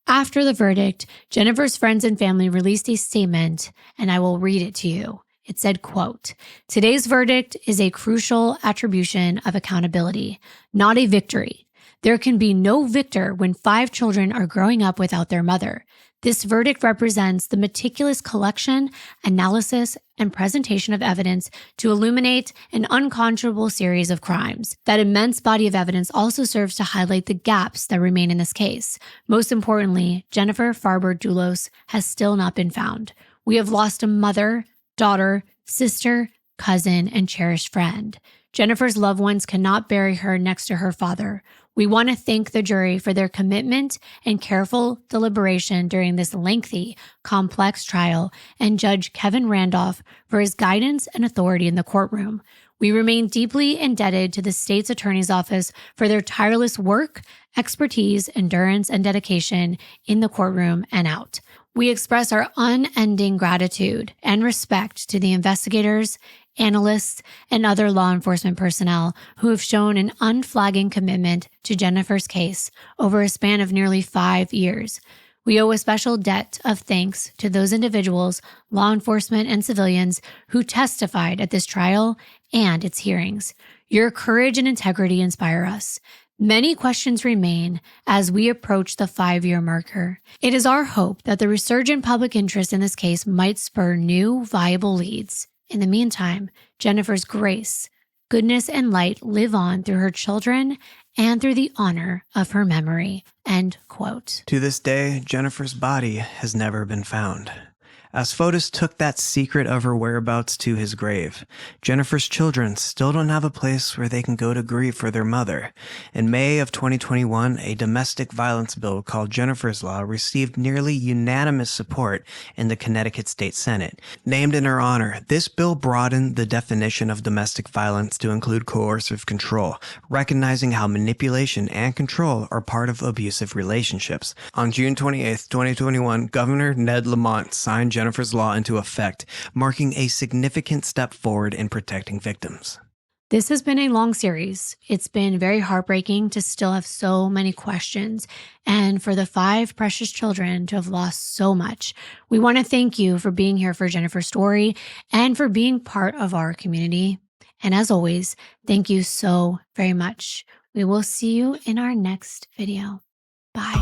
After the verdict, Jennifer's friends and family released a statement, and I will read it to you. It said, quote, "Today's verdict is a crucial attribution of accountability, not a victory. There can be no victor when 5 children are growing up without their mother. This verdict represents the meticulous collection, analysis, and presentation of evidence to illuminate an unconscionable series of crimes. That immense body of evidence also serves to highlight the gaps that remain in this case. Most importantly, Jennifer Farber Dulos has still not been found. We have lost a mother, daughter, sister, cousin, and cherished friend. Jennifer's loved ones cannot bury her next to her father. We want to thank the jury for their commitment and careful deliberation during this lengthy, complex trial, and Judge Kevin Randolph for his guidance and authority in the courtroom. We remain deeply indebted to the state's attorney's office for their tireless work, expertise, endurance, and dedication in the courtroom and out. We express our unending gratitude and respect to the investigators, analysts, and other law enforcement personnel who have shown an unflagging commitment to Jennifer's case over a span of nearly 5 years. We owe a special debt of thanks to those individuals, law enforcement, and civilians who testified at this trial and its hearings. Your courage and integrity inspire us. Many questions remain as we approach the 5-year marker. It is our hope that the resurgent public interest in this case might spur new, viable leads. In the meantime, Jennifer's grace, goodness, and light live on through her children and through the honor of her memory." End quote. To this day, Jennifer's body has never been found. As Fotis took that secret of her whereabouts to his grave, Jennifer's children still don't have a place where they can go to grieve for their mother. In May of 2021, a domestic violence bill called Jennifer's Law received nearly unanimous support in the Connecticut State Senate. Named in her honor, this bill broadened the definition of domestic violence to include coercive control, recognizing how manipulation and control are part of abusive relationships. On June 28, 2021, Governor Ned Lamont signed Jennifer's Law into effect, marking a significant step forward in protecting victims. This has been a long series. It's been very heartbreaking to still have so many questions, and for the 5 precious children to have lost so much. We want to thank you for being here for Jennifer's story and for being part of our community. And as always, thank you so very much. We will see you in our next video. Bye.